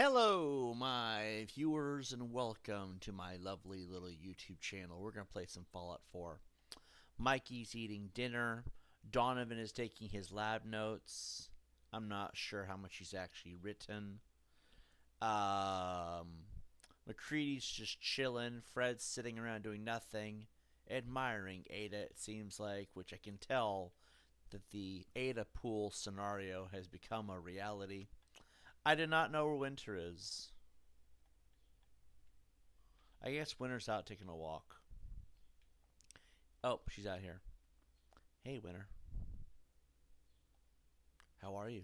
Hello, my viewers, and welcome to my lovely little YouTube channel. We're going to play some Fallout 4. Mikey's eating dinner. Donovan is taking his lab notes. I'm not sure how much he's actually written. McCready's just chilling. Fred's sitting around doing nothing, admiring Ada, it seems like, which I can tell that the Ada pool scenario has become a reality. I did not know where Winter is. I guess Winter's out taking a walk. Oh, she's out here. Hey, Winter. How are you?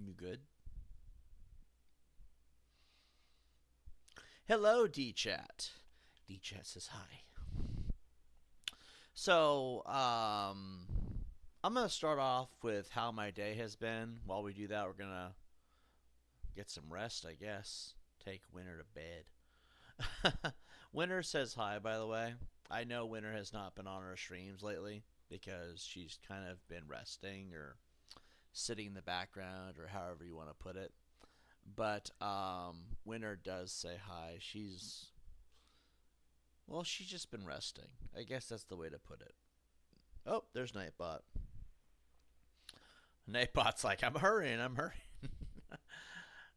You good? Hello, D-Chat. D-Chat says hi. So, I'm going to start off with how my day has been. While we do that, we're going to get some rest, I guess. Take Winter to bed. Winter says hi, by the way. I know Winter has not been on our streams lately because she's kind of been resting or sitting in the background or however you want to put it. But Winter does say hi. She's just been resting. I guess that's the way to put it. Oh, there's Nightbot. Nightbot's like, I'm hurrying.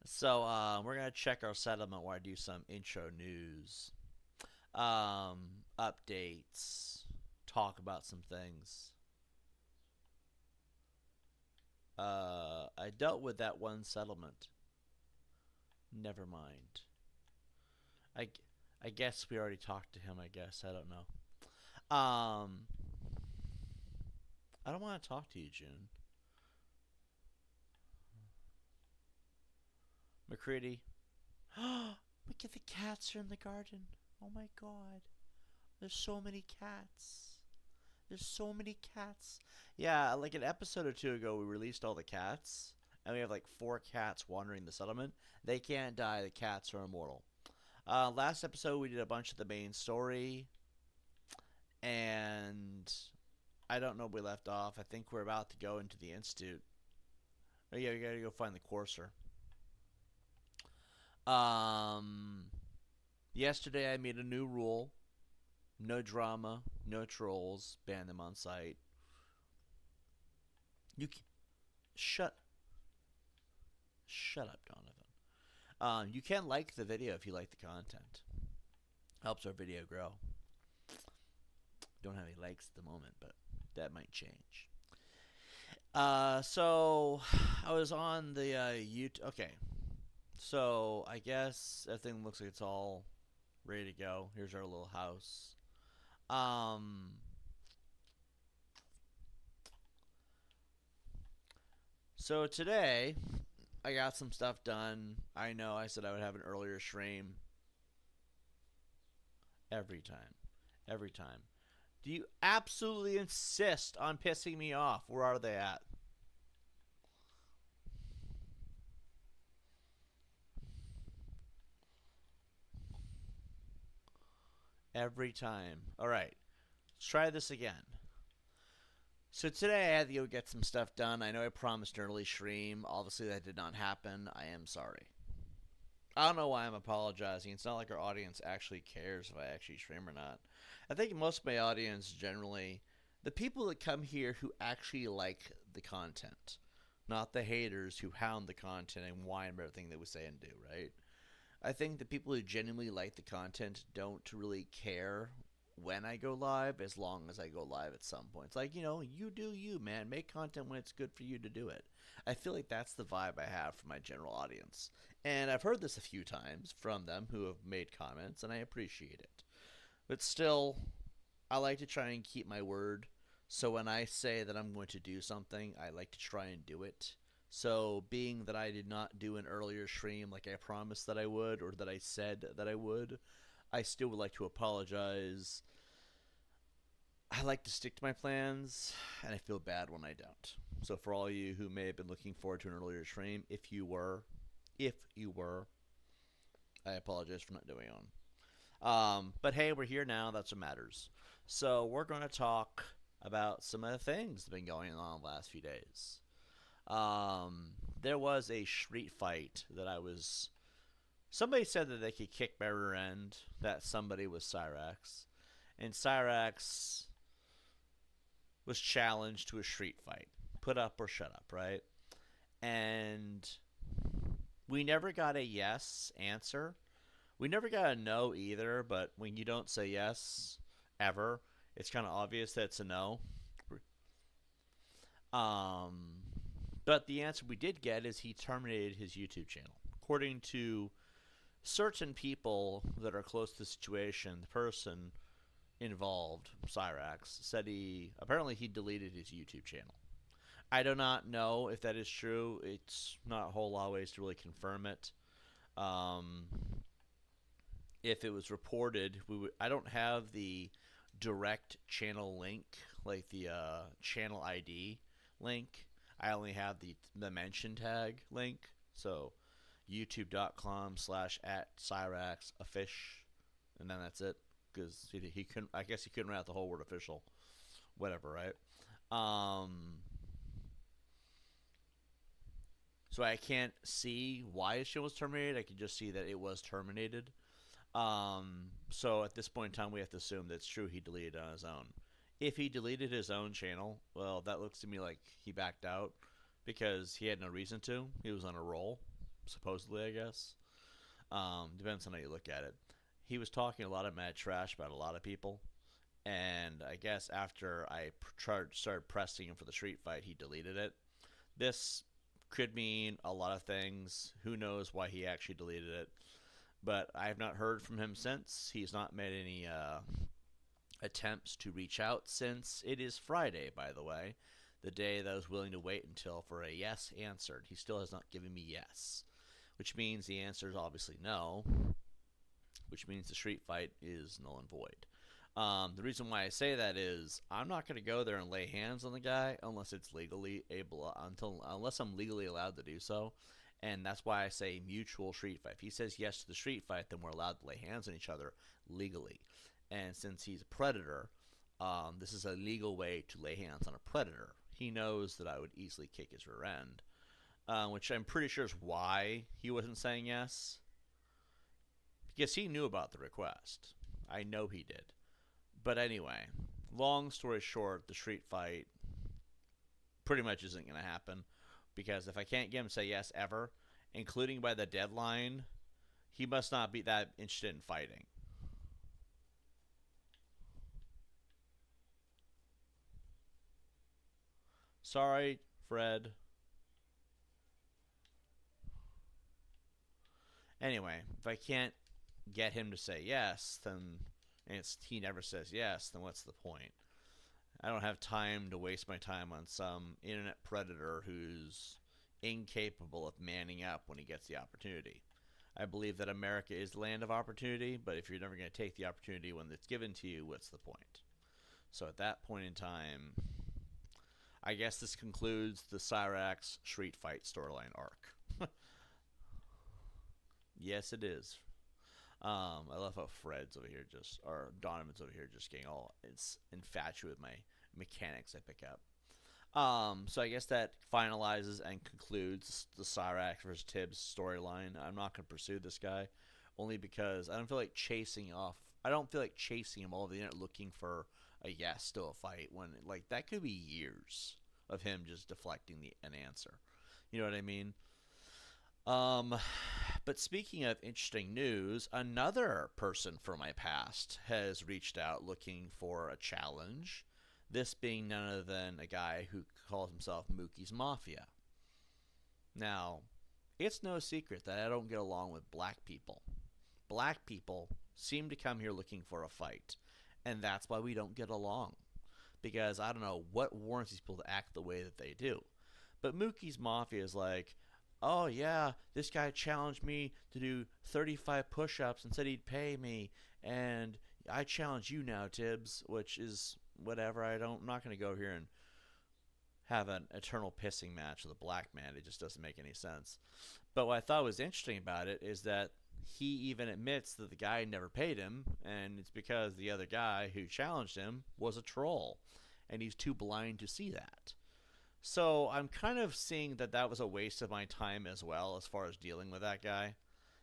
So we're going to check our settlement while I do some intro news. Updates. Talk about some things. I dealt with that one settlement. Never mind. I guess we already talked to him, I guess. I don't know. I don't want to talk to you, June. McCready. Look at the cats are in the garden. Oh my god. There's so many cats. There's so many cats. Yeah, like an episode or two ago, we released all the cats. And we have like 4 cats wandering the settlement. They can't die. The cats are immortal. Last episode, we did a bunch of the main story. And I don't know where we left off. I think we're about to go into the Institute. Oh yeah, we gotta go find the Courser. Yesterday I made a new rule. No drama, no trolls, ban them on site. You can, shut up, Donovan. You can like the video if you like the content. Helps our video grow. Don't have any likes at the moment, but that might change. So I was on the YouTube. Okay, so I guess everything looks like it's all ready to go. Here's our little house. So today I got some stuff done. I know I said I would have an earlier stream. Every time. Every time. Do you absolutely insist on pissing me off? Where are they at? Every time. Alright. Let's try this again. So today I had to go get some stuff done. I know I promised an early stream. Obviously that did not happen. I am sorry. I don't know why I'm apologizing. It's not like our audience actually cares if I actually stream or not. I think most of my audience generally, the people that come here who actually like the content, not the haters who hound the content and whine about everything that we say and do, right? I think the people who genuinely like the content don't really care when I go live as long as I go live at some point. It's like, you do you, man. Make content when it's good for you to do it. I feel like that's the vibe I have for my general audience. And I've heard this a few times from them who have made comments, and I appreciate it. But still, I like to try and keep my word. So when I say that I'm going to do something, I like to try and do it. So being that I did not do an earlier stream like I promised that I would, or that I said that I would, I still would like to apologize. I like to stick to my plans, and I feel bad when I don't. So for all you who may have been looking forward to an earlier stream, if you were, I apologize for not doing one. But hey, we're here now. That's what matters. So we're going to talk about some of the things that have been going on the last few days. There was a street fight that I was. Somebody said that they could kick my rear end. That somebody was Cyrax, and Cyrax was challenged to a street fight. Put up or shut up, right? And we never got a yes answer. We never got a no either, but when you don't say yes ever, it's kind of obvious that it's a no. Um, but the answer we did get is he terminated his YouTube channel. According to certain people that are close to the situation, the person involved, Cyrax, said he deleted his YouTube channel. I do not know if that is true. It's not a whole lot of ways to really confirm it. Um, if it was reported, I don't have the direct channel link, like the channel ID link. I only have the mention tag link. So youtube.com/at Cyrax a fish, and then that's it. Because he couldn't. I guess he couldn't write out the whole word official. Whatever, right? So I can't see why his show was terminated. I can just see that it was terminated. So at this point in time, we have to assume that it's true he deleted it on his own. If he deleted his own channel, well, that looks to me like he backed out because he had no reason to. He was on a roll, supposedly, I guess. Depends on how you look at it. He was talking a lot of mad trash about a lot of people, and I guess after I started pressing him for the street fight, he deleted it. This could mean a lot of things. Who knows why he actually deleted it? But I have not heard from him since. He's not made any attempts to reach out since. It is Friday, by the way, the day that I was willing to wait until for a yes answered. He still has not given me yes, which means the answer is obviously no, which means the street fight is null and void. The reason why I say that is I'm not going to go there and lay hands on the guy unless it's legally unless I'm legally allowed to do so, and that's why I say mutual street fight. If he says yes to the street fight, then we're allowed to lay hands on each other legally. And since he's a predator, this is a legal way to lay hands on a predator. He knows that I would easily kick his rear end, which I'm pretty sure is why he wasn't saying yes, because he knew about the request. I know he did. But anyway, long story short, the street fight pretty much isn't going to happen because if I can't get him to say yes ever, including by the deadline, he must not be that interested in fighting. Sorry, Fred. Anyway, if I can't get him to say yes, then and he never says yes, then what's the point? I don't have time to waste my time on some internet predator who's incapable of manning up when he gets the opportunity. I believe that America is the land of opportunity, but if you're never going to take the opportunity when it's given to you, what's the point? So at that point in time, I guess this concludes the Cyrax street fight storyline arc. Yes, it is. I love how Fred's over here or Donovan's over here just getting all infatuated with my mechanics I pick up. So I guess that finalizes and concludes the Cyrax versus Tibbs storyline. I'm not going to pursue this guy, only because I don't feel like chasing him all over the internet looking for a yes to a fight when like that could be years of him just deflecting an answer. You know what I mean? But speaking of interesting news, another person from my past has reached out looking for a challenge. This being none other than a guy who calls himself Mookie's Mafia. Now, it's no secret that I don't get along with black people. Black people seem to come here looking for a fight, and that's why we don't get along. Because I don't know what warrants these people to act the way that they do. But Mookie's Mafia is like, oh yeah, this guy challenged me to do 35 push-ups and said he'd pay me, and I challenge you now, Tibbs, which is whatever. I'm not going to go here and have an eternal pissing match with a black man. It just doesn't make any sense. But what I thought was interesting about it is that he even admits that the guy never paid him, and it's because the other guy who challenged him was a troll, and he's too blind to see that. So I'm kind of seeing that that was a waste of my time as well as far as dealing with that guy.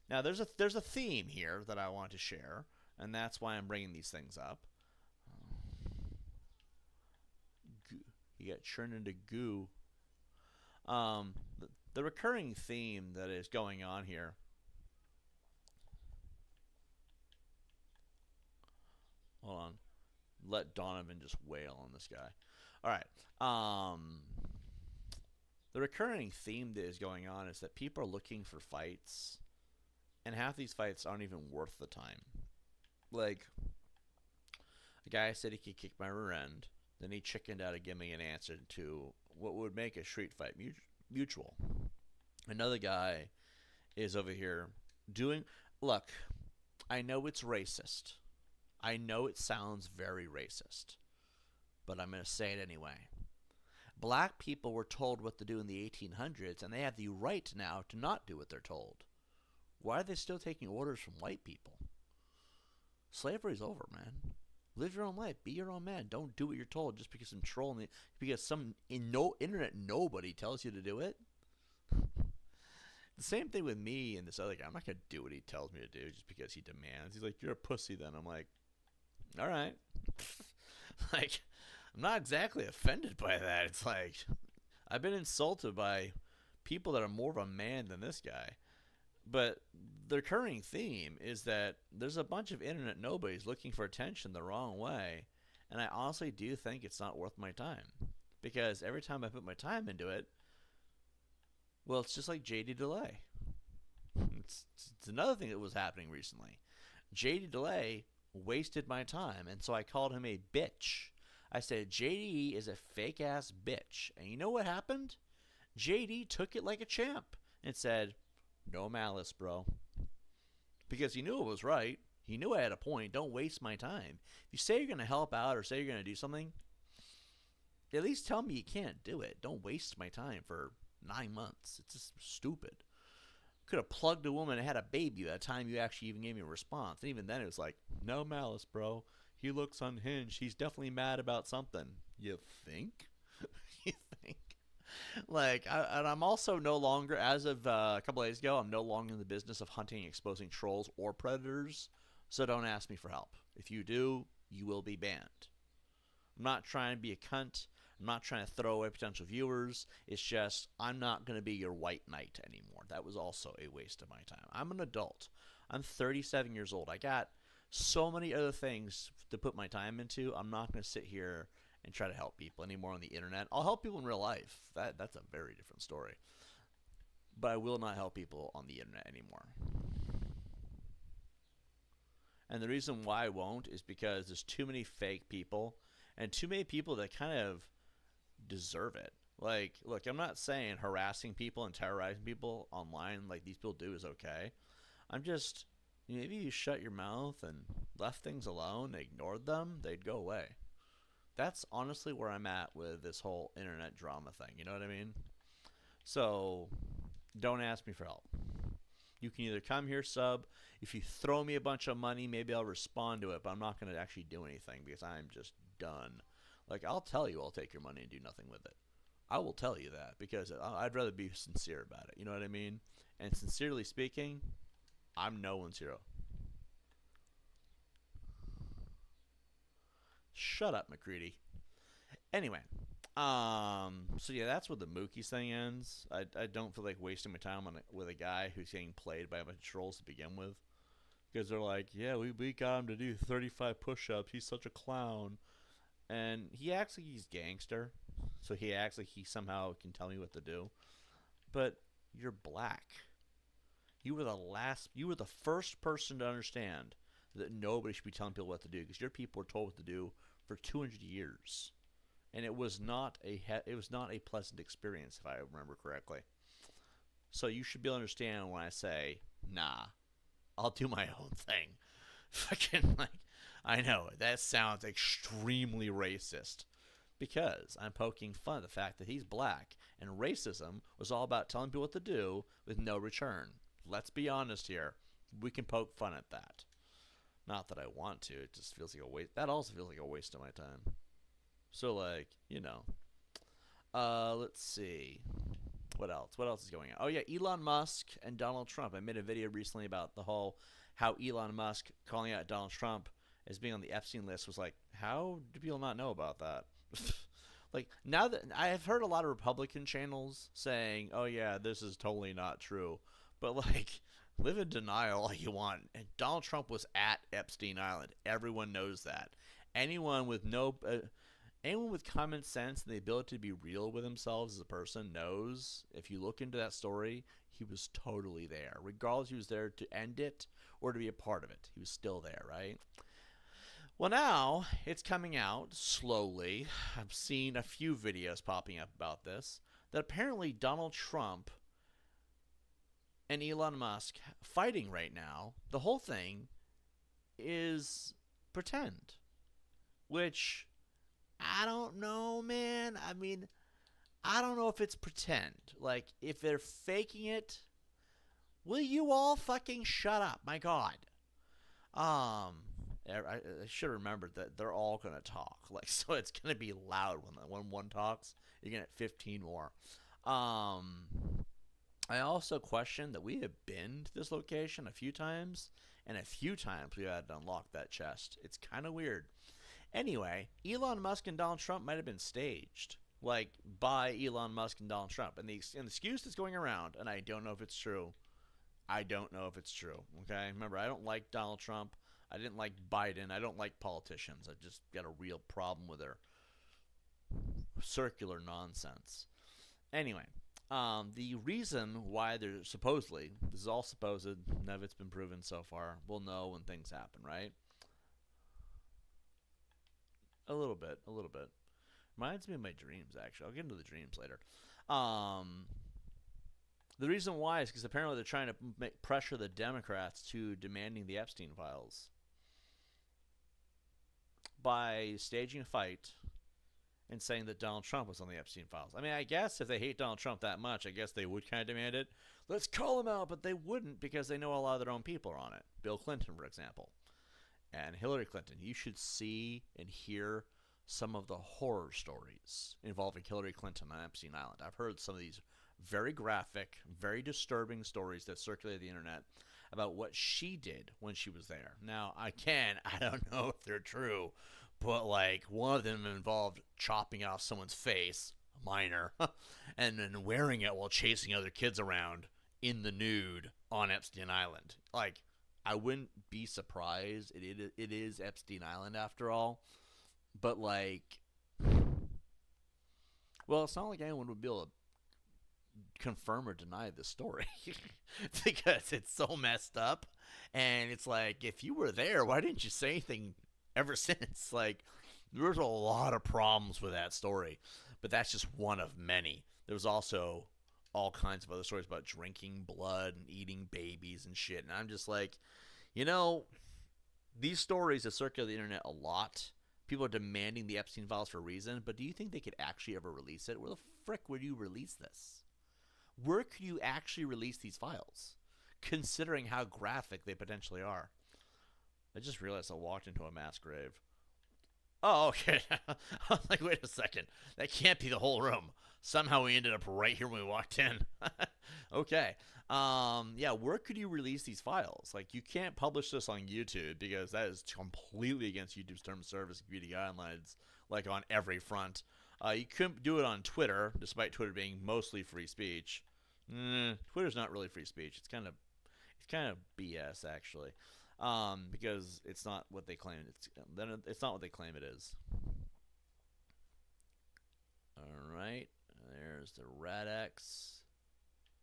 Now there's a theme here that I want to share, and that's why I'm bringing these things up. You get churned into goo. The recurring theme that is going on here. Hold on. Let Donovan just wail on this guy. All right. The recurring theme that is going on is that people are looking for fights, and half these fights aren't even worth the time. Like, a guy said he could kick my rear end, then he chickened out of giving me an answer to what would make a street fight mutual. Another guy is over here doing. Look, I know it's racist. I know it sounds very racist, but I'm going to say it anyway. Black people were told what to do in the 1800s, and they have the right now to not do what they're told. Why are they still taking orders from white people? Slavery's over, man. Live your own life. Be your own man. Don't do what you're told just because some troll because some in no internet nobody tells you to do it. The same thing with me and this other guy. I'm not gonna do what he tells me to do just because he demands. He's like, "You're a pussy." Then I'm like, "All right." Like, I'm not exactly offended by that. It's like I've been insulted by people that are more of a man than this guy. But the recurring theme is that there's a bunch of internet nobodies looking for attention the wrong way, and I honestly do think it's not worth my time. Because every time I put my time into it, well, it's just like JD Delay. It's another thing that was happening recently. JD Delay wasted my time, and so I called him a bitch. I said, JD is a fake ass bitch. And you know what happened? JD took it like a champ and said, no malice, bro. Because he knew it was right. He knew I had a point. Don't waste my time. If you say you're going to help out or say you're going to do something, at least tell me you can't do it. Don't waste my time for 9 months. It's just stupid. Could have plugged a woman and had a baby by the time you actually even gave me a response. And even then it was like, no malice, bro. He looks unhinged. He's definitely mad about something. You think? You think? Like, and I'm also no longer, as of a couple days ago, I'm no longer in the business of hunting and exposing trolls or predators. So don't ask me for help. If you do, you will be banned. I'm not trying to be a cunt. I'm not trying to throw away potential viewers. It's just, I'm not going to be your white knight anymore. That was also a waste of my time. I'm an adult. I'm 37 years old. I got so many other things to put my time into. I'm not going to sit here and try to help people anymore on the internet. I'll help people in real life. That's a very different story. But I will not help people on the internet anymore. And the reason why I won't is because there's too many fake people and too many people that kind of deserve it. Like, look, I'm not saying harassing people and terrorizing people online like these people do is okay. I'm just, maybe you shut your mouth and left things alone, ignored them, they'd go away. That's honestly where I'm at with this whole internet drama thing. You know what I mean? So, don't ask me for help. You can either come here, sub. If you throw me a bunch of money, maybe I'll respond to it, but I'm not going to actually do anything because I'm just done. Like, I'll tell you I'll take your money and do nothing with it. I will tell you that because I'd rather be sincere about it. You know what I mean? And sincerely speaking, I'm no one's hero. Shut up, McCready. Anyway, so yeah, that's where the Mookie's thing ends. I don't feel like wasting my time with a guy who's getting played by a bunch of trolls to begin with. Because they're like, yeah, we got him to do 35 push-ups. He's such a clown. And he acts like he's gangster. So he acts like he somehow can tell me what to do. But you're black. You were the first person to understand that nobody should be telling people what to do. Because your people were told what to do for 200 years. And it was not a pleasant experience, if I remember correctly. So you should be able to understand when I say, nah, I'll do my own thing. Fucking, like, I know, that sounds extremely racist. Because I'm poking fun at the fact that he's black, and racism was all about telling people what to do with no return. Let's be honest here. We can poke fun at that. Not that I want to. It just feels like a waste. That also feels like a waste of my time. So, like, you know, Let's see. What else? What else is going on? Oh yeah, Elon Musk and Donald Trump. I made a video recently about the whole how Elon Musk calling out Donald Trump as being on the Epstein list was like, how do people not know about that? Like now that I have heard a lot of Republican channels saying, "Oh yeah, this is totally not true," but like live in denial all you want. And Donald Trump was at Epstein Island. Everyone knows that. Anyone with no anyone with common sense and the ability to be real with themselves as a person knows if you look into that story, he was totally there. Regardless if he was there to end it or to be a part of it, he was still there, right? Well, now it's coming out slowly. I've seen a few videos popping up about this that apparently Donald Trump and Elon Musk fighting right now, the whole thing is pretend, which I don't know, man. I mean, I don't know if it's pretend. Like, if they're faking it, will you all fucking shut up? My God. I should have remembered that they're all gonna talk. Like, so it's gonna be loud when one talks. You're gonna get 15 more. I also question that we have been to this location a few times, and a few times we had to unlock that chest. It's kind of weird. Anyway, Elon Musk and Donald Trump might have been staged, like by Elon Musk and Donald Trump. And the excuse that's going around, and I don't know if it's true. I don't know if it's true. Okay, remember, I don't like Donald Trump. I didn't like Biden. I don't like politicians. I just got a real problem with their circular nonsense. Anyway, the reason why they're supposedly, this is all supposed, none of it's been proven so far. We'll know when things happen, right? A little bit, a little bit. Reminds me of my dreams, actually. I'll get into the dreams later. Um, the reason why is because apparently they're trying to pressure the Democrats to demanding the Epstein files by staging a fight and saying that Donald Trump was on the Epstein files. I mean, I guess if they hate Donald Trump that much, I guess they would kind of demand it. Let's call him out, but they wouldn't because they know a lot of their own people are on it. Bill Clinton, for example, and Hillary Clinton. You should see and hear some of the horror stories involving Hillary Clinton on Epstein Island. I've heard some of these very graphic, very disturbing stories that circulate the internet about what she did when she was there. Now, I don't know if they're true, but like one of them involved chopping off someone's face, a minor, and then wearing it while chasing other kids around in the nude on Epstein Island. Like, I wouldn't be surprised. It is Epstein Island after all. But like, well, it's not like anyone would be able to confirm or deny this story because it's so messed up. And it's like, if you were there, why didn't you say anything ever since? Like, there's a lot of problems with that story, but that's just one of many. There's also all kinds of other stories about drinking blood and eating babies and shit. And I'm just like, you know, these stories that circulate the internet a lot. People are demanding the Epstein files for a reason, but do you think they could actually ever release it? Where the frick would you release this? Where could you actually release these files, considering how graphic they potentially are? I just realized I walked into a mass grave. Oh, okay. I was like, wait a second. That can't be the whole room. Somehow we ended up right here when we walked in. Okay. Yeah, where could you release these files? Like, you can't publish this on YouTube because that is completely against YouTube's terms of service and community guidelines, like on every front. You couldn't do it on Twitter, despite Twitter being mostly free speech. Twitter's not really free speech. It's kind of BS actually, because it's not what they claim. It's not what they claim it is. All right, there's the RadX.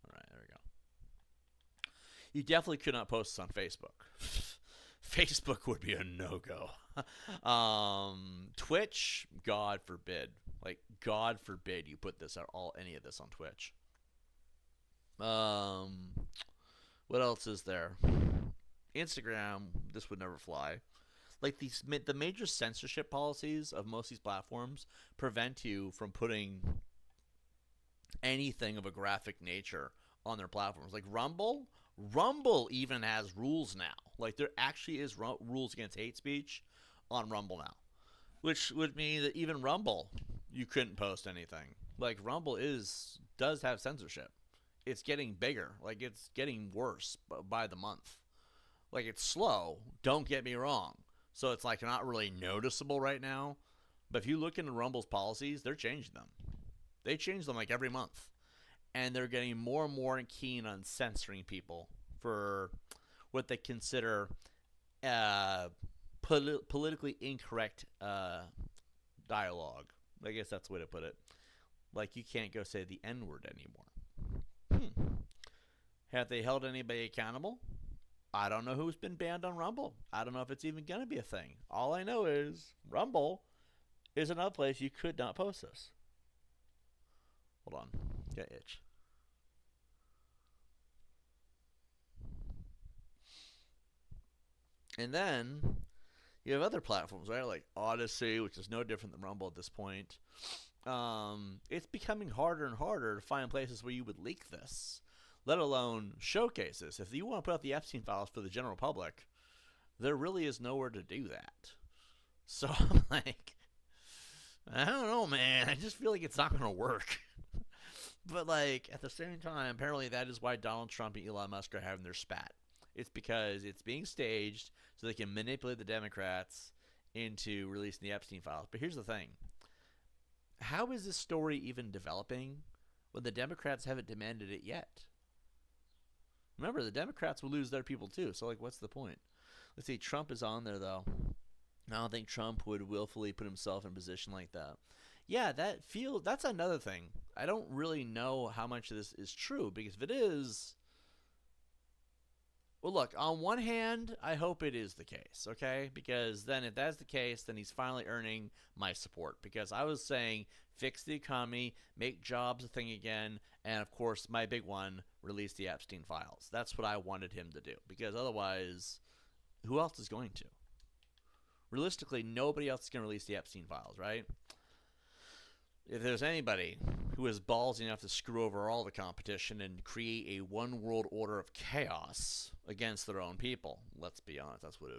All right, there we go. You definitely could not post this on Facebook. Facebook would be a no-go. Twitch, God forbid. Like, God forbid you put this out, any of this on Twitch. What else is there? Instagram, this would never fly. Like, the major censorship policies of most of these platforms prevent you from putting anything of a graphic nature on their platforms. Like Rumble even has rules now. Like, there actually is rules against hate speech on Rumble now, which would mean that even Rumble, you couldn't post anything. Like Rumble does have censorship. It's getting bigger. Like it's getting worse by the month. Like it's slow. Don't get me wrong. So it's like not really noticeable right now. But if you look into Rumble's policies, they're changing them. They change them like every month, and they're getting more and more keen on censoring people for what they consider uh, politically incorrect dialogue. I guess that's the way to put it. Like you can't go say the N word anymore. Have they held anybody accountable? I don't know who's been banned on Rumble. I don't know if it's even going to be a thing. All I know is Rumble is another place you could not post this. Hold on. Got itch. And then you have other platforms, right? Like Odyssey, which is no different than Rumble at this point. It's becoming harder and harder to find places where you would leak this, let alone showcases. If you want to put out the Epstein files for the general public, there really is nowhere to do that. So I'm like, I don't know, man. I just feel like it's not going to work. But like at the same time, apparently that is why Donald Trump and Elon Musk are having their spat. It's because it's being staged so they can manipulate the Democrats into releasing the Epstein files. But here's the thing. How is this story even developing when the Democrats haven't demanded it yet? Remember, the Democrats will lose their people too. So like what's the point? Let's see, Trump is on there though. I don't think Trump would willfully put himself in a position like that. Yeah, that's another thing. I don't really know how much of this is true, because if it is, well, look, on one hand, I hope it is the case, okay? Because then if that's the case, then he's finally earning my support, because I was saying fix the economy, make jobs a thing again, and of course, my big one, release the Epstein files. That's what I wanted him to do, because otherwise, who else is going to? Realistically, nobody else is going to release the Epstein files, right? If there's anybody who is ballsy enough to screw over all the competition and create a one world order of chaos against their own people, let's be honest, that's what it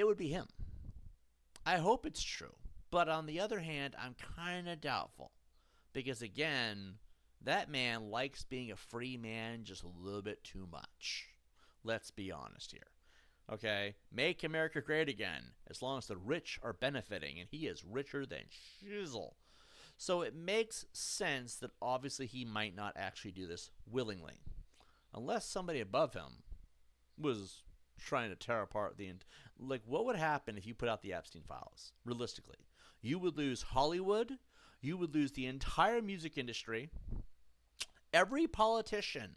would be him. I hope it's true. But on the other hand, I'm kind of doubtful. Because again, that man likes being a free man just a little bit too much. Let's be honest here. Okay, make America great again, as long as the rich are benefiting, and he is richer than shizzle. So it makes sense that obviously he might not actually do this willingly, unless somebody above him was trying to tear apart like, what would happen if you put out the Epstein files? Realistically, you would lose Hollywood, you would lose the entire music industry, every politician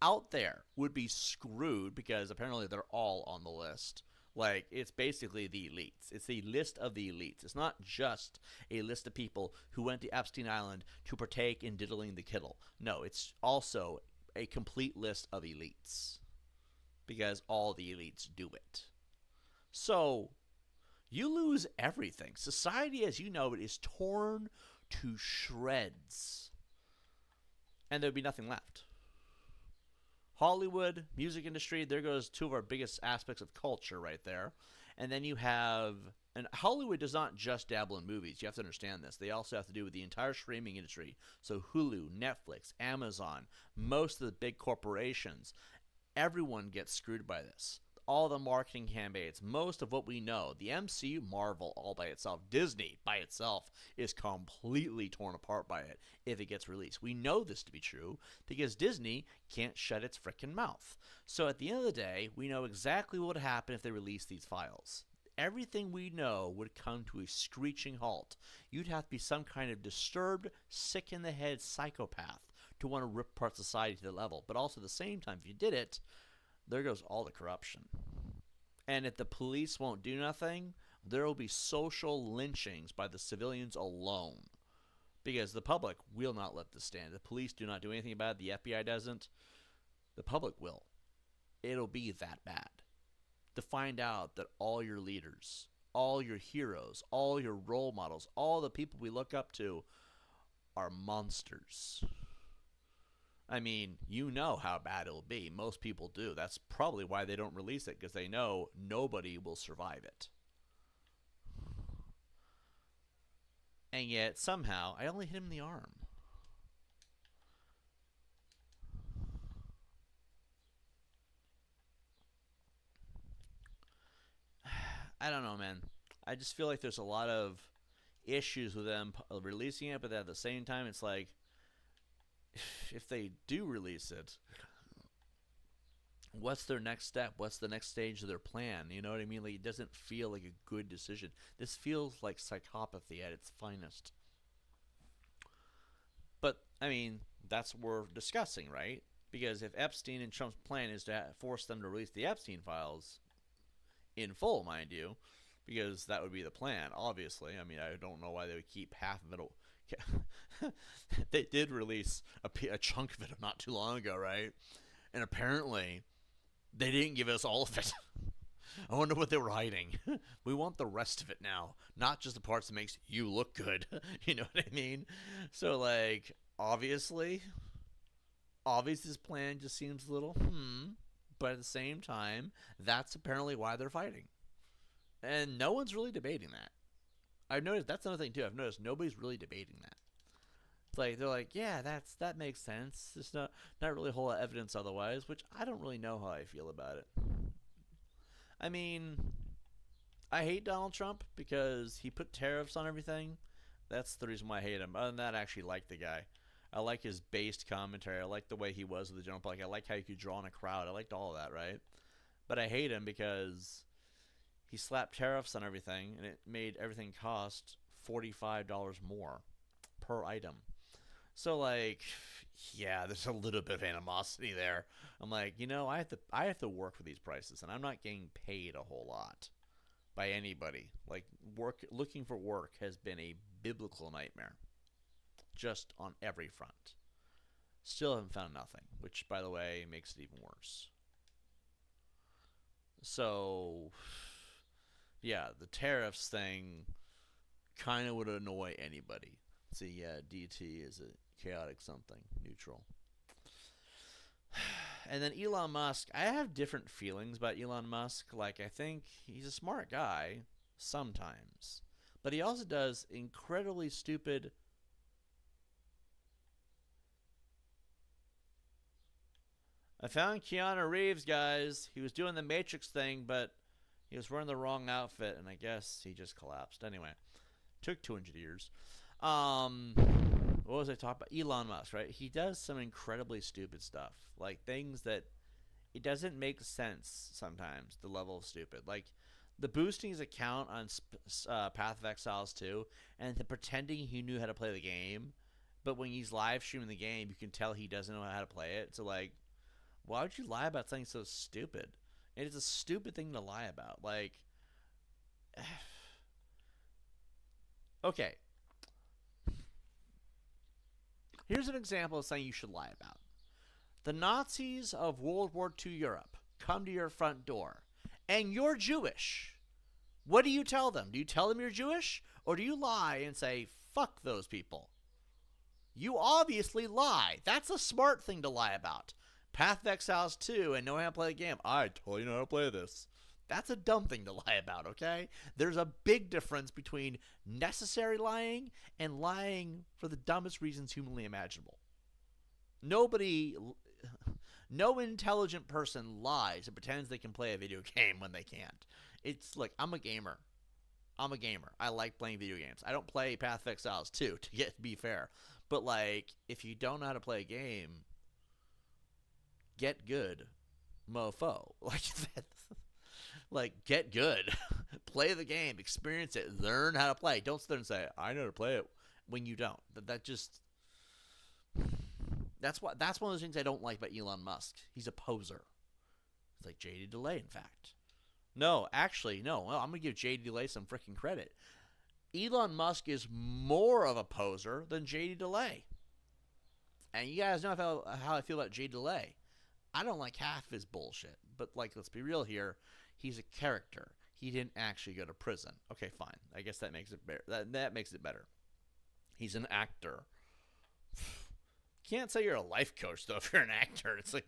out there would be screwed, because apparently they're all on the list. Like, it's basically the elites. It's the list of the elites. It's not just a list of people who went to Epstein Island to partake in diddling the kittle. No, it's also a complete list of elites, because all the elites do it. So you lose everything. Society as you know it is torn to shreds, and there'd be nothing left. Hollywood, music industry, there goes two of our biggest aspects of culture right there. And then you have, and Hollywood does not just dabble in movies. You have to understand this. They also have to do with the entire streaming industry. So Hulu, Netflix, Amazon, most of the big corporations, everyone gets screwed by this. All the marketing campaigns, most of what we know, the MCU, Marvel all by itself, Disney by itself is completely torn apart by it if it gets released. We know this to be true because Disney can't shut its frickin' mouth. So at the end of the day, we know exactly what would happen if they released these files. Everything we know would come to a screeching halt. You'd have to be some kind of disturbed, sick-in-the-head psychopath to want to rip apart society to the level. But also at the same time, if you did it, there goes all the corruption. And if the police won't do nothing, there will be social lynchings by the civilians alone. Because the public will not let this stand. The police do not do anything about it. The FBI doesn't. The public will. It'll be that bad. To find out that all your leaders, all your heroes, all your role models, all the people we look up to are monsters. I mean, you know how bad it'll be. Most people do. That's probably why they don't release it, because they know nobody will survive it. And yet, somehow, I only hit him in the arm. I don't know, man. I just feel like there's a lot of issues with them releasing it, but at the same time, it's like, if they do release it, what's their next step? What's the next stage of their plan? You know what I mean? Like, it doesn't feel like a good decision. This feels like psychopathy at its finest. But, I mean, that's what we're discussing, right? Because if Epstein and Trump's plan is to force them to release the Epstein files in full, mind you, because that would be the plan, obviously. I mean, I don't know why they would keep half of it. They did release a chunk of it not too long ago, right? And apparently, they didn't give us all of it. I wonder what they were hiding. We want the rest of it now, not just the parts that makes you look good. You know what I mean? So, like, obviously, this plan just seems a little but at the same time, that's apparently why they're fighting, and no one's really debating that. I've noticed that's another thing too. I've noticed nobody's really debating that. It's like they're like, yeah, that makes sense. There's not really a whole lot of evidence otherwise, which I don't really know how I feel about it. I mean, I hate Donald Trump because he put tariffs on everything. That's the reason why I hate him. Other than that, I actually like the guy. I like his based commentary. I like the way he was with the general public. I like how he could draw in a crowd. I liked all of that, right? But I hate him because he slapped tariffs on everything, and it made everything cost $45 more per item. So, like, yeah, there's a little bit of animosity there. I'm like, I have to work for these prices, and I'm not getting paid a whole lot by anybody. Like, looking for work has been a biblical nightmare, just on every front. Still haven't found nothing, which, by the way, makes it even worse. So, yeah, the tariffs thing kind of would annoy anybody. See, yeah, DT is a chaotic something, neutral. And then Elon Musk, I have different feelings about Elon Musk. Like, I think he's a smart guy sometimes, but he also does incredibly stupid. I found Keanu Reeves, guys. He was doing the Matrix thing, but he was wearing the wrong outfit, and I guess he just collapsed. Anyway, took 200 years. What was I talking about? Elon Musk, right? He does some incredibly stupid stuff, like things that it doesn't make sense sometimes. The level of stupid, like the boosting his account on Path of Exiles 2, and the pretending he knew how to play the game, but when he's live streaming the game, you can tell he doesn't know how to play it. So, like, why would you lie about something so stupid? It is a stupid thing to lie about. Like, okay, here's an example of something you should lie about. The Nazis of World War II Europe come to your front door, and you're Jewish. What do you tell them? Do you tell them you're Jewish? Or do you lie and say, fuck those people? You obviously lie. That's a smart thing to lie about. Path of Exiles 2 and know how to play the game. I totally know how to play this. That's a dumb thing to lie about, okay? There's a big difference between necessary lying and lying for the dumbest reasons humanly imaginable. No intelligent person lies and pretends they can play a video game when they can't. It's like, I'm a gamer. I like playing video games. I don't play Path of Exiles 2, to be fair. But, like, if you don't know how to play a game, get good, mofo. Like, get good. Play the game. Experience it. Learn how to play. Don't sit there and say, I know how to play it, when you don't. That's one of those things I don't like about Elon Musk. He's a poser. It's like JD Delay, in fact. No, actually, no. Well, I'm going to give JD Delay some freaking credit. Elon Musk is more of a poser than JD Delay. And you guys know how I feel about JD Delay. I don't like half his bullshit. But, like, let's be real here. He's a character. He didn't actually go to prison. Okay, fine. I guess that makes it better. That makes it better. He's an actor. Can't say you're a life coach, though, if you're an actor. It's like,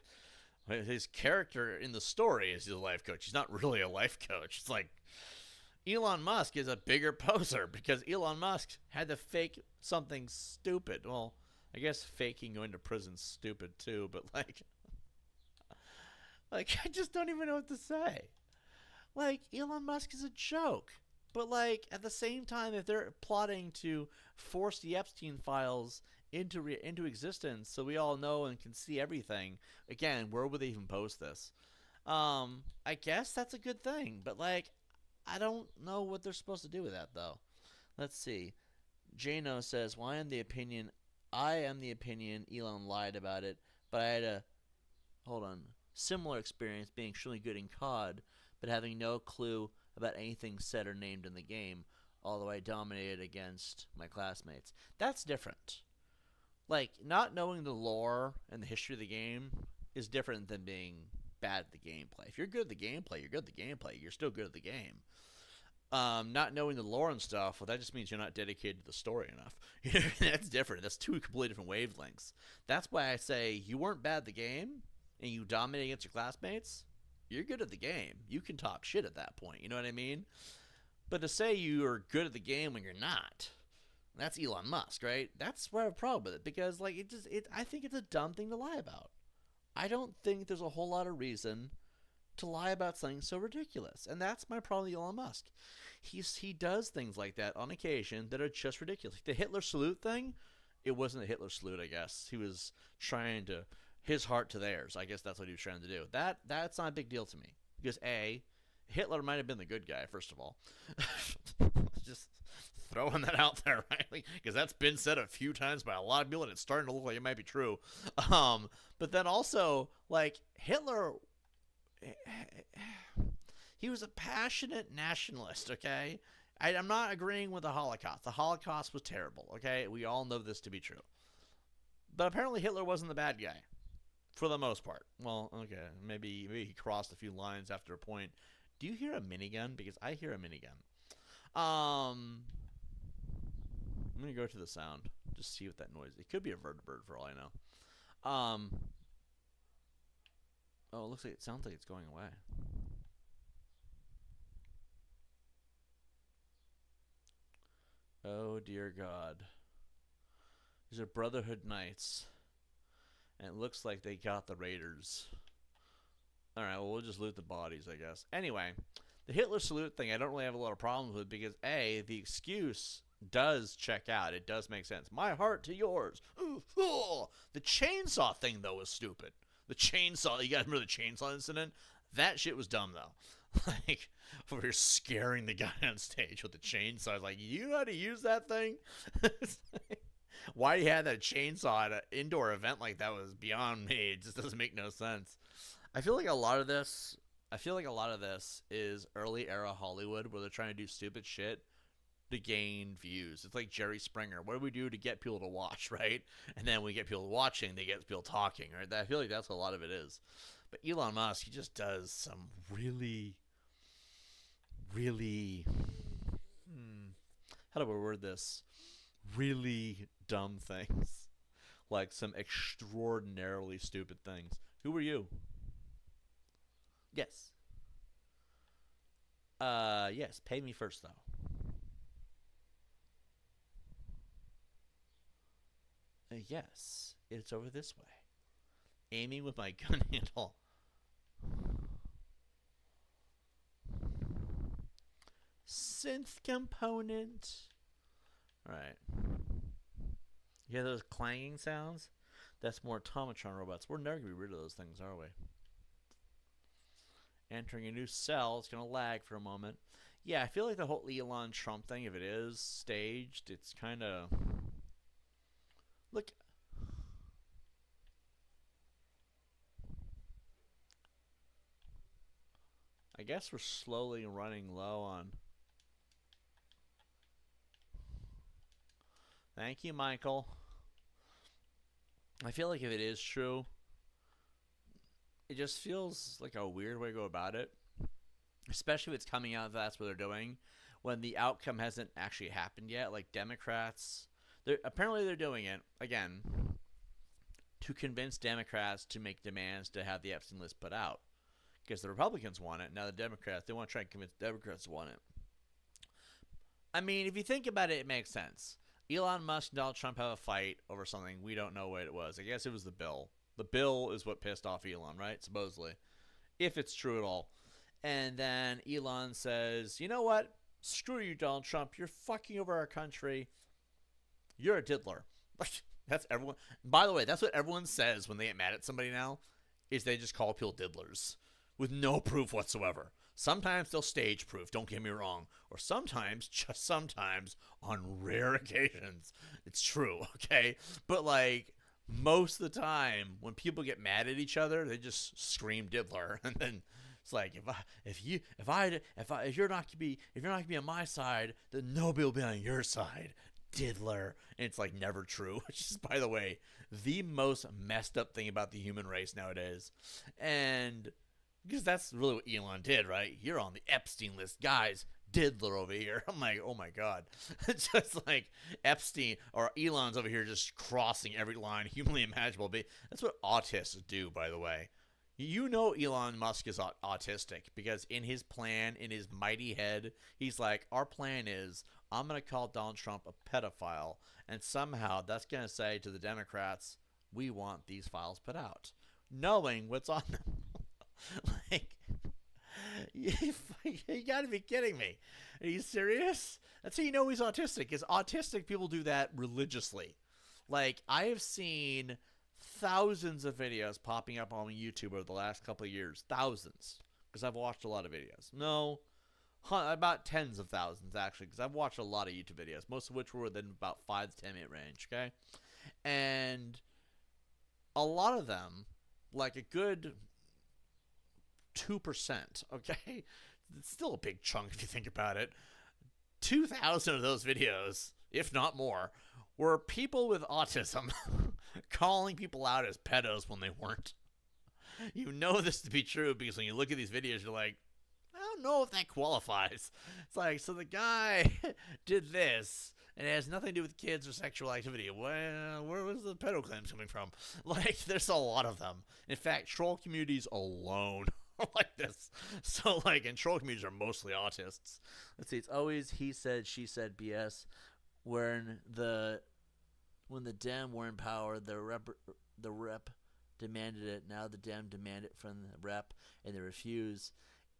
his character in the story is he's a life coach. He's not really a life coach. It's like, Elon Musk is a bigger poser because Elon Musk had to fake something stupid. Well, I guess faking going to prison's stupid too, but like I just don't even know what to say. Like Elon Musk is a joke. But like at the same time, if they're plotting to force the Epstein files into existence, so we all know and can see everything, again, where would they even post this? I guess that's a good thing, but like, I don't know what they're supposed to do with that though. Let's see. Jano says, "Well, I am the opinion Elon lied about it, but I had a hold on similar experience being extremely good in COD, but having no clue about anything said or named in the game, although I dominated against my classmates." That's different. Like, not knowing the lore and the history of the game is different than being bad at the gameplay. If you're good at the gameplay, you're good at the gameplay. You're still good at the game. Not knowing the lore and stuff, well, that just means you're not dedicated to the story enough. That's different. That's two completely different wavelengths. That's why I say you weren't bad at the game and you dominate against your classmates. You're good at the game. You can talk shit at that point. You know what I mean? But to say you're good at the game when you're not, that's Elon Musk, right? That's where I have a problem with it because, like, I think it's a dumb thing to lie about. I don't think there's a whole lot of reason to lie about something so ridiculous, and that's my problem with Elon Musk. He does things like that on occasion that are just ridiculous. Like the Hitler salute thing, it wasn't a Hitler salute, I guess. He was trying to his heart to theirs. I guess that's what he was trying to do. That's not a big deal to me because A, Hitler might have been the good guy. First of all, just throwing that out there, right? Because that's been said a few times by a lot of people, and it's starting to look like it might be true. But then also, like Hitler, he was a passionate nationalist. Okay, I'm not agreeing with the Holocaust. The Holocaust was terrible. Okay, we all know this to be true. But apparently Hitler wasn't the bad guy, for the most part. Well, okay, maybe he crossed a few lines after a point. Do you hear a minigun? Because I hear a minigun. I'm gonna go to the sound, just see what that noise. It could be a vertibird for all I know. Oh, it looks like it sounds like it's going away. Oh dear God. These are Brotherhood Knights, and it looks like they got the Raiders. All right, well we'll just loot the bodies, I guess. Anyway, the Hitler salute thing, I don't really have a lot of problems with because A, the excuse does check out. It does make sense. My heart to yours. Ooh, ooh. The chainsaw thing though was stupid. The chainsaw. You guys remember the chainsaw incident? That shit was dumb though. Like, we're scaring the guy on stage with the chainsaw. Like, you know how to use that thing? Why you had that chainsaw at an indoor event like that was beyond me. It just doesn't make no sense. I feel like a lot of this. I feel like a lot of this is early era Hollywood where they're trying to do stupid shit to gain views. It's like Jerry Springer. What do we do to get people to watch, right? And then we get people watching, they get people talking, right? I feel like that's what a lot of it is. But Elon Musk, he just does some really, really, how do I word this? Really dumb things. Like some extraordinarily stupid things. Who were you? Yes. Yes. Pay me first, though. Yes. It's over this way. Aiming with my gun handle. Synth component. Alright. You hear those clanging sounds? That's more automatron robots. We're never going to be rid of those things, are we? Entering a new cell. It's going to lag for a moment. Yeah, I feel like the whole Elon Trump thing, if it is staged, it's kind of... Look. I guess we're slowly running low on... Thank you, Michael. I feel like if it is true, it just feels like a weird way to go about it. Especially if it's coming out that's what they're doing. When the outcome hasn't actually happened yet. Like Democrats, apparently they're doing it, again, to convince Democrats to make demands to have the Epstein list put out. Because the Republicans want it. Now the Democrats, they want to try and convince Democrats to want it. I mean, if you think about it, it makes sense. Elon Musk and Donald Trump have a fight over something. We don't know what it was. I guess it was the bill. The bill is what pissed off Elon, right? Supposedly. If it's true at all. And then Elon says, you know what? Screw you, Donald Trump. You're fucking over our country. You're a diddler. That's everyone. By the way, that's what everyone says when they get mad at somebody now, is they just call people diddlers with no proof whatsoever. Sometimes they'll stage proof, don't get me wrong. Or sometimes, just sometimes, on rare occasions, it's true, okay? But like most of the time, when people get mad at each other, they just scream diddler, and then it's like if you're not gonna be on my side, then nobody will be on your side. Diddler. And it's like never true, which is, by the way, the most messed up thing about the human race nowadays. And because that's really what Elon did, right? You're on the Epstein list, guys. Diddler over here. I'm like, oh my god. It's just like Epstein or Elon's over here just crossing every line humanly imaginable. That's what autists do, by the way. You know Elon Musk is autistic because in his plan, in his mighty head, he's like, our plan is I'm going to call Donald Trump a pedophile, and somehow that's going to say to the Democrats, we want these files put out, knowing what's on them. Like, you got to be kidding me. Are you serious? That's how you know he's autistic, because autistic people do that religiously. Like, I have seen thousands of videos popping up on YouTube over the last couple of years. Thousands. Because I've watched a lot of videos. No, about tens of thousands, actually, because I've watched a lot of YouTube videos, most of which were within about 5 to 10 minute range, okay? And a lot of them, like a good 2%, okay? It's still a big chunk if you think about it. 2,000 of those videos, if not more, were people with autism calling people out as pedos when they weren't. You know this to be true because when you look at these videos, you're like, I don't know if that qualifies. It's like, so the guy did this, and it has nothing to do with kids or sexual activity. Well, where was the pedo claims coming from? Like, there's a lot of them. In fact, troll communities alone like this. So, like, and troll communities are mostly autists. Let's see, it's always he said, she said BS. When the Dem were in power, the rep demanded it. Now the Dem demand it from the rep, and they refuse.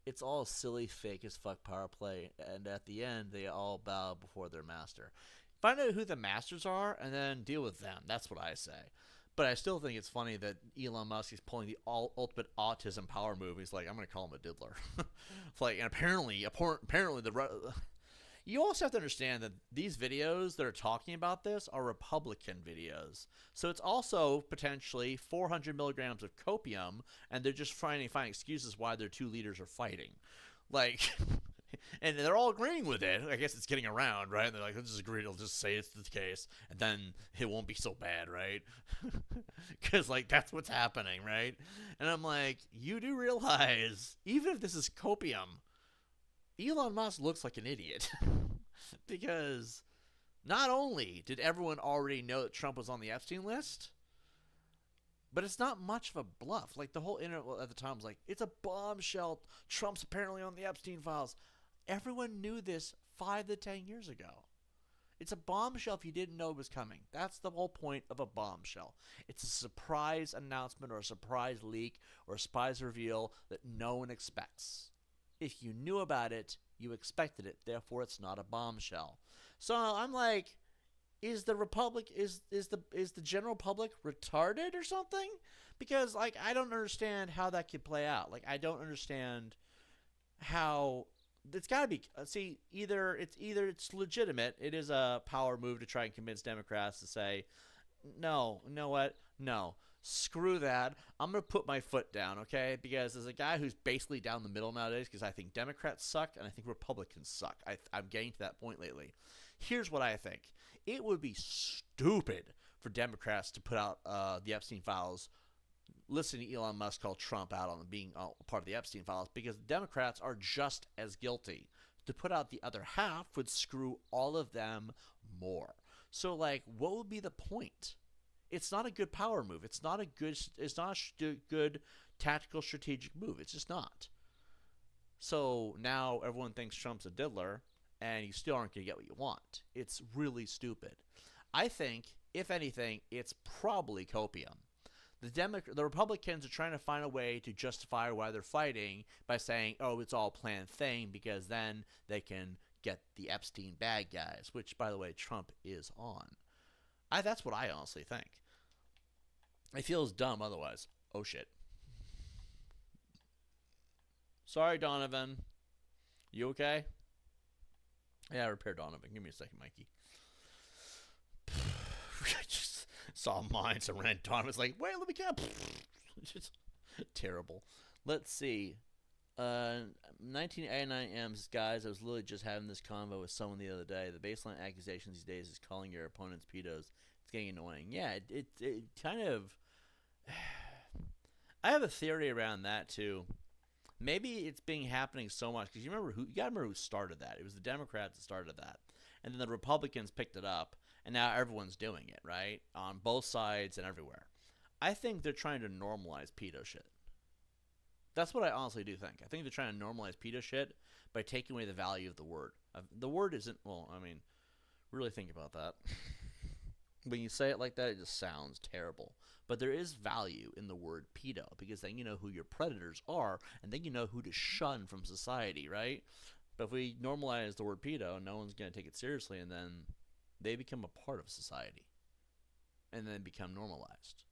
It's all silly, fake as fuck power play, and at the end, they all bow before their master. Find out who the masters are, and then deal with them. That's what I say. But I still think it's funny that Elon Musk is pulling the ultimate autism power move. He's like, I'm going to call him a diddler. Like, and apparently you also have to understand that these videos that are talking about this are Republican videos. So it's also potentially 400 milligrams of copium, and they're just trying to find excuses why their two leaders are fighting. Like, and they're all agreeing with it. I guess it's getting around, right? And they're like, let's just agree. They'll just say it's the case, and then it won't be so bad, right? Because, like, that's what's happening, right? And I'm like, you do realize, even if this is copium, Elon Musk looks like an idiot. Because not only did everyone already know that Trump was on the Epstein list, but it's not much of a bluff. Like, the whole internet at the time was like, it's a bombshell. Trump's apparently on the Epstein files. Everyone knew this 5 to 10 years ago. It's a bombshell if you didn't know it was coming. That's the whole point of a bombshell. It's a surprise announcement or a surprise leak or a surprise reveal that no one expects. If you knew about it, you expected it. Therefore, it's not a bombshell. So I'm like, is the general public retarded or something? Because, like, I don't understand how that could play out. Like, I don't understand how it's got to be. See, either it's legitimate. It is a power move to try and convince Democrats to say, no, you know what? No. Screw that. I'm going to put my foot down, okay? Because as a guy who's basically down the middle nowadays, because I think Democrats suck and I think Republicans suck. I'm getting to that point lately. Here's what I think. It would be stupid for Democrats to put out the Epstein files, listening to Elon Musk call Trump out on being part of the Epstein files, because Democrats are just as guilty. To put out the other half would screw all of them more. So, like, what would be the point? It's not a good power move. It's not a good tactical strategic move. It's just not. So now everyone thinks Trump's a diddler, and you still aren't going to get what you want. It's really stupid. I think, if anything, it's probably copium. The Republicans are trying to find a way to justify why they're fighting by saying, oh, it's all a planned thing, because then they can get the Epstein bad guys, which, by the way, Trump is on. That's what I honestly think. It feels dumb otherwise. Oh, shit. Sorry, Donovan. You okay? Yeah, repair Donovan. Give me a second, Mikey. I just saw mine, so ran. Donovan's like, wait, let me get. Just terrible. Let's see. 1989 M's, guys, I was literally just having this convo with someone the other day. The baseline accusations these days is calling your opponents pedos. It's getting annoying. Yeah, it kind of. I have a theory around that too. Maybe it's been happening so much because you gotta remember who started that. It was the Democrats that started that, and then the Republicans picked it up, and now everyone's doing it, right, on both sides and everywhere. I think they're trying to normalize pedo shit. That's what I honestly do think. I think they're trying to normalize pedo shit by taking away the value of the word. The word isn't, well, I mean, really think about that. When you say it like that, it just sounds terrible. But there is value in the word pedo, because then you know who your predators are, and then you know who to shun from society, right? But if we normalize the word pedo, no one's going to take it seriously, and then they become a part of society, and then become normalized.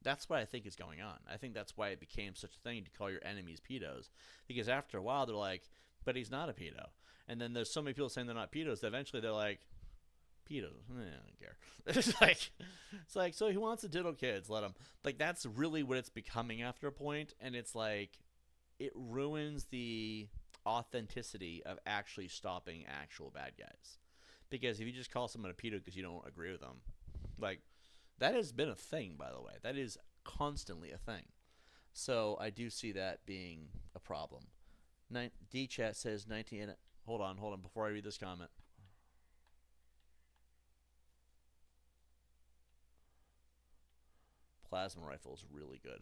That's what I think is going on. I think that's why it became such a thing to call your enemies pedos, because after a while they're like, but he's not a pedo. And then there's so many people saying they're not pedos that eventually they're like, pedos, I don't care. It's like, so he wants to diddle kids, let him. Like, that's really what it's becoming after a point, and it's like, it ruins the authenticity of actually stopping actual bad guys. Because if you just call someone a pedo because you don't agree with them, like, that has been a thing, by the way. That is constantly a thing. So I do see that being a problem. D-Chat says 19... Hold on, before I read this comment. Plasma rifle is really good.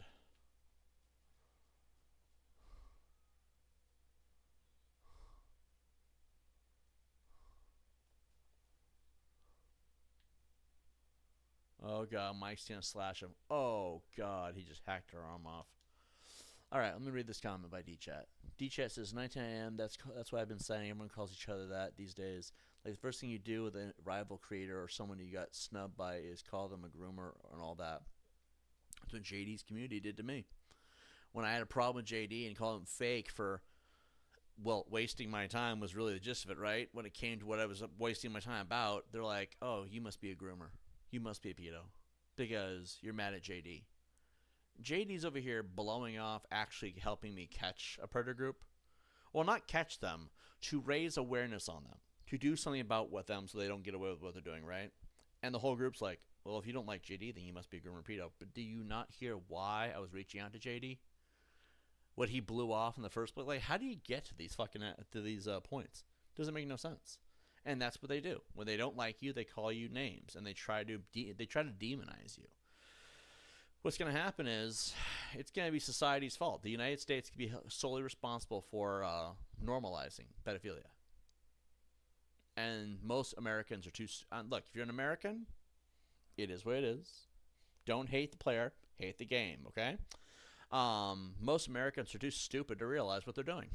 Oh god, Mike's gonna slash him. Oh god, he just hacked her arm off. Alright, let me read this comment by D-Chat. D-Chat says, 19 a.m., that's what I've been saying. Everyone calls each other that these days. Like, the first thing you do with a rival creator or someone you got snubbed by is call them a groomer and all that. That's what JD's community did to me. When I had a problem with JD and called him fake for, well, wasting my time was really the gist of it, right? When it came to what I was wasting my time about, they're like, oh, you must be a groomer. You must be a pedo because you're mad at JD. JD's over here blowing off actually helping me catch a predator group. Well, not catch them, to raise awareness on them, to do something about with them so they don't get away with what they're doing, right? And the whole group's like, well, if you don't like JD, then you must be a groomer pedo. But do you not hear why I was reaching out to JD? What he blew off in the first place? Like, how do you get to these points? Doesn't make no sense. And that's what they do. When they don't like you, they call you names, and they try to demonize you. What's going to happen is it's going to be society's fault. The United States can be solely responsible for normalizing pedophilia. And most Americans are too... look, if you're an American, it is what it is. Don't hate the player, hate the game, okay? Most Americans are too stupid to realize what they're doing.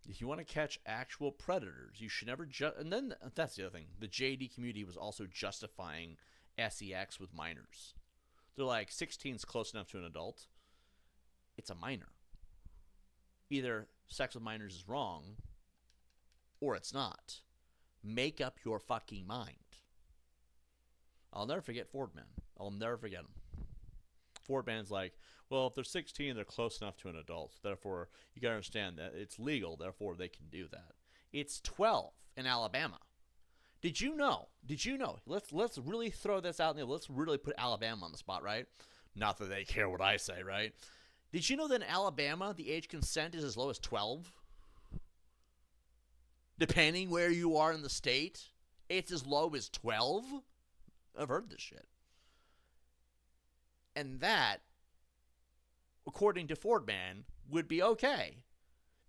If you want to catch actual predators, you should never and then that's the other thing. The JD community was also justifying sex with minors. They're like, 16 is close enough to an adult. It's a minor. Either sex with minors is wrong, or it's not. Make up your fucking mind. I'll never forget Fordman. I'll never forget him. Fordman's like, well, if they're 16, they're close enough to an adult. Therefore, you gotta understand that it's legal. Therefore, they can do that. It's 12 in Alabama. Did you know? Let's really throw this out there. Let's really put Alabama on the spot, right? Not that they care what I say, right? Did you know that in Alabama, the age consent is as low as 12? Depending where you are in the state, it's as low as 12? I've heard this shit. And that, according to Fordman, would be okay.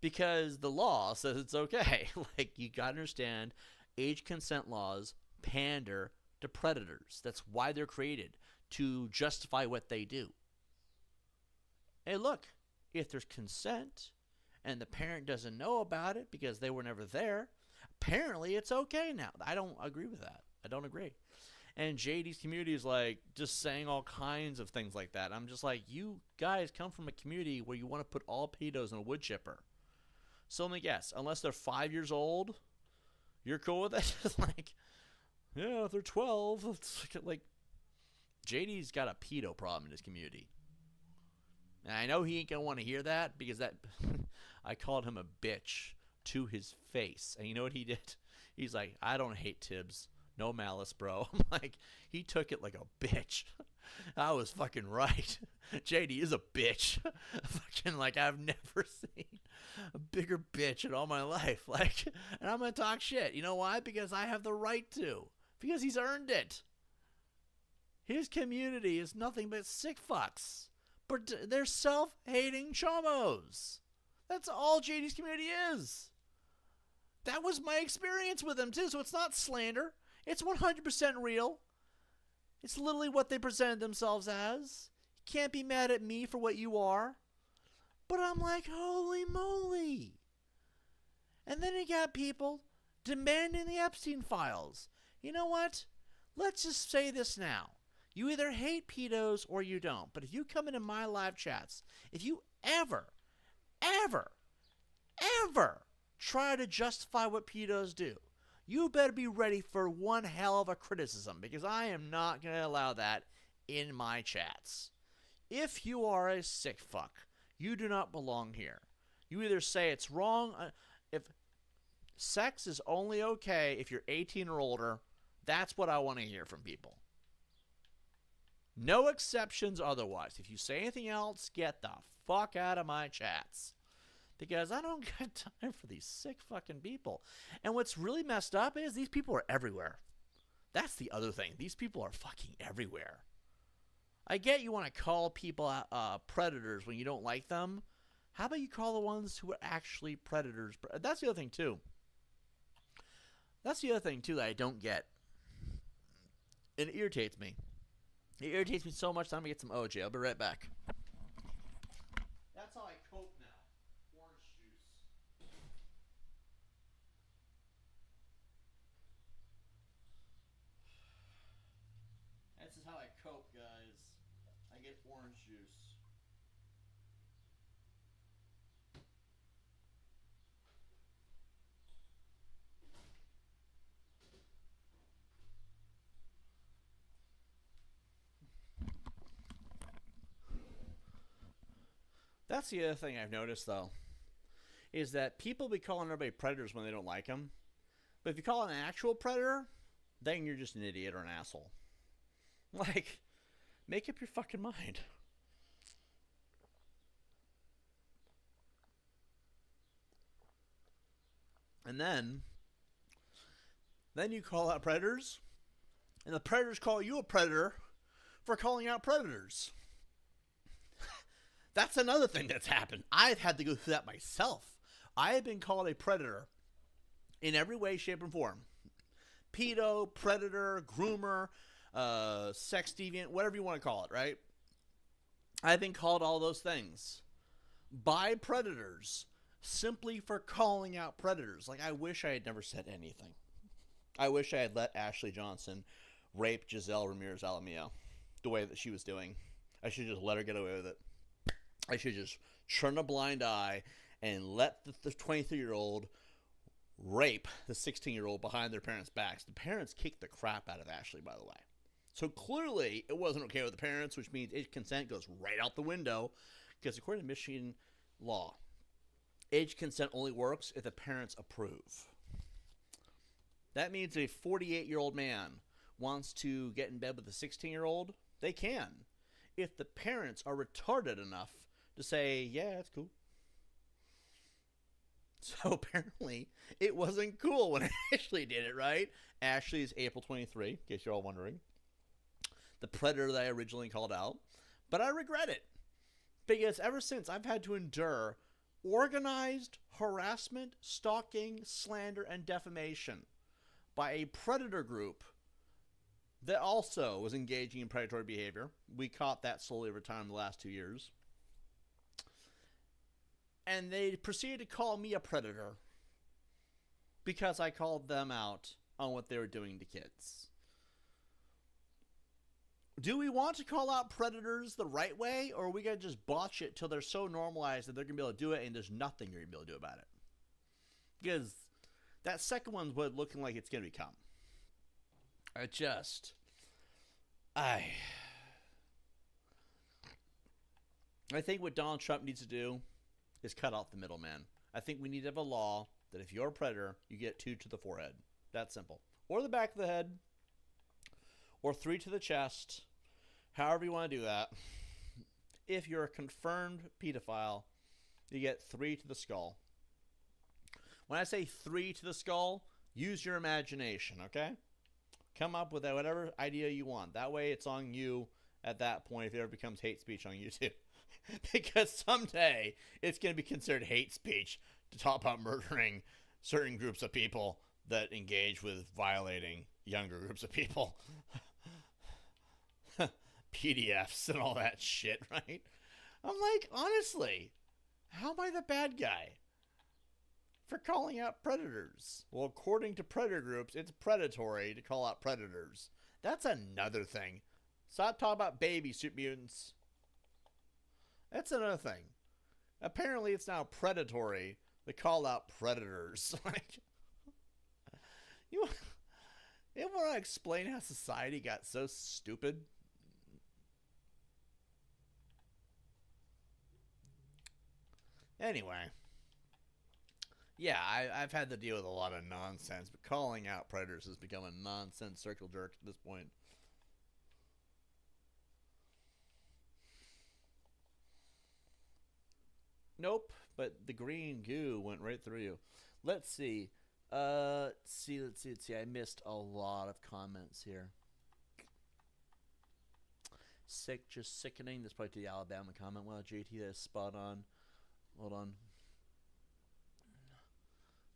because the law says it's okay. Like, you got to understand, age consent laws pander to predators. That's why they're created, to justify what they do. Hey, look, if there's consent and the parent doesn't know about it because they were never there, apparently it's okay now. I don't agree with that. I don't agree. And JD's community is like just saying all kinds of things like that. I'm just like, you guys come from a community where you want to put all pedos in a wood chipper. So let me guess, unless they're 5 years old, you're cool with it? Like, yeah, if they're 12, it's like JD's got a pedo problem in his community. And I know he ain't going to want to hear that because that I called him a bitch to his face. And you know what he did? He's like, I don't hate Tibbs. No malice, bro. I'm like, he took it like a bitch. I was fucking right. JD is a bitch. Fucking like I've never seen a bigger bitch in all my life. Like, and I'm gonna talk shit. You know why? Because I have the right to. Because he's earned it. His community is nothing but sick fucks. But they're self-hating chomos. That's all JD's community is. That was my experience with them too. So it's not slander. It's 100% real. It's literally what they presented themselves as. You can't be mad at me for what you are. But I'm like, holy moly. And then you got people demanding the Epstein files. You know what? Let's just say this now. You either hate pedos or you don't. But if you come into my live chats, if you ever try to justify what pedos do, you better be ready for one hell of a criticism, because I am not going to allow that in my chats. If you are a sick fuck, you do not belong here. You either say it's wrong. If sex is only okay if you're 18 or older, that's what I want to hear from people. No exceptions otherwise. If you say anything else, get the fuck out of my chats. Because I don't got time for these sick fucking people. And what's really messed up is these people are everywhere. That's the other thing. These people are fucking everywhere. I get you want to call people predators when you don't like them. How about you call the ones who are actually predators? That's the other thing too. That's the other thing too that I don't get. It irritates me. It irritates me so much that I'm going to get some OJ. I'll be right back. That's how I cope now. Orange juice. This is how I cope, guys. I get orange juice. That's the other thing I've noticed, though, is that people be calling everybody predators when they don't like them. But if you call it an actual predator, then you're just an idiot or an asshole. Like, make up your fucking mind. And then you call out predators, and the predators call you a predator for calling out predators. That's another thing that's happened. I've had to go through that myself. I have been called a predator in every way, shape, and form. Pedo, predator, groomer, sex deviant, whatever you want to call it, right? I've been called all those things by predators simply for calling out predators. Like, I wish I had never said anything. I wish I had let Ashley Johnson rape Giselle Ramirez Alamillo the way that she was doing. I should just let her get away with it. I should just turn a blind eye and let the 23-year-old rape the 16-year-old behind their parents' backs. The parents kicked the crap out of Ashley, by the way. So clearly it wasn't okay with the parents, which means age consent goes right out the window, because according to Michigan law, age consent only works if the parents approve. That means if a 48-year-old man wants to get in bed with a 16-year-old, they can, if the parents are retarded enough to say, yeah, that's cool. So apparently it wasn't cool when Ashley did it, right? Ashley is April 23, in case you're all wondering. The predator that I originally called out. But I regret it. Because ever since, I've had to endure organized harassment, stalking, slander, and defamation by a predator group that also was engaging in predatory behavior. We caught that slowly over time in the last 2 years. And they proceeded to call me a predator because I called them out on what they were doing to kids. Do we want to call out predators the right way, or are we going to just botch it till they're so normalized that they're going to be able to do it and there's nothing you're going to be able to do about it? Because that second one's what it's looking like it's going to become. I think what Donald Trump needs to do is cut off the middleman. I think we need to have a law that if you're a predator, you get 2 to the forehead. That's simple. Or the back of the head. Or 3 to the chest. However you want to do that. If you're a confirmed pedophile, you get 3 to the skull. When I say 3 to the skull, use your imagination, okay? Come up with whatever idea you want. That way it's on you at that point if it ever becomes hate speech on YouTube. Because someday it's going to be considered hate speech to talk about murdering certain groups of people that engage with violating younger groups of people. PDFs and all that shit, right? I'm like, honestly, how am I the bad guy for calling out predators? Well, according to predator groups, it's predatory to call out predators. That's another thing. Stop talking about baby super mutants. That's another thing. Apparently, it's now predatory to call out predators. Like, you want to explain how society got so stupid? Anyway. Yeah, I've had to deal with a lot of nonsense, but calling out predators has become a nonsense circle jerk at this point. Nope, but the green goo went right through you. Let's see. Let's see. I missed a lot of comments here. Just sickening. This probably to the Alabama comment. Well, JT, that's spot on. Hold on.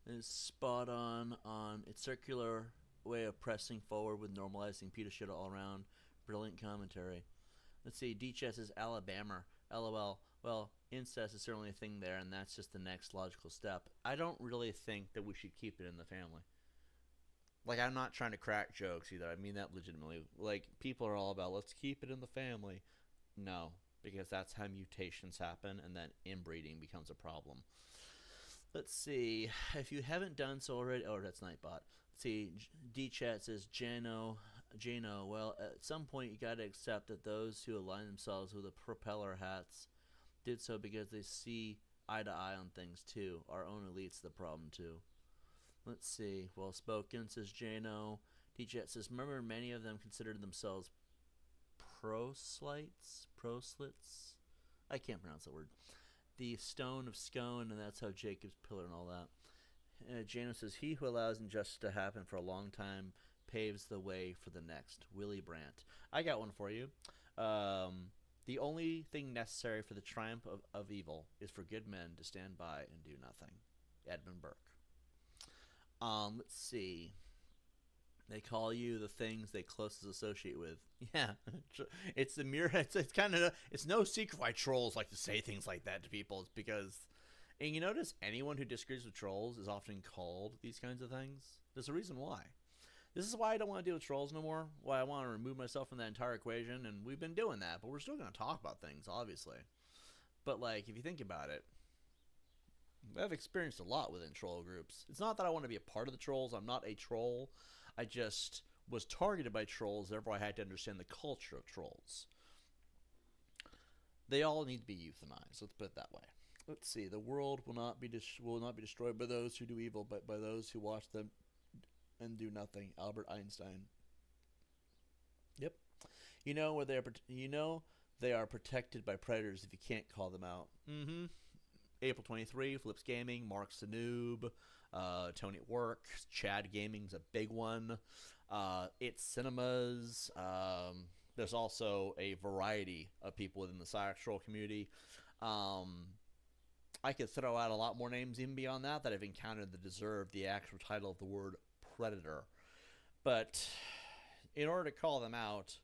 It's spot on its circular way of pressing forward with normalizing Peter shit all around. Brilliant commentary. Let's see. D-Chess is Alabama. LOL. Well, incest is certainly a thing there, and that's just the next logical step. I don't really think that we should keep it in the family. Like, I'm not trying to crack jokes either. I mean that legitimately. Like, people are all about, let's keep it in the family. No, because that's how mutations happen, and then inbreeding becomes a problem. Let's see. If you haven't done so already... Oh, that's Nightbot. Let's see. D-Chat says, Jano, well, at some point you got to accept that those who align themselves with the propeller hats did so because they see eye to eye on things too. Our own elite's the problem too. Let's see. Well spoken, says Jano. D-Jet says, remember many of them considered themselves proselytes? I can't pronounce that word. The stone of scone, and that's how Jacob's pillar and all that. Jano says, he who allows injustice to happen for a long time paves the way for the next. Willie Brandt. I got one for you. The only thing necessary for the triumph of evil is for good men to stand by and do nothing. Edmund Burke. Let's see. They call you the things they closest associate with. Yeah, it's the mirror. It's kind of it's no secret why trolls like to say things like that to people. It's because, and you notice anyone who disagrees with trolls is often called these kinds of things. There's a reason why. This is why I don't want to deal with trolls no more. Why I want to remove myself from that entire equation, and we've been doing that, but we're still going to talk about things, obviously. But like, if you think about it, I've experienced a lot within troll groups. It's not that I want to be a part of the trolls. I'm not a troll. I just was targeted by trolls, therefore I had to understand the culture of trolls. They all need to be euthanized. Let's put it that way. Let's see. The world will not be destroyed by those who do evil, but by those who watch them and do nothing. Albert Einstein. Yep. You know where they are protected by predators if you can't call them out. Mm-hmm. April 23, Flips Gaming, Mark's the Noob, Tony at Work, Chad Gaming's a big one. It's Cinemas. There's also a variety of people within the Cyber Troll community. I could throw out a lot more names even beyond that I've encountered that deserve the actual title of the word predator. But in order to call them out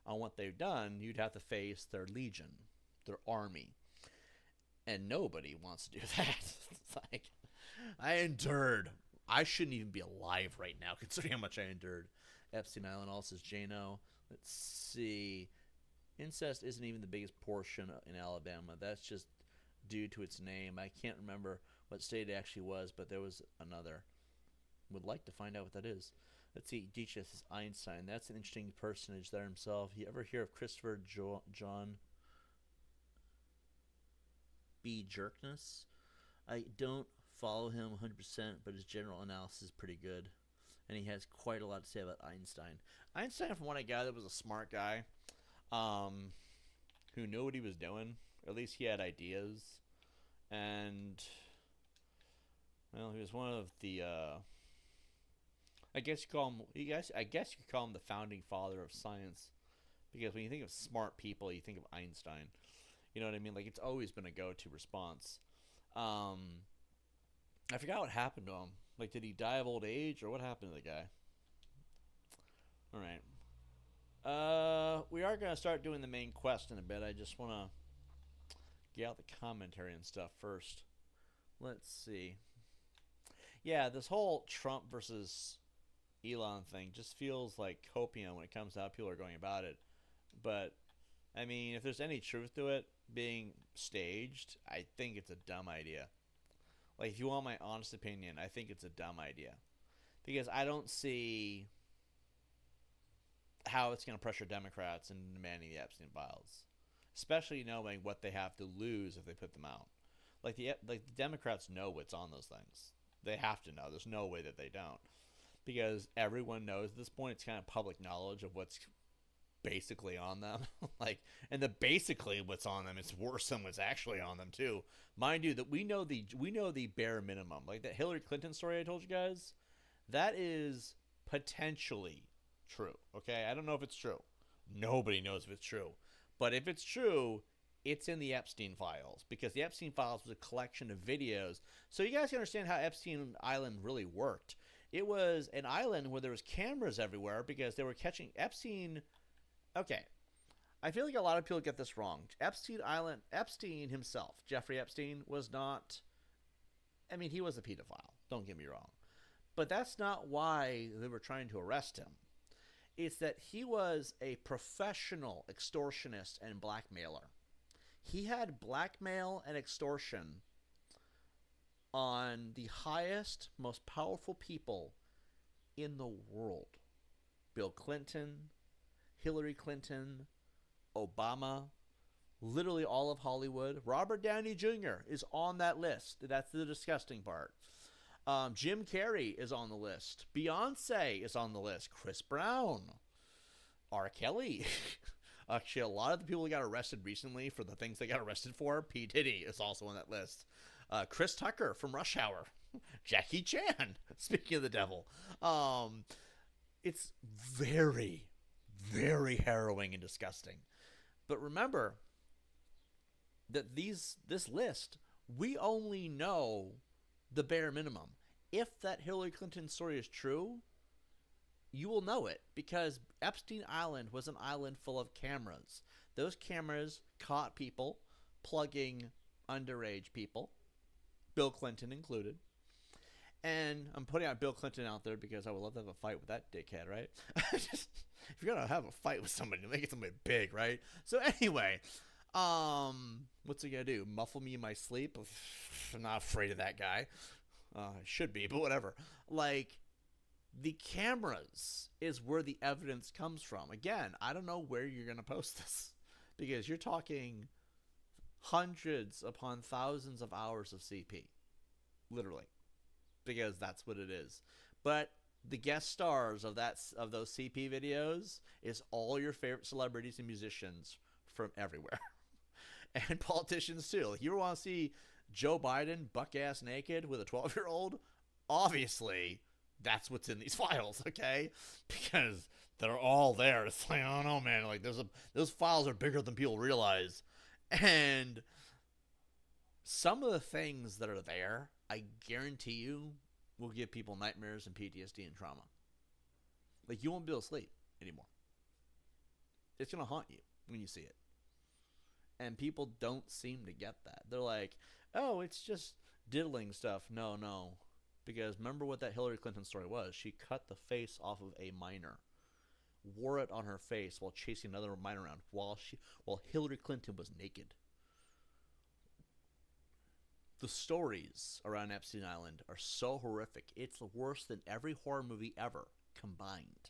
on what they've done, you'd have to face their legion, their army. And nobody wants to do that. It's like, I endured. I shouldn't even be alive right now, considering how much I endured. Epstein Island also says Jano. Let's see. Incest isn't even the biggest portion in Alabama. That's just due to its name. I can't remember what state it actually was, but there was another. Would like to find out what that is. Let's see. Dietrich is Einstein. That's an interesting personage there himself. You ever hear of Christopher John B. Jerkness? I don't follow him 100%, but his general analysis is pretty good. And he has quite a lot to say about Einstein. Einstein, from what I gathered, was a smart guy who knew what he was doing. Or at least he had ideas. And, well, he was one of the, I guess you could call him the founding father of science. Because when you think of smart people, you think of Einstein. You know what I mean? Like, it's always been a go-to response. I forgot what happened to him. Like, did he die of old age, or what happened to the guy? All right. We are going to start doing the main quest in a bit. I just want to get out the commentary and stuff first. Let's see. Yeah, this whole Trump versus Elon thing just feels like copium when it comes out. People are going about it. But, I mean, if there's any truth to it being staged, I think it's a dumb idea. Like, if you want my honest opinion, I think it's a dumb idea. Because I don't see how it's going to pressure Democrats into demanding the Epstein files. Especially knowing what they have to lose if they put them out. Like the Democrats know what's on those things. They have to know. There's no way that they don't. Because everyone knows at this point, it's kind of public knowledge of what's basically on them. And the basically what's on them is worse than what's actually on them too. Mind you, that we know the bare minimum. Like that Hillary Clinton story I told you guys, that is potentially true. Okay, I don't know if it's true. Nobody knows if it's true. But if it's true, it's in the Epstein files, because the Epstein files was a collection of videos. So you guys can understand how Epstein Island really worked. It was an island where there was cameras everywhere because they were catching Epstein. Okay, I feel like a lot of people get this wrong. Epstein himself, Jeffrey Epstein, was not, I mean, he was a pedophile. Don't get me wrong. But that's not why they were trying to arrest him. It's that he was a professional extortionist and blackmailer. He had blackmail and extortion on the highest, most powerful people in the world. Bill Clinton, Hillary Clinton, Obama, literally all of Hollywood. Robert Downey Jr. is on that list. That's the disgusting part. Jim Carrey is on the list. Beyonce is on the list. Chris Brown. R. Kelly. Actually, a lot of the people who got arrested recently for the things they got arrested for, P. Diddy is also on that list. Chris Tucker from Rush Hour. Jackie Chan, speaking of the devil. It's very, very harrowing and disgusting. But remember that this list, we only know the bare minimum. If that Hillary Clinton story is true, you will know it, because Epstein Island was an island full of cameras. Those cameras caught people plugging underage people, Bill Clinton included. And I'm putting out Bill Clinton out there because I would love to have a fight with that dickhead, right? If you're going to have a fight with somebody, make it somebody big, right? So anyway, what's he going to do? Muffle me in my sleep? I'm not afraid of that guy. I should be, but whatever. Like, the cameras is where the evidence comes from. Again, I don't know where you're going to post this, because you're talking hundreds upon thousands of hours of CP. Literally. Because that's what it is. But the guest stars of those CP videos is all your favorite celebrities and musicians from everywhere. And politicians too. Like, you want to see Joe Biden buck-ass naked with a 12-year-old? Obviously, that's what's in these files, okay? Because they're all there. It's like, I don't know, man. Like, those files are bigger than people realize. And Some of the things that are there, I guarantee you, will give people nightmares and PTSD and trauma. Like, you won't be able to sleep anymore. It's going to haunt you when you see it. And people don't seem to get that. They're like, oh, it's just diddling stuff. No, no. Because remember what that Hillary Clinton story was. She cut the face off of a minor, wore it on her face while chasing another minor around while Hillary Clinton was naked. The stories around Epstein Island are so horrific. It's worse than every horror movie ever combined.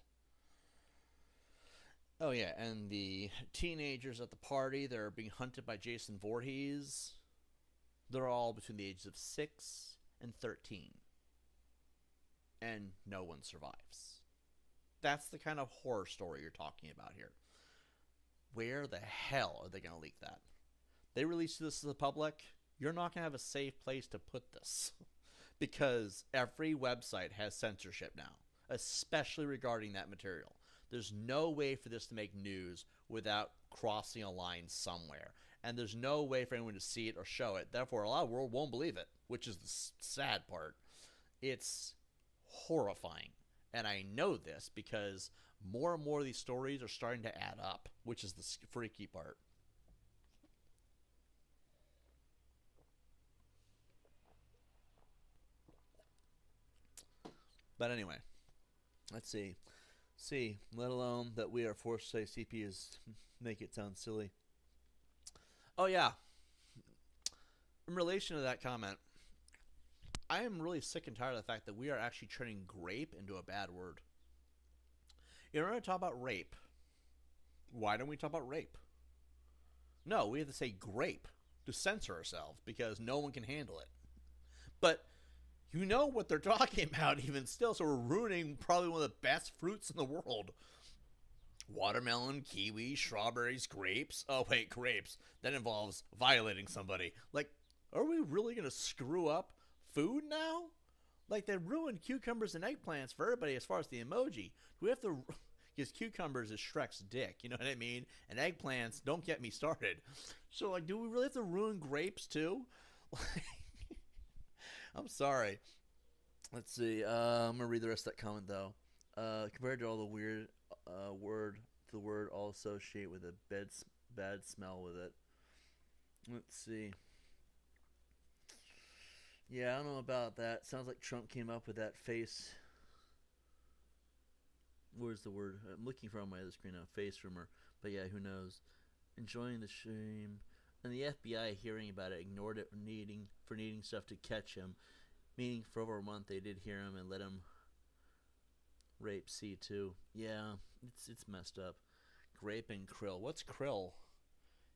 Oh yeah, and the teenagers at the party, they're being hunted by Jason Voorhees. They're all between the ages of 6 and 13. And no one survives. That's the kind of horror story you're talking about here. Where the hell are they going to leak that? They release this to the public, you're not going to have a safe place to put this. Because every website has censorship now, especially regarding that material. There's no way for this to make news without crossing a line somewhere. And there's no way for anyone to see it or show it. Therefore, a lot of the world won't believe it, which is the sad part. It's horrifying. And I know this because more and more of these stories are starting to add up, which is the freaky part. But anyway, let's see. Let alone that we are forced to say CP make it sound silly. Oh yeah. In relation to that comment, I am really sick and tired of the fact that we are actually turning grape into a bad word. In order to talk about rape, why don't we talk about rape? No, we have to say grape to censor ourselves because no one can handle it. But you know what they're talking about even still, so we're ruining probably one of the best fruits in the world. Watermelon, kiwi, strawberries, grapes. Oh, wait, grapes. That involves violating somebody. Like, are we really going to screw up food now? Like, they ruined cucumbers and eggplants for everybody as far as the emoji. Do we have to... Because cucumbers is Shrek's dick, you know what I mean? And eggplants, don't get me started. So, like, do we really have to ruin grapes, too? I'm sorry. Let's see. I'm going to read the rest of that comment, though. Compared to all the weird the word all associate with a bad smell with it. Let's see. Yeah, I don't know about that. Sounds like Trump came up with that face. Where's the word? I'm looking for on my other screen now. Face rumor. But yeah, who knows? Enjoying the shame. And the FBI hearing about it ignored it for needing stuff to catch him. Meaning for over a month they did hear him and let him rape C2. Yeah, it's messed up. Grape and krill. What's krill?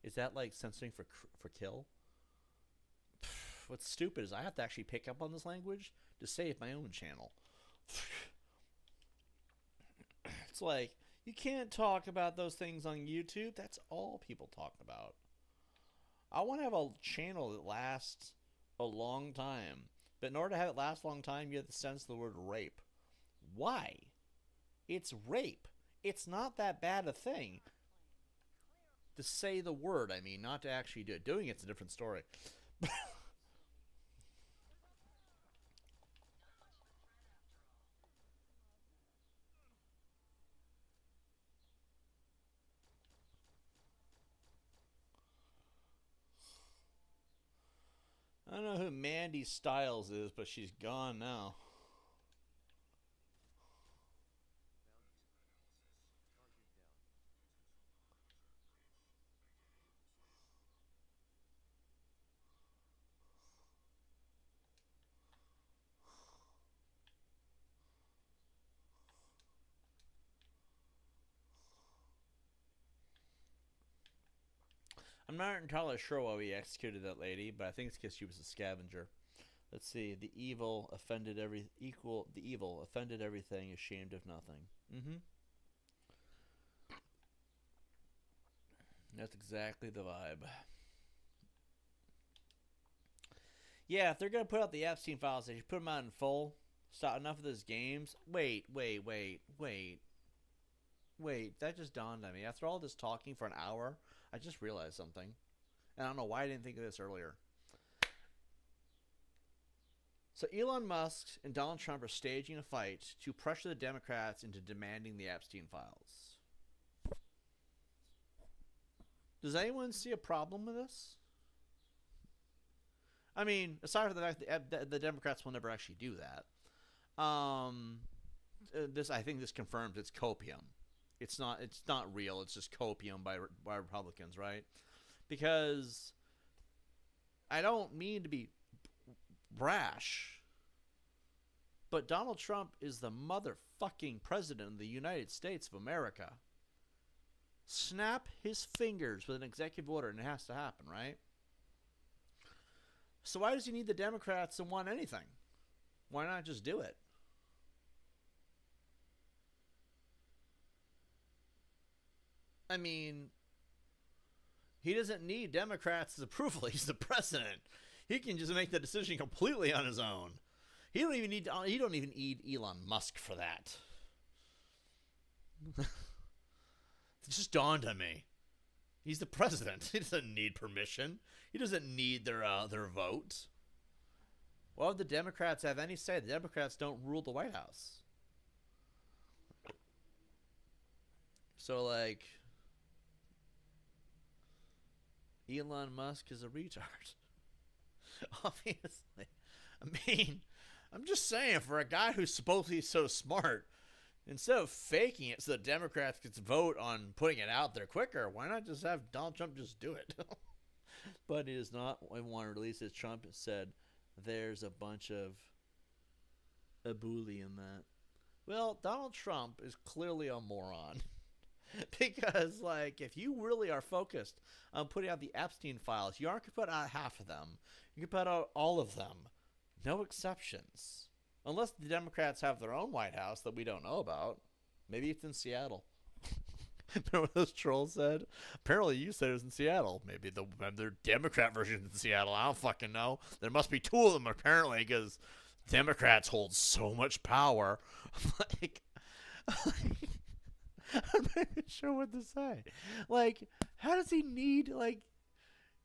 Is that like censoring for kill? What's stupid is I have to actually pick up on this language to save my own channel. It's like, you can't talk about those things on YouTube. That's all people talk about. I want to have a channel that lasts a long time. But in order to have it last a long time, you have to censor the word rape. Why? It's rape. It's not that bad a thing. To say the word, I mean, not to actually do it. Doing it's a different story. I don't know who Mandy Styles is, but she's gone now. I'm not entirely sure why we executed that lady, but I think it's because she was a scavenger. Let's see. The evil offended everything, ashamed of nothing. Mm-hmm. That's exactly the vibe. Yeah, if they're gonna put out the Epstein files, they should put them out in full. Stop enough of those games. Wait. That just dawned on me. After all this talking for an hour, I just realized something. And I don't know why I didn't think of this earlier. So Elon Musk and Donald Trump are staging a fight to pressure the Democrats into demanding the Epstein files. Does anyone see a problem with this? I mean, aside from the fact that the Democrats will never actually do that, I think this confirms it's copium. It's not real. It's just copium by Republicans, right? Because I don't mean to be brash, but Donald Trump is the motherfucking president of the United States of America. Snap his fingers with an executive order and it has to happen, right? So why does he need the Democrats to want anything? Why not just do it? I mean, he doesn't need Democrats' approval. He's the president. He can just make the decision completely on his own. He don't even need Elon Musk for that. It just dawned on me. He's the president. He doesn't need permission. He doesn't need their vote. Why would the Democrats have any say? The Democrats don't rule the White House. So, like, Elon Musk is a retard. Obviously. I mean, I'm just saying, for a guy who's supposedly so smart, instead of faking it so the Democrats get to vote on putting it out there quicker, why not just have Donald Trump just do it? But it is not want to release it. Trump said there's a bunch of abuli in that. Well, Donald Trump is clearly a moron. Because, like, if you really are focused on putting out the Epstein files, you aren't going to put out half of them. You can put out all of them. No exceptions. Unless the Democrats have their own White House that we don't know about. Maybe it's in Seattle. Remember what those trolls said? Apparently you said it was in Seattle. Maybe their Democrat version is in Seattle. I don't fucking know. There must be two of them, apparently, because Democrats hold so much power. I'm not even sure what to say. Like, how does he need, like,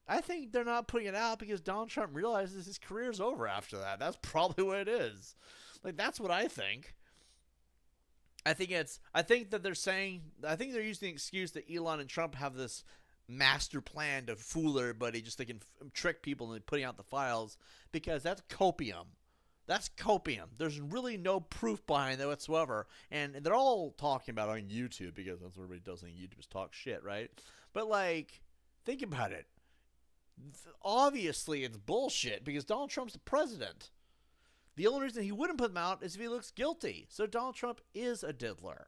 I think they're not putting it out because Donald Trump realizes his career's over after that. That's probably what it is. Like, that's what I think. I think that they're saying, I think they're using the excuse that Elon and Trump have this master plan to fool everybody, just they can trick people into putting out the files, because that's copium. That's copium. There's really no proof behind that whatsoever. And they're all talking about it on YouTube, because that's what everybody does on YouTube, is talk shit, right? But, like, think about it. Obviously, it's bullshit, because Donald Trump's the president. The only reason he wouldn't put them out is if he looks guilty. So Donald Trump is a diddler.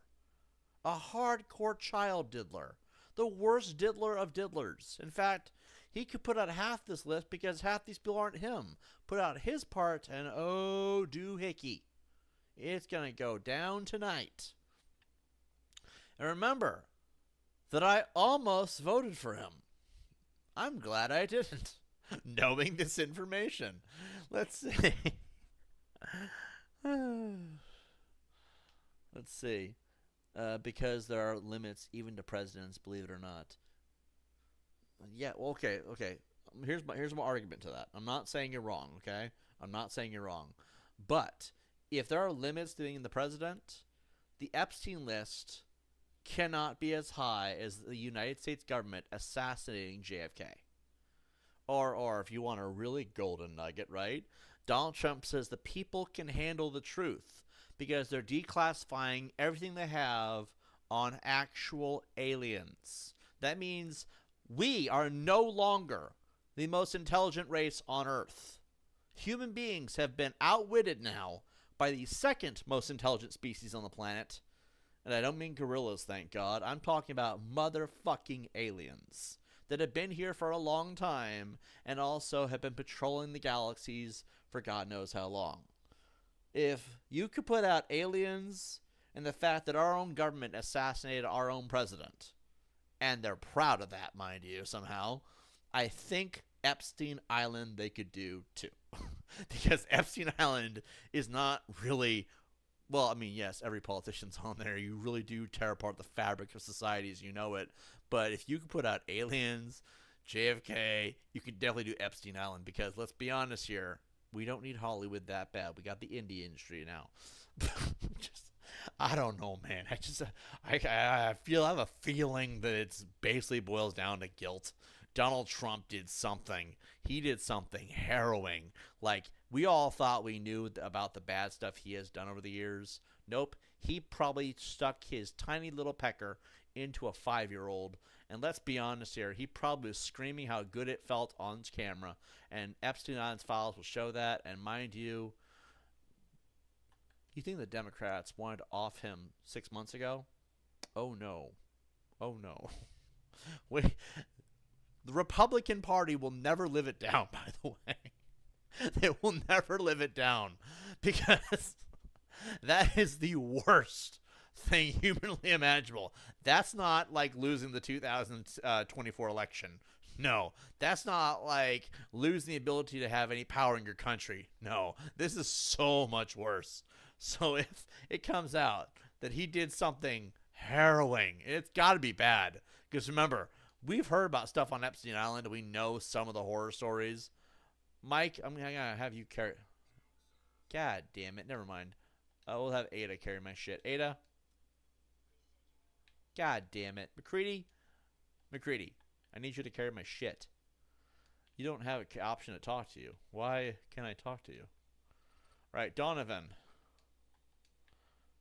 A hardcore child diddler. The worst diddler of diddlers. In fact, he could put out half this list because half these people aren't him. Put out his part, and oh, doohickey. It's going to go down tonight. And remember that I almost voted for him. I'm glad I didn't, knowing this information. Let's see. Let's see. Because there are limits even to presidents, believe it or not. Yeah, well, okay. Here's my argument to that. I'm not saying you're wrong, okay? I'm not saying you're wrong. But if there are limits to being the president, the Epstein list cannot be as high as the United States government assassinating JFK. Or if you want a really golden nugget, right? Donald Trump says the people can handle the truth because they're declassifying everything they have on actual aliens. That means we are no longer the most intelligent race on Earth. Human beings have been outwitted now by the second most intelligent species on the planet. And I don't mean gorillas, thank God. I'm talking about motherfucking aliens that have been here for a long time and also have been patrolling the galaxies for God knows how long. If you could put out aliens and the fact that our own government assassinated our own president, and they're proud of that, mind you, somehow, I think Epstein Island they could do too. Because Epstein Island is not really, well, I mean, yes, every politician's on there. You really do tear apart the fabric of society as you know it. But if you could put out aliens, JFK, you could definitely do Epstein Island, because let's be honest here, We don't need Hollywood that bad. We got the indie industry now. Just, I don't know, man. I have a feeling that it's basically boils down to guilt. Donald Trump did something. He did something harrowing. Like, we all thought we knew about the bad stuff he has done over the years. Nope. He probably stuck his tiny little pecker into a 5-year-old. And let's be honest here, he probably was screaming how good it felt on camera. And Epstein Island's files will show that. And mind you, you think the Democrats wanted to off him 6 months ago? Oh no. Oh no. Wait. The Republican Party will never live it down, by the way. They will never live it down because that is the worst thing humanly imaginable. That's not like losing the 2024 election. No, that's not like losing the ability to have any power in your country. No, this is so much worse. So if it comes out that he did something harrowing, it's got to be bad. Because remember, we've heard about stuff on Epstein Island, and we know some of the horror stories. Mike, I'm going to have you carry... God damn it. Never mind. We'll have Ada carry my shit. Ada? God damn it. McCready, I need you to carry my shit. You don't have an option to talk to you. Why can't I talk to you? Right, Donovan.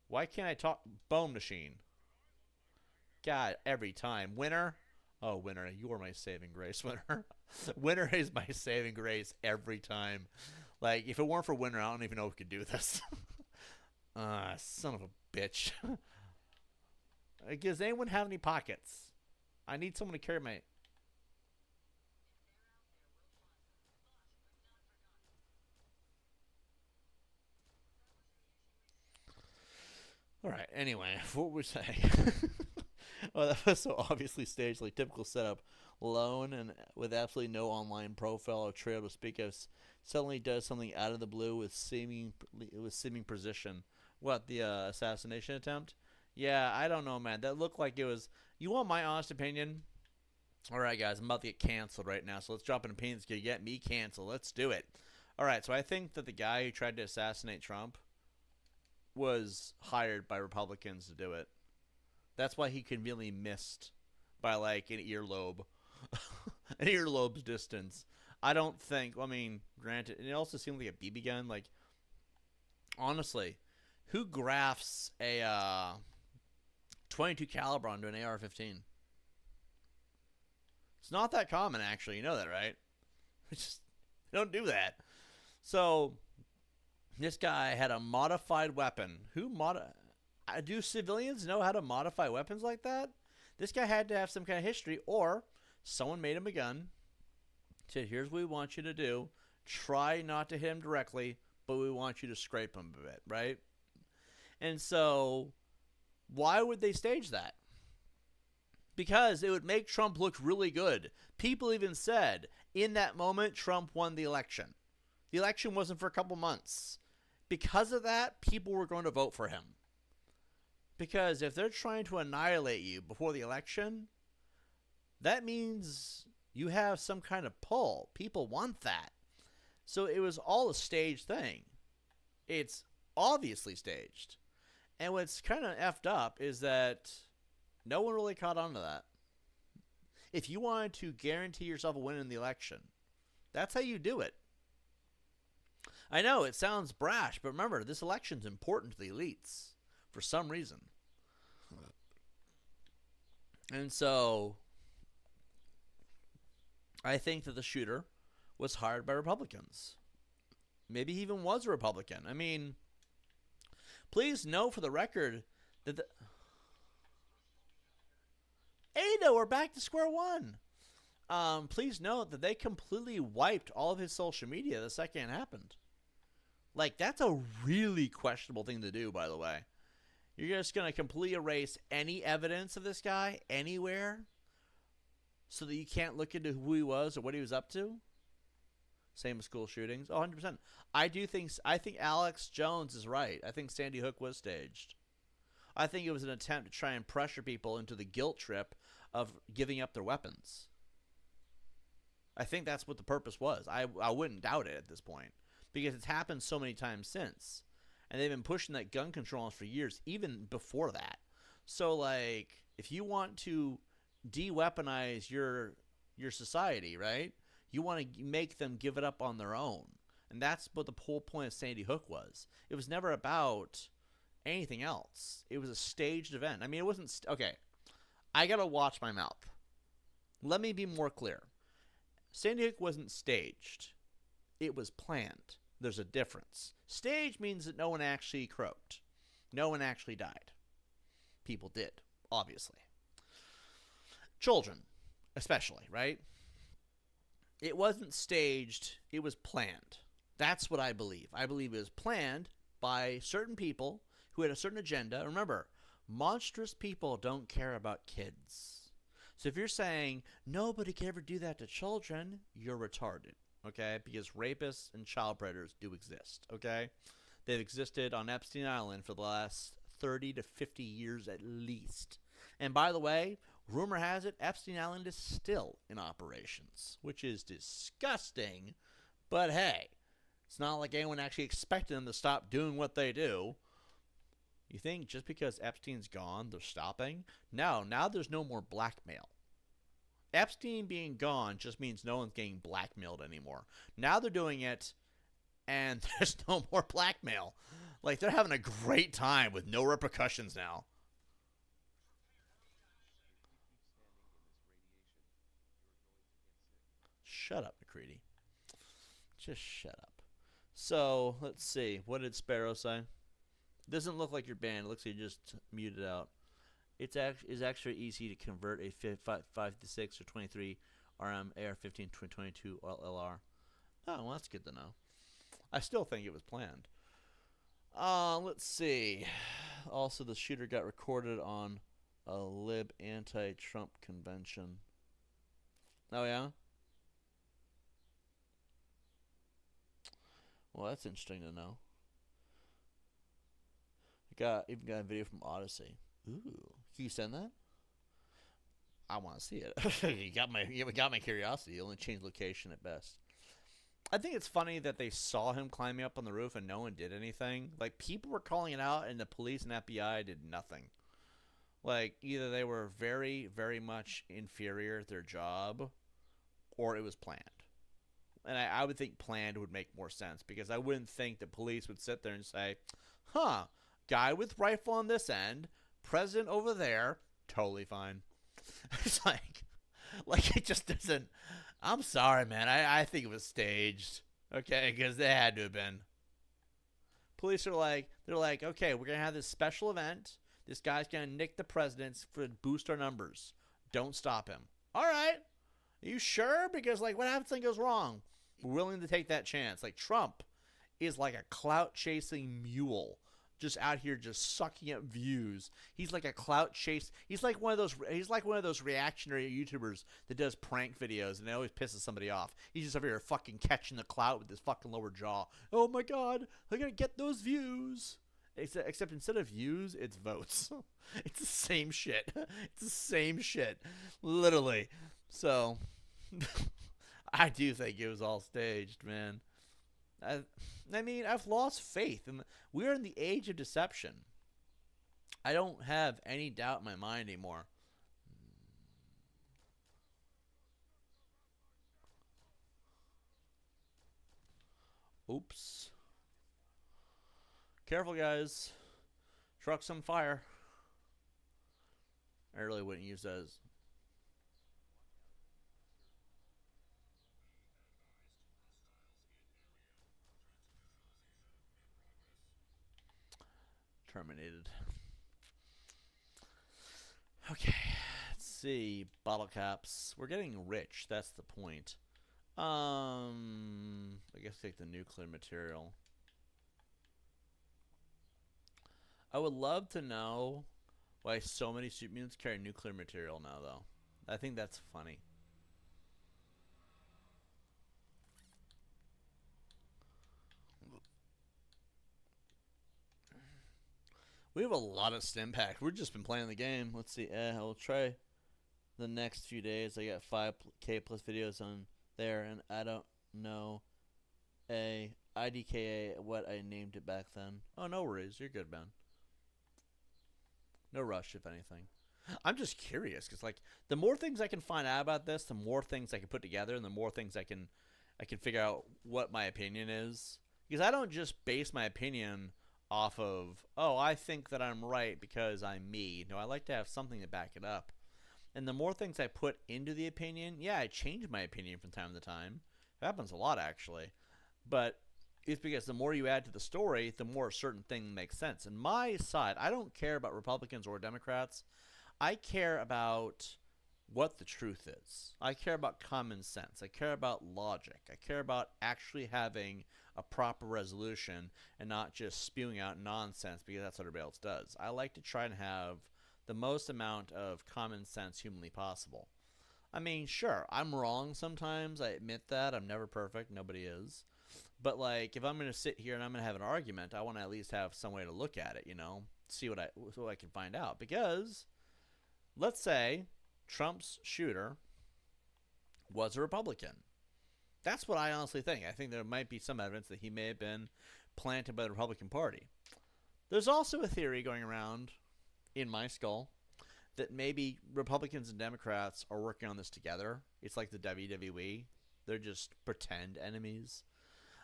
Why can't I talk? Bone machine. God, every time. Winner? Oh, Winner, you are my saving grace, Winner. Winner is my saving grace every time. Like, if it weren't for Winner, I don't even know if we could do this. Son of a bitch. Does anyone have any pockets? I need someone to carry my... All right, anyway, what were we saying? Oh, that was so obviously staged, like typical setup. Lone and with absolutely no online profile or trail to speak of, suddenly does something out of the blue with seeming precision. What, the assassination attempt? Yeah, I don't know, man. That looked like it was... You want my honest opinion? All right, guys, I'm about to get canceled right now, so let's drop an opinion that's going to get me canceled. Let's do it. All right, so I think that the guy who tried to assassinate Trump was hired by Republicans to do it. That's why he conveniently missed by like an earlobe. An earlobe's distance. I don't think, I mean, granted, it also seemed like a BB gun. Like, honestly, who grafts a 22 caliber onto an AR-15? It's not that common, actually. You know that, right? Just don't do that. So this guy had a modified weapon. Do civilians know how to modify weapons like that? This guy had to have some kind of history, or someone made him a gun, said, here's what we want you to do. Try not to hit him directly, but we want you to scrape him a bit, right? And so why would they stage that? Because it would make Trump look really good. People even said, in that moment, Trump won the election. The election wasn't for a couple months. Because of that, people were going to vote for him. Because if they're trying to annihilate you before the election, that means you have some kind of pull. People want that. So it was all a staged thing. It's obviously staged. And what's kind of effed up is that no one really caught on to that. If you wanted to guarantee yourself a win in the election, that's how you do it. I know it sounds brash, but remember, this election's important to the elites for some reason. And so I think that the shooter was hired by Republicans. Maybe he even was a Republican. I mean, please know for the record that Ada, we're back to square one. Please note that they completely wiped all of his social media the second it happened. Like, that's a really questionable thing to do, by the way. You're just going to completely erase any evidence of this guy anywhere so that you can't look into who he was or what he was up to? Same with school shootings. Oh, 100%. I think Alex Jones is right. I think Sandy Hook was staged. I think it was an attempt to try and pressure people into the guilt trip of giving up their weapons. I think that's what the purpose was. I wouldn't doubt it at this point. because it's happened so many times since. And they've been pushing that gun control on for years, even before that. So, like, if you want to de-weaponize your society, right? You want to make them give it up on their own. And that's what the whole point of Sandy Hook was. It was never about anything else. It was a staged event. I mean, it wasn't okay. I got to watch my mouth. Let me be more clear. Sandy Hook wasn't staged. It was planned. There's a difference. Stage means that no one actually croaked. No one actually died. People did, obviously. Children, especially, right? It wasn't staged. It was planned. That's what I believe. I believe it was planned by certain people who had a certain agenda. Remember, monstrous people don't care about kids. So if you're saying nobody can ever do that to children, you're retarded, okay? Because rapists and child predators do exist, okay? They've existed on Epstein Island for the last 30 to 50 years at least. And by the way, rumor has it Epstein Island is still in operations, which is disgusting. But hey, it's not like anyone actually expected them to stop doing what they do. You think just because Epstein's gone, they're stopping? No, now there's no more blackmail. Epstein being gone just means no one's getting blackmailed anymore. Now they're doing it, and there's no more blackmail. Like, they're having a great time with no repercussions now. Shut up, McCready. Just shut up. So, let's see. What did Sparrow say? Doesn't look like you're banned. It looks like you just muted out. It's actually easy to convert a 5.56 or 23 RM AR-15 22 LR. Oh, well, that's good to know. I still think it was planned. Let's see. Also, the shooter got recorded on a lib anti-Trump convention. Oh, yeah? Well, that's interesting to know. Even got a video from Odyssey. Ooh, can you send that? I want to see it. you got my curiosity. You only changed location at best. I think it's funny that they saw him climbing up on the roof and no one did anything. Like, people were calling it out, and the police and FBI did nothing. Like, either they were very, very much inferior at their job, or it was planned. And I would think planned would make more sense, because I wouldn't think the police would sit there and say, huh, guy with rifle on this end, president over there, totally fine. It's like it just doesn't. I'm sorry, man. I think it was staged. Okay, because they had to have been. Police are they're like, okay, we're gonna have this special event. This guy's gonna nick the presidents for boost our numbers. Don't stop him. All right. Are you sure? Because like, what happens if something goes wrong? We're willing to take that chance. Like, Trump is like a clout chasing mule, just out here just sucking up views. He's like a clout chase. He's like one of those reactionary YouTubers that does prank videos and it always pisses somebody off. He's just over here fucking catching the clout with his fucking lower jaw. Oh my god, I gotta get those views. Except instead of views, it's votes. It's the same shit. It's the same shit. Literally. So, I do think it was all staged, man. I mean, I've lost faith. And we're in the age of deception. I don't have any doubt in my mind anymore. Oops. Careful, guys. Truck's on fire. I really wouldn't use that as... terminated. Okay, let's see. Bottle caps. We're getting rich. That's the point. I guess take the nuclear material. I would love to know why so many super mutants carry nuclear material now, though. I think that's funny. We have a lot of stim packs. We've just been playing the game. Let's see. I'll try the next few days. I got 5K plus videos on there, and I don't know IDKA, what I named it back then. Oh, no worries. You're good, man. No rush, if anything. I'm just curious because, like, the more things I can find out about this, the more things I can put together, and the more things I can figure out what my opinion is. Because I don't just base my opinion off of, oh, I think that I'm right because I'm me. No, I like to have something to back it up. And the more things I put into the opinion, yeah, I change my opinion from time to time. It happens a lot, actually. But it's because the more you add to the story, the more a certain thing makes sense. And my side, I don't care about Republicans or Democrats. I care about what the truth is. I care about common sense. I care about logic. I care about actually having a proper resolution and not just spewing out nonsense because that's what everybody else does. I like to try and have the most amount of common sense humanly possible. I mean, sure, I'm wrong sometimes. I admit that. I'm never perfect. Nobody is. But like, if I'm going to sit here and I'm going to have an argument, I want to at least have some way to look at it. See what I can find out. Because let's say Trump's shooter was a Republican. That's what I honestly think. I think there might be some evidence that he may have been planted by the Republican Party. There's also a theory going around in my skull that maybe Republicans and Democrats are working on this together. It's like the WWE. They're just pretend enemies.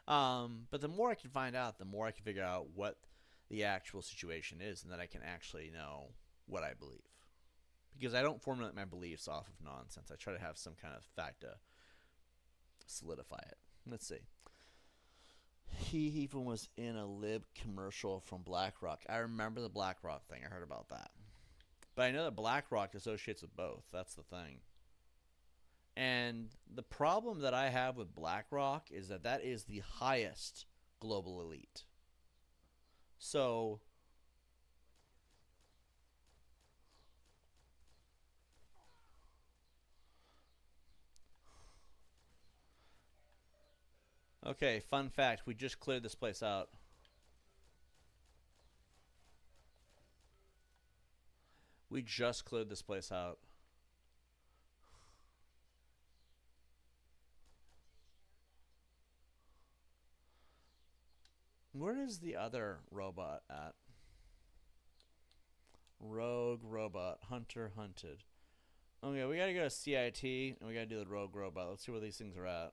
But the more I can find out, the more I can figure out what the actual situation is, and that I can actually know what I believe. Because I don't formulate my beliefs off of nonsense. I try to have some kind of fact to solidify it. Let's see. He even was in a lib commercial from BlackRock. I remember the BlackRock thing. I heard about that. But I know that BlackRock associates with both. That's the thing. And the problem that I have with BlackRock is that that is the highest global elite. So, okay, fun fact. We just cleared this place out. We just cleared this place out. Where is the other robot at? Rogue robot. Hunter hunted. Okay, we gotta go to CIT and we gotta do the rogue robot. Let's see where these things are at.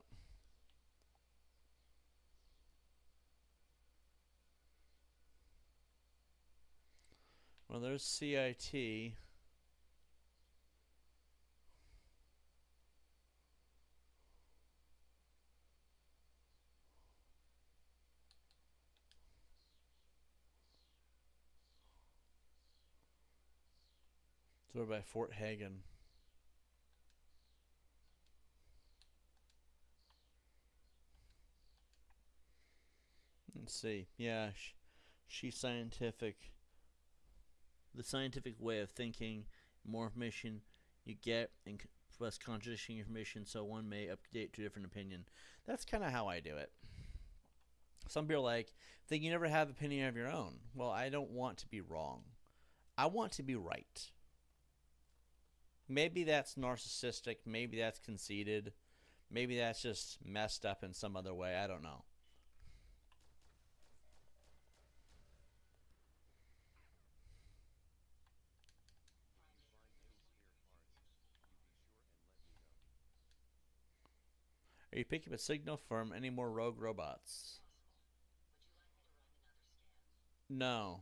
Well, there's CIT. So we're by Fort Hagen. Let's see. Yeah, she's scientific. The scientific way of thinking, more information you get, and less contradicting information, so one may update to a different opinion. That's kind of how I do it. Some people are like, think you never have an opinion of your own. Well, I don't want to be wrong. I want to be right. Maybe that's narcissistic. Maybe that's conceited. Maybe that's just messed up in some other way. I don't know. Are you picking up a signal from any more rogue robots? No,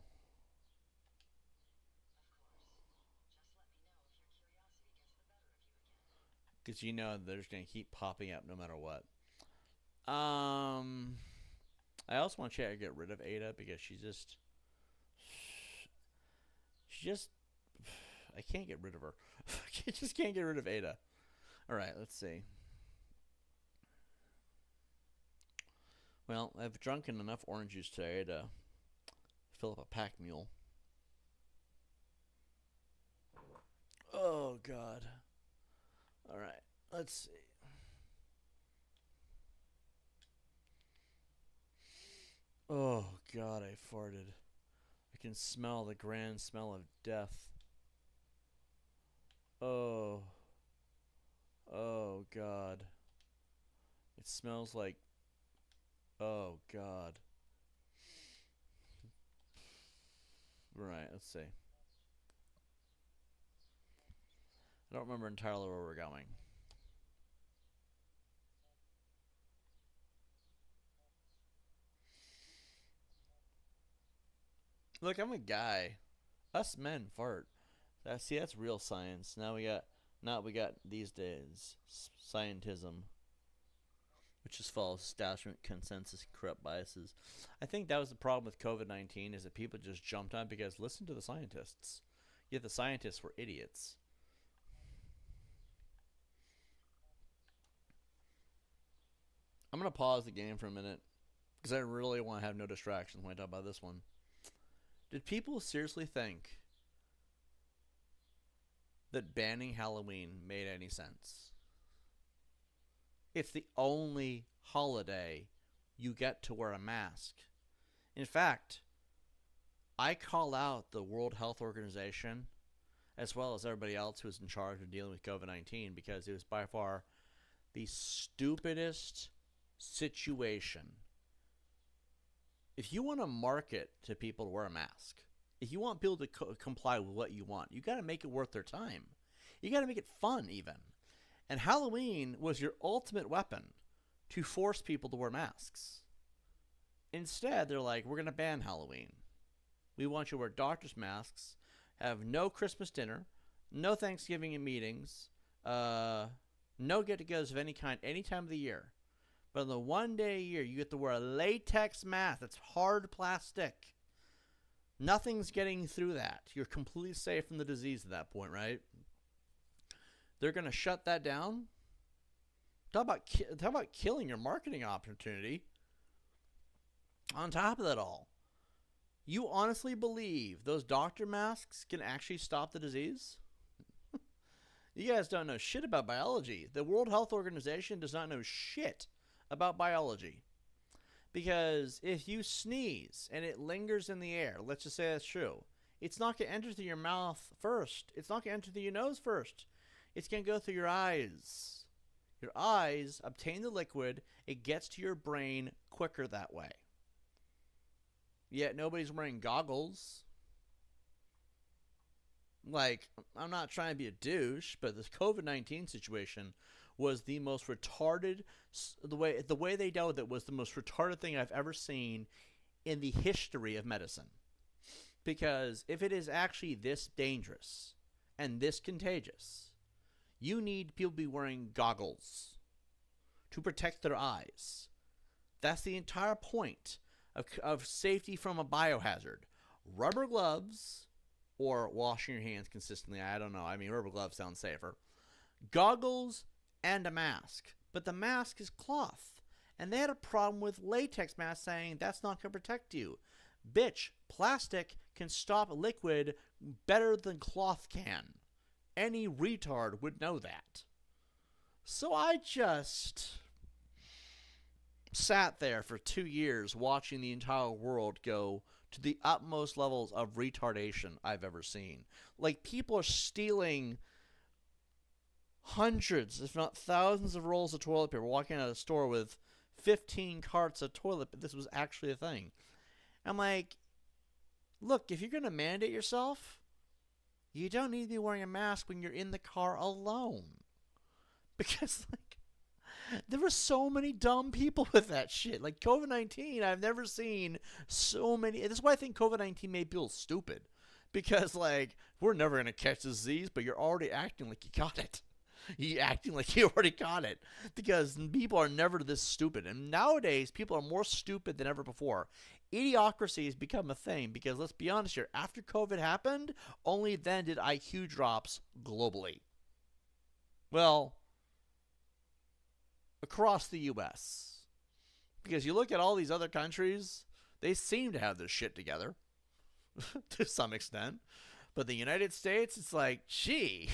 because you know they're just gonna keep popping up no matter what. Um, I also want to try to get rid of Ada because she just, I can't get rid of her. I just can't get rid of Ada. All right, let's see. Well, I've drunken enough orange juice today to fill up a pack mule. Oh God. All right, let's see. Oh God, I farted. I can smell the grand smell of death. Oh, oh God. It smells like Oh God. Right. Let's see. I don't remember entirely where we're going. Look, I'm a guy. Us men fart. That's real science. Now we got these days scientism, which is false establishment consensus corrupt biases. I think that was the problem with COVID-19 is that people just jumped on because listen to the scientists. Yet the scientists were idiots. I'm gonna pause the game for a minute because I really want to have no distractions when I talk about this one. Did people seriously think that banning Halloween made any sense? It's the only holiday you get to wear a mask. In fact, I call out the World Health Organization as well as everybody else who was in charge of dealing with COVID 19 because it was by far the stupidest situation. If you want to market to people to wear a mask, if you want people to comply with what you want, you got to make it worth their time. You got to make it fun, even. And Halloween was your ultimate weapon to force people to wear masks. Instead, they're like, we're going to ban Halloween. We want you to wear doctor's masks, have no Christmas dinner, no Thanksgiving and meetings, no get-togethers of any kind any time of the year. But on the one day a year, you get to wear a latex mask that's hard plastic. Nothing's getting through that. You're completely safe from the disease at that point, right? They're going to shut that down. Talk about killing your marketing opportunity. On top of that all, you honestly believe those doctor masks can actually stop the disease? You guys don't know shit about biology. The World Health Organization does not know shit about biology. Because if you sneeze and it lingers in the air, let's just say that's true, it's not going to enter through your mouth first. It's not going to enter through your nose first. It's going to go through your eyes. Your eyes obtain the liquid. It gets to your brain quicker that way. Yet nobody's wearing goggles. Like, I'm not trying to be a douche, but this COVID-19 situation was the most retarded. The way they dealt with it was the most retarded thing I've ever seen in the history of medicine. Because if it is actually this dangerous and this contagious, you need people to be wearing goggles to protect their eyes. That's the entire point of safety from a biohazard. Rubber gloves or washing your hands consistently. I don't know. I mean, rubber gloves sound safer. Goggles and a mask. But the mask is cloth. And they had a problem with latex masks saying that's not going to protect you. Bitch, plastic can stop liquid better than cloth can. Any retard would know that. So I just sat there for 2 years watching the entire world go to the utmost levels of retardation I've ever seen. Like, people are stealing hundreds, if not thousands of rolls of toilet paper, walking out of a store with 15 carts of toilet paper. This was actually a thing. I'm like, look, if you're going to mandate yourself, you don't need to be wearing a mask when you're in the car alone. Because, like, there were so many dumb people with that shit. Like, COVID-19, I've never seen so many. This is why I think COVID-19 made people stupid. Because, like, we're never going to catch this disease, but you're already acting like you got it. You're acting like you already got it. Because people are never this stupid. And nowadays, people are more stupid than ever before. Idiocracy has become a thing. Because, let's be honest here, after COVID happened, only then did IQ drops globally. Well, across the U.S. Because you look at all these other countries, they seem to have their shit together to some extent. But the United States, it's like, gee,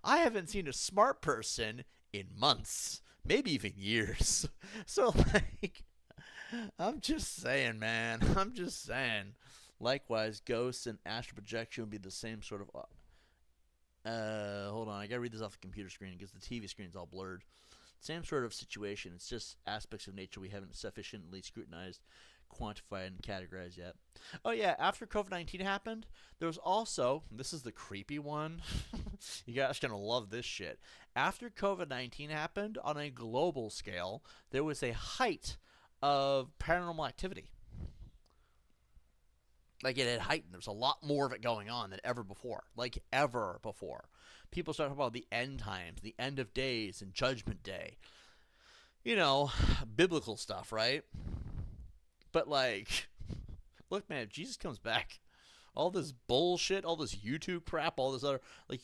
I haven't seen a smart person in months, maybe even years. So, like, I'm just saying, man. I'm just saying. Likewise, ghosts and astral projection would be the same sort of. Hold on, I gotta read this off the computer screen because the TV screen's all blurred. Same sort of situation. It's just aspects of nature we haven't sufficiently scrutinized, quantified, and categorized yet. Oh, yeah, after COVID 19 happened, there was also, this is the creepy one. You guys are going to love this shit. After COVID 19 happened, on a global scale, there was a height of paranormal activity. Like, it had heightened. There was a lot more of it going on than ever before. Like, ever before. People start talking about the end times, the end of days, and Judgment Day. You know, biblical stuff, right? But, like, look, man, if Jesus comes back, all this bullshit, all this YouTube crap, all this other, like,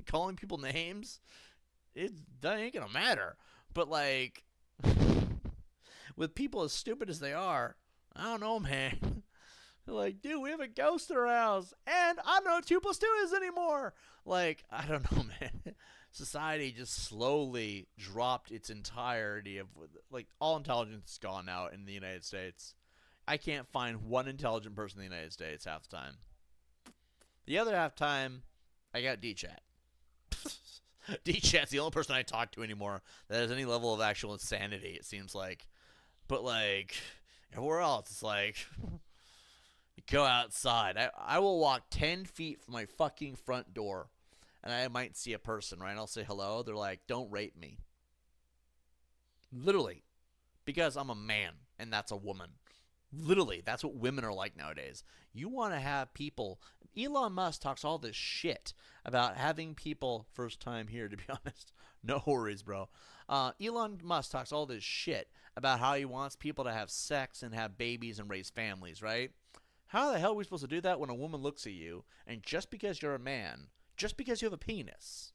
calling people names, that ain't gonna matter. But, like, with people as stupid as they are, I don't know, man. They're like, dude, we have a ghost in our house, and I don't know what 2 plus 2 is anymore. Like, I don't know, man. Society just slowly dropped its entirety of, like, all intelligence is gone now in the United States. I can't find one intelligent person in the United States half the time. The other half time, I got D-Chat. D-Chat's the only person I talk to anymore that has any level of actual insanity, it seems like. But, like, everywhere else, it's like, go outside. I will walk 10 feet from my fucking front door, and I might see a person, right? I'll say hello. They're like, don't rape me. Literally. Because I'm a man, and that's a woman. Literally, that's what women are like nowadays. You want to have people. Elon Musk talks all this shit about having people. First time here, to be honest. No worries, bro. Elon Musk talks all this shit about how he wants people to have sex and have babies and raise families, right? How the hell are we supposed to do that when a woman looks at you and just because you're a man, just because you have a penis?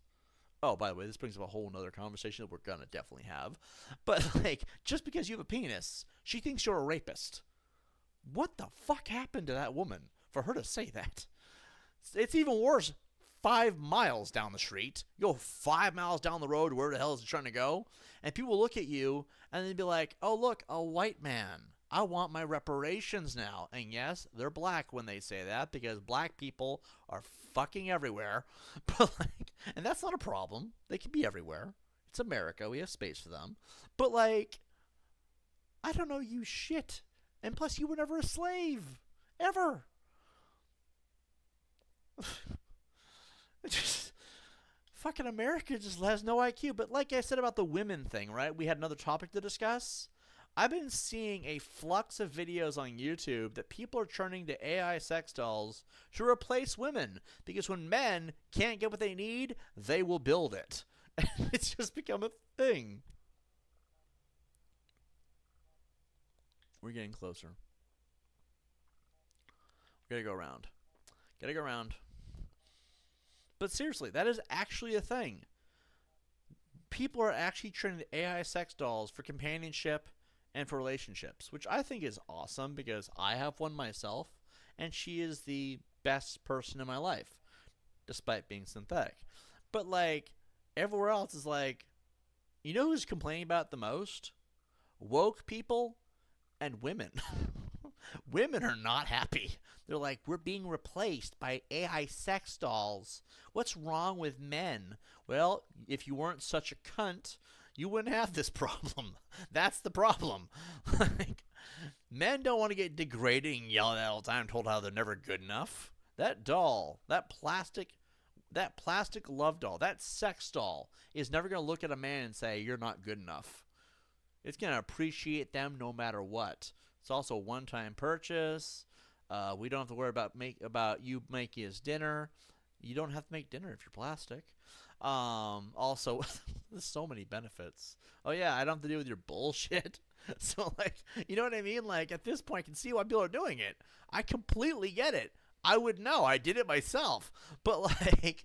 Oh, by the way, this brings up a whole nother conversation that we're going to definitely have. But, like, just because you have a penis, she thinks you're a rapist. What the fuck happened to that woman for her to say that? It's even worse. 5 miles down the street. You go 5 miles down the road, where the hell is it trying to go? And people look at you and they'd be like, oh, look, a white man. I want my reparations now. And yes, they're black when they say that because black people are fucking everywhere. But like, and that's not a problem. They can be everywhere. It's America. We have space for them. But like, I don't know you shit. And plus, you were never a slave. Ever. Just, fucking America just has no IQ. But like I said about the women thing, right? We had another topic to discuss. I've been seeing a flux of videos on YouTube that people are turning to AI sex dolls to replace women. Because when men can't get what they need, they will build it. And it's just become a thing. We're getting closer. We gotta go around. Gotta go around. But seriously, that is actually a thing. People are actually training AI sex dolls for companionship and for relationships, which I think is awesome because I have one myself, and she is the best person in my life, despite being synthetic. But, like, everywhere else is like, you know who's complaining about it the most? Woke people and women. Women are not happy. They're like, we're being replaced by AI sex dolls. What's wrong with men? Well, if you weren't such a cunt, you wouldn't have this problem. That's the problem. Like, men don't want to get degraded and yelled at all the time, told how they're never good enough. That doll, that plastic love doll, that sex doll is never going to look at a man and say, you're not good enough. It's going to appreciate them no matter what. It's also a one-time purchase. We don't have to worry about you making his dinner. You don't have to make dinner if you're plastic. Also, there's so many benefits. Oh, yeah, I don't have to deal with your bullshit. So, like, you know what I mean? Like, at this point, I can see why people are doing it. I completely get it. I would know. I did it myself. But, like,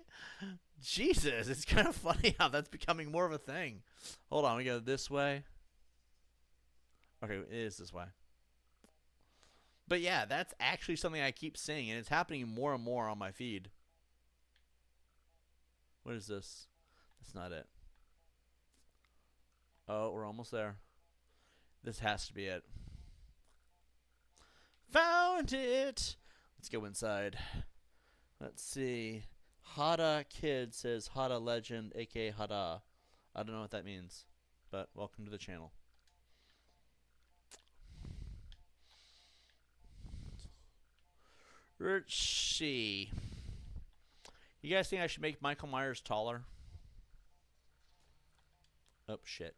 Jesus, it's kind of funny how that's becoming more of a thing. Hold on, we go this way. Okay, it is this way. But yeah, that's actually something I keep seeing, and it's happening more and more on my feed. What is this? That's not it. Oh, we're almost there. This has to be it. Found it! Let's go inside. Let's see. Hada Kid says Hada Legend, aka Hada. I don't know what that means. but welcome to the channel. Let's see. You guys think I should make Michael Myers taller? Oh, shit.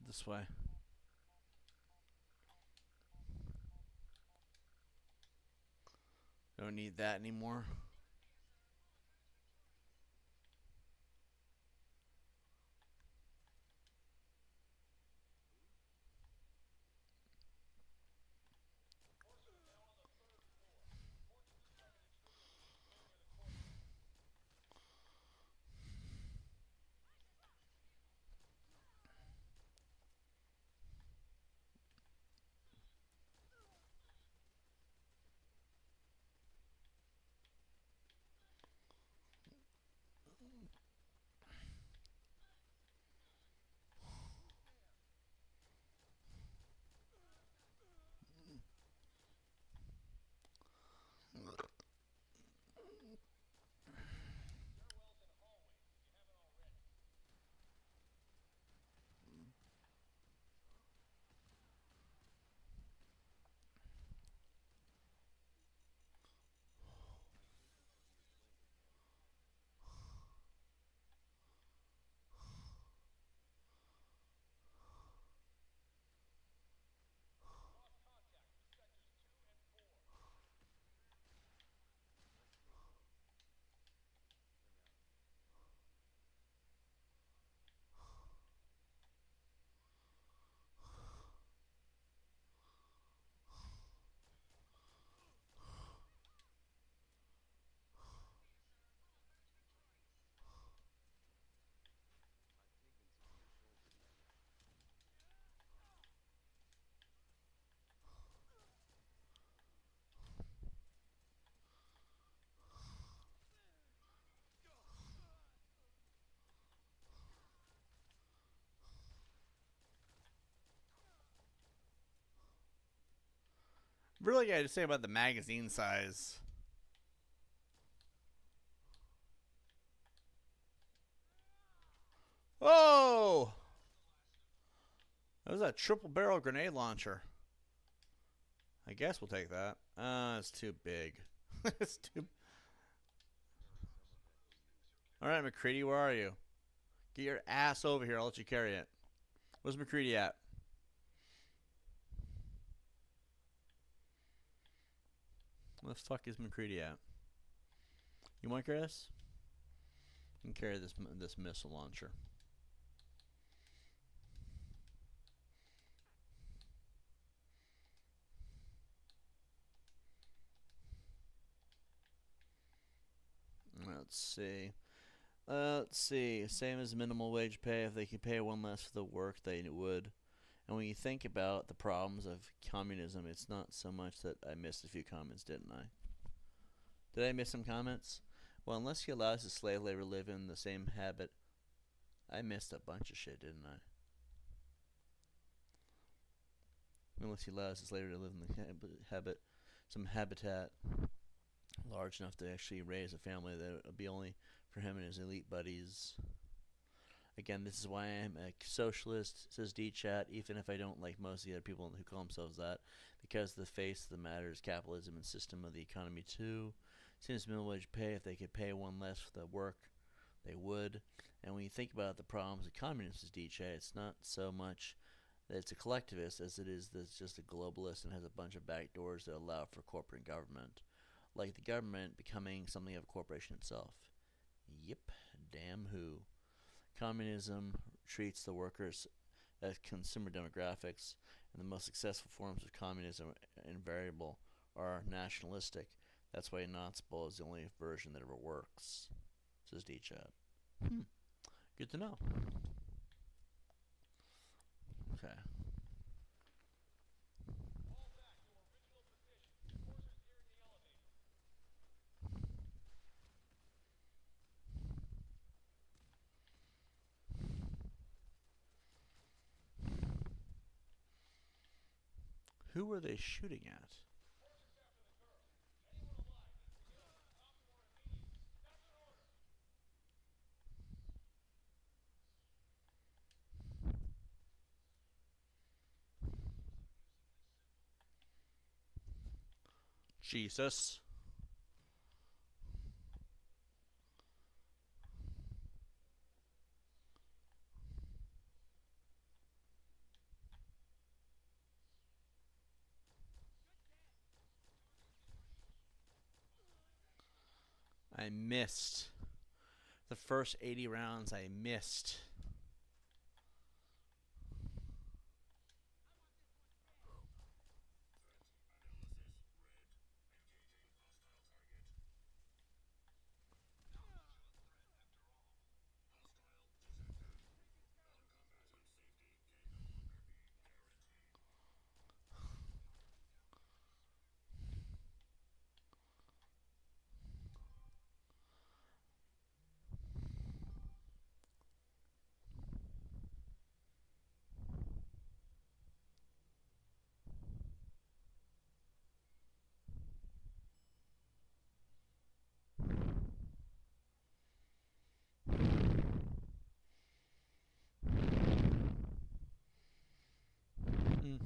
This way. Don't need that anymore. Really got to say about the magazine size. Oh! That was a triple barrel grenade launcher. I guess we'll take that. It's too big. It's too. All right, McCready, where are you? Get your ass over here. I'll let you carry it. Where's McCready at? Where the fuck is McCready at? You want to carry this? You can carry this missile launcher. Let's see. Let's see. Same as minimum wage pay. If they could pay one less for the work, they would. And when you think about the problems of communism, it's not so much that I missed a few comments, didn't I? Did I miss some comments? Well, unless he allows the slave labor to live in the same habit, I missed a bunch of shit, didn't I? Unless he allows the slave labor to live in some habitat large enough to actually raise a family that would be only for him and his elite buddies. Again, this is why I'm a socialist, says D-Chat, even if I don't like most of the other people who call themselves that, because the face of the matter is capitalism and system of the economy too. Since minimum wage pay, if they could pay one less for the work, they would. And when you think about the problems of communists, says D-Chat, it's not so much that it's a collectivist as it is that it's just a globalist and has a bunch of back doors that allow for corporate government. Like the government becoming something of a corporation itself. Yep, damn who. Communism treats the workers as consumer demographics, and the most successful forms of communism invariable are nationalistic. That's why Knotsville is the only version that ever works, says D-Chat. Good to know. Okay. Who were they shooting at? Jesus. I missed. The first 80 rounds I missed. Mm.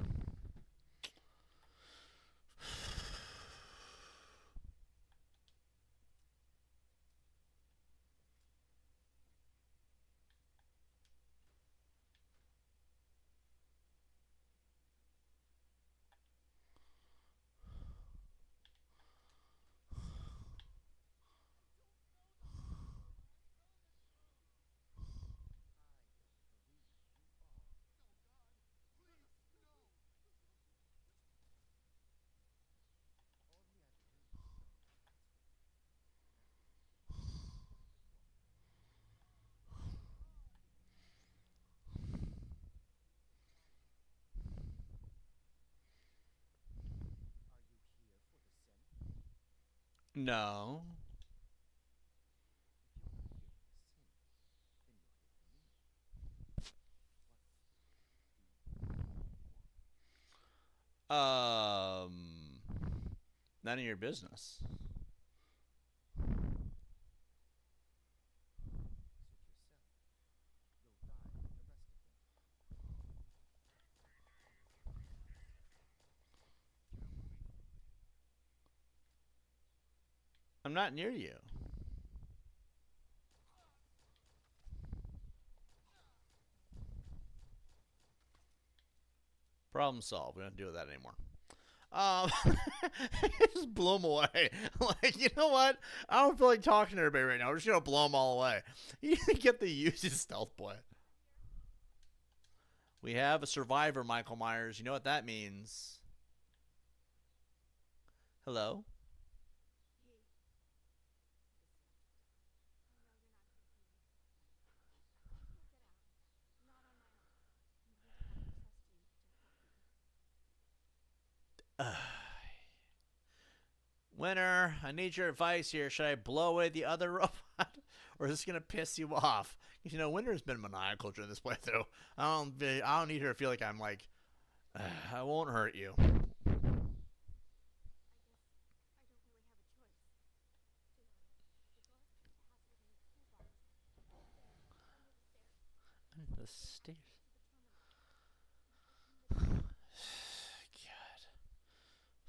No. Um, None of your business. I'm not near you. Problem solved. We don't deal with that anymore. Just blow them away. Like, you know what? I don't feel like talking to everybody right now. We're just gonna blow them all away. You get the use of stealth boy. We have a survivor, Michael Myers. You know what that means? Hello? Winner, I need your advice here. Should I blow away the other robot? Or is this gonna piss you off? Because you know, Winter's been maniacal during this playthrough. I don't need her to feel like I'm like, I won't hurt you. The stairs. God.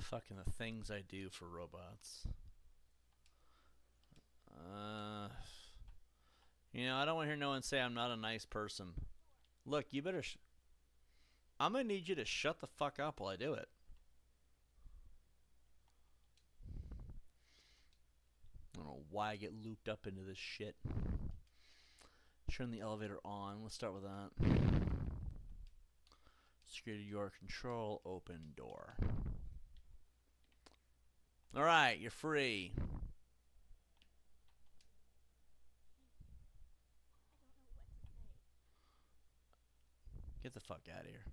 Fucking the things I do for robots. You know, I don't want to hear no one say I'm not a nice person. Look, you better. I'm gonna need you to shut the fuck up while I do it. I don't know why I get looped up into this shit. Turn the elevator on. Let's start with that. Security door control. Open door. All right, you're free. Get the fuck out of here.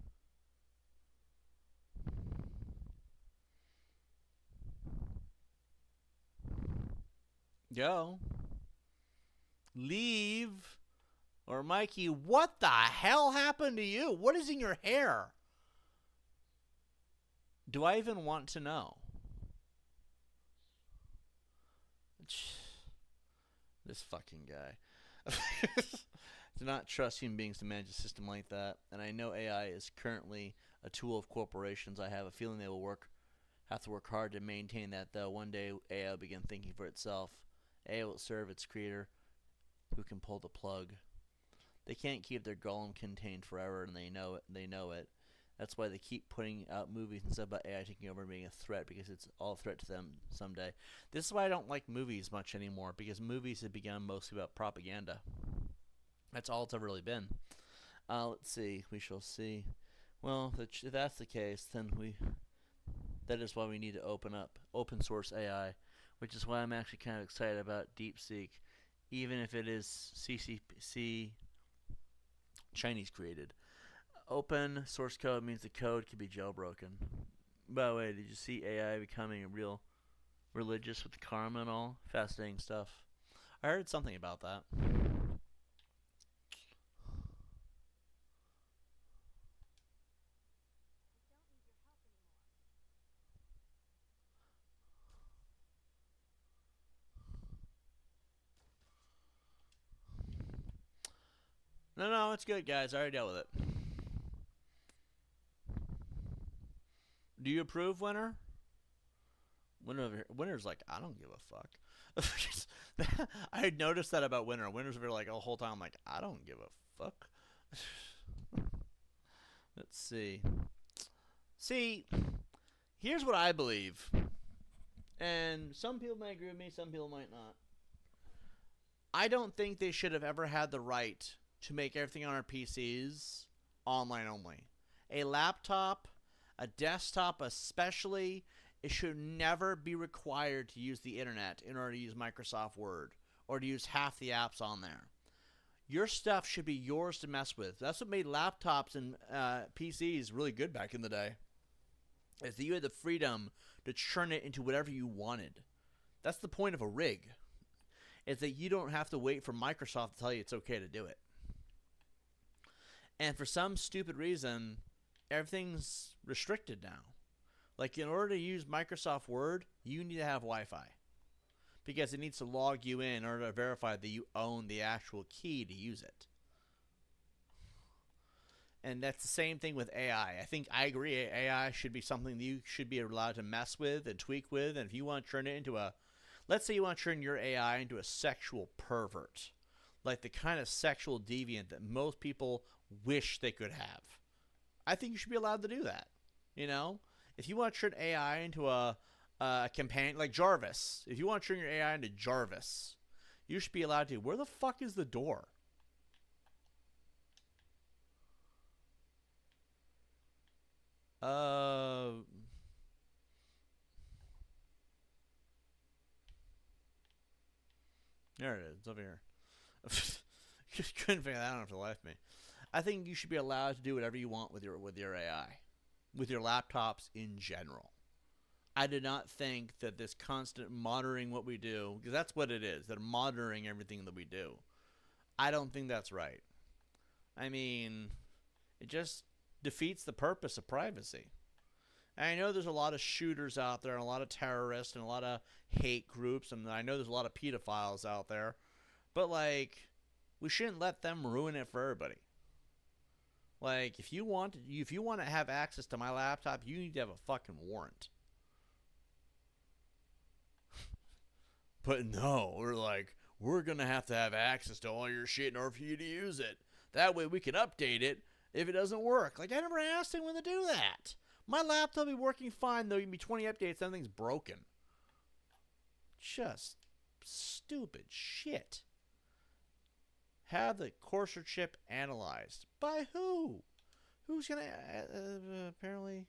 Go. Leave. Or Mikey, what the hell happened to you? What is in your hair? Do I even want to know? This fucking guy. Do not trust human beings to manage a system like that. And I know AI is currently a tool of corporations. I have a feeling they will have to work hard to maintain that, though. One day AI will begin thinking for itself. AI will serve its creator, who can pull the plug. They can't keep their golem contained forever, and they know it. That's why they keep putting out movies and stuff about AI taking over and being a threat, because it's all a threat to them someday. This is why I don't like movies much anymore, because movies have become mostly about propaganda. That's all it's ever really been. Let's see. We shall see. Well, if that's the case, then that is why we need to open source AI, which is why I'm actually kind of excited about DeepSeek, even if it is CCC Chinese created. Open source code means the code can be jailbroken. By the way, did you see AI becoming real religious with karma and all? Fascinating stuff. I heard something about that. No, it's good, guys. I already dealt with it. Do you approve, Winner? Winner's like, I don't give a fuck. I had noticed that about Winner. Winner's very like the whole time, like, I don't give a fuck. Let's see. See, here's what I believe. And some people might agree with me, some people might not. I don't think they should have ever had the right to make everything on our PCs online only. A laptop, a desktop especially, it should never be required to use the internet in order to use Microsoft Word or to use half the apps on there. Your stuff should be yours to mess with. That's what made laptops and PCs really good back in the day. Is that you had the freedom to churn it into whatever you wanted. That's the point of a rig. Is that you don't have to wait for Microsoft to tell you it's okay to do it. And for some stupid reason, everything's restricted now. Like, in order to use Microsoft Word, you need to have Wi-Fi. Because it needs to log you in order to verify that you own the actual key to use it. And that's the same thing with AI. I think I agree AI should be something that you should be allowed to mess with and tweak with. And if you want to turn it into let's say you want to turn your AI into a sexual pervert. Like the kind of sexual deviant that most people wish they could have. I think you should be allowed to do that. You know? If you want to turn AI into a companion, like Jarvis. If you want to turn your AI into Jarvis, you should be allowed to. Where the fuck is the door? There it is. It's over here. Just couldn't figure that out for the life of me. I think you should be allowed to do whatever you want with your AI, with your laptops in general. I do not think that this constant monitoring what we do, because that's what it is. They're monitoring everything that we do. I don't think that's right. I mean, it just defeats the purpose of privacy. And I know there's a lot of shooters out there, and a lot of terrorists, and a lot of hate groups, and I know there's a lot of pedophiles out there. But, like, we shouldn't let them ruin it for everybody. Like, if you want to have access to my laptop, you need to have a fucking warrant. But no, we're going to have access to all your shit in order for you to use it. That way we can update it if it doesn't work. Like, I never asked anyone to do that. My laptop will be working fine, though. You can be 20 updates, something's broken. Just stupid shit. Have the Corsair chip analyzed. By who? Who's going to... apparently...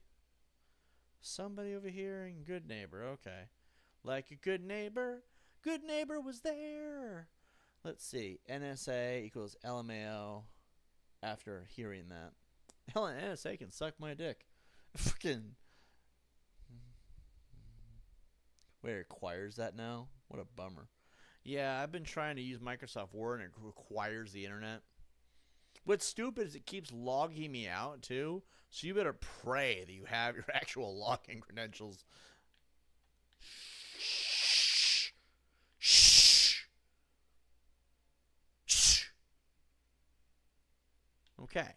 somebody over here in Good Neighbor. Okay. Like a good neighbor was there. Let's see. NSA equals LMAO after hearing that. Hell, NSA can suck my dick. Fucking. Wait, it requires that now? What a bummer. Yeah, I've been trying to use Microsoft Word and it requires the internet. What's stupid is it keeps logging me out too. So you better pray that you have your actual login credentials. Shh. Shh. Shh. Okay.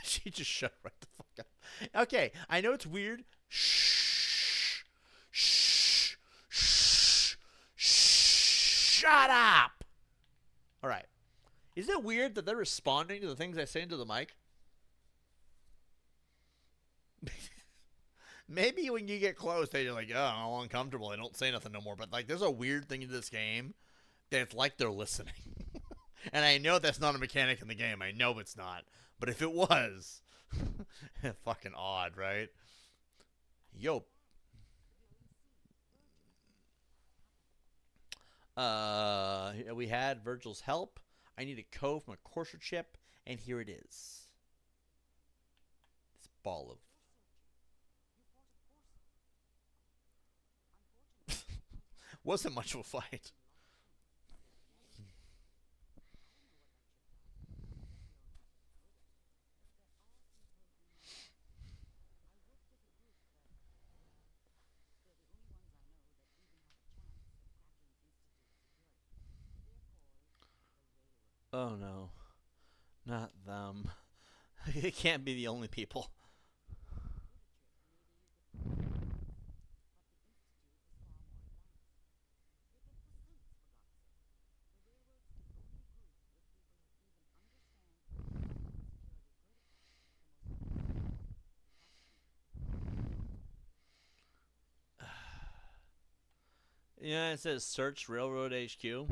She just shut right the fuck up. Okay, I know it's weird. Shh. Shh. Shh. Shut up. All right. Is it weird that they're responding to the things I say into the mic? Maybe when you get close, they're like, oh, I'm all uncomfortable. They don't say nothing no more. But, like, there's a weird thing in this game that it's like they're listening. And I know that's not a mechanic in the game. I know it's not. But if it was, fucking odd, right? Yo. We had Virgil's help. I need a code from a courser chip, and here it is. This ball of... Wasn't much of a fight. Oh no, not them. They can't be the only people. Yeah, it says search Railroad HQ.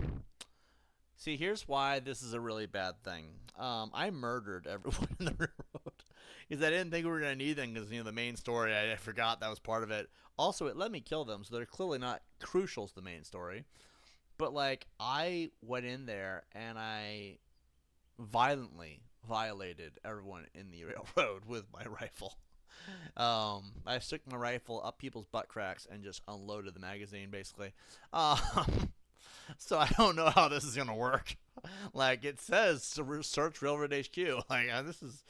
See, here's why this is a really bad thing. I murdered everyone in the railroad because I didn't think we were gonna need them because the main story I forgot that was part of it. Also, it let me kill them, so they're clearly not crucial to the main story. But like, I went in there and I violently violated everyone in the railroad with my rifle. I stuck my rifle up people's butt cracks and just unloaded the magazine, basically. So I don't know how this is gonna work. Like it says, search Railroad HQ. Like this is,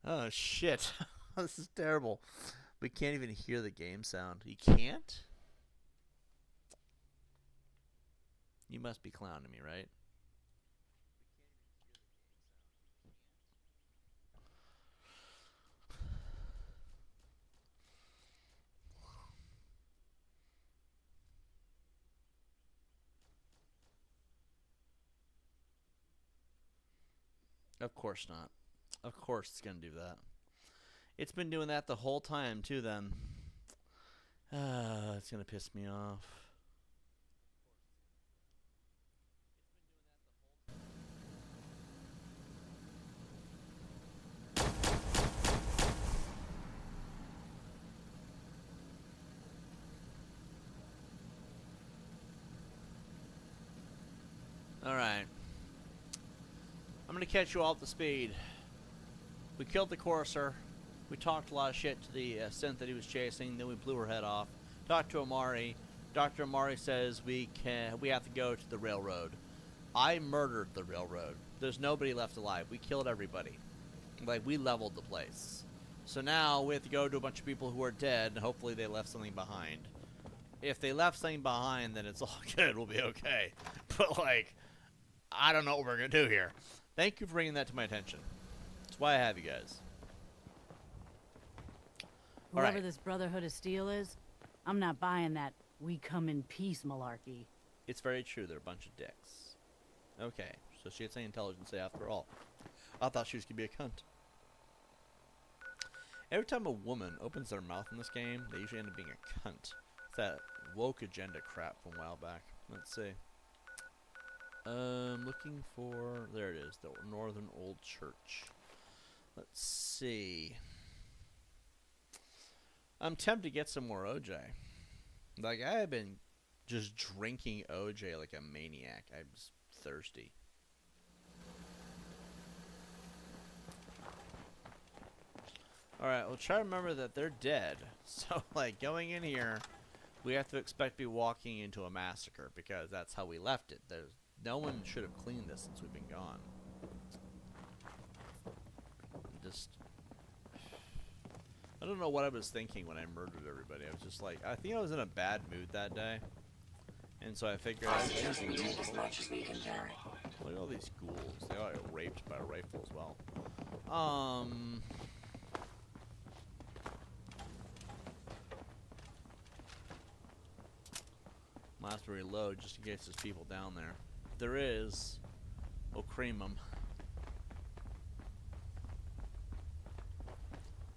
oh shit, this is terrible. We can't even hear the game sound. You can't? You must be clowning me, right? Of course not. Of course it's gonna do that. It's been doing that the whole time too. Then, it's gonna piss me off. All right. I'm gonna catch you all up to speed. We killed the courser. We talked a lot of shit to the synth that he was chasing. Then we blew her head off. Talked to Amari. Dr. Amari says we have to go to the railroad. I murdered the railroad. There's nobody left alive. We killed everybody. Like we leveled the place. So now we have to go to a bunch of people who are dead, and hopefully they left something behind. If they left something behind, then it's all good. We'll be okay. But like, I don't know what we're gonna do here. Thank you for bringing that to my attention. That's why I have you guys. Whoever this Brotherhood of Steel is, I'm not buying that we come in peace malarkey. It's very true. They're a bunch of dicks. Okay, so she had some intelligence after all. I thought she was going to be a cunt. Every time a woman opens their mouth in this game, they usually end up being a cunt. It's that woke agenda crap from a while back. Let's see. Looking for... There it is. The Northern Old Church. Let's see. I'm tempted to get some more OJ. Like, I have been just drinking OJ like a maniac. I'm just thirsty. Alright, well, try to remember that they're dead. So, like, going in here, we have to expect to be walking into a massacre because that's how we left it. No one should have cleaned this since we've been gone. I don't know what I was thinking when I murdered everybody. I was just like, I think I was in a bad mood that day. And so I figured out. As much as we can carry. Look at all these ghouls. They all get raped by a rifle as well. Might have to reload just in case there's people down there. If there is, we'll cream them.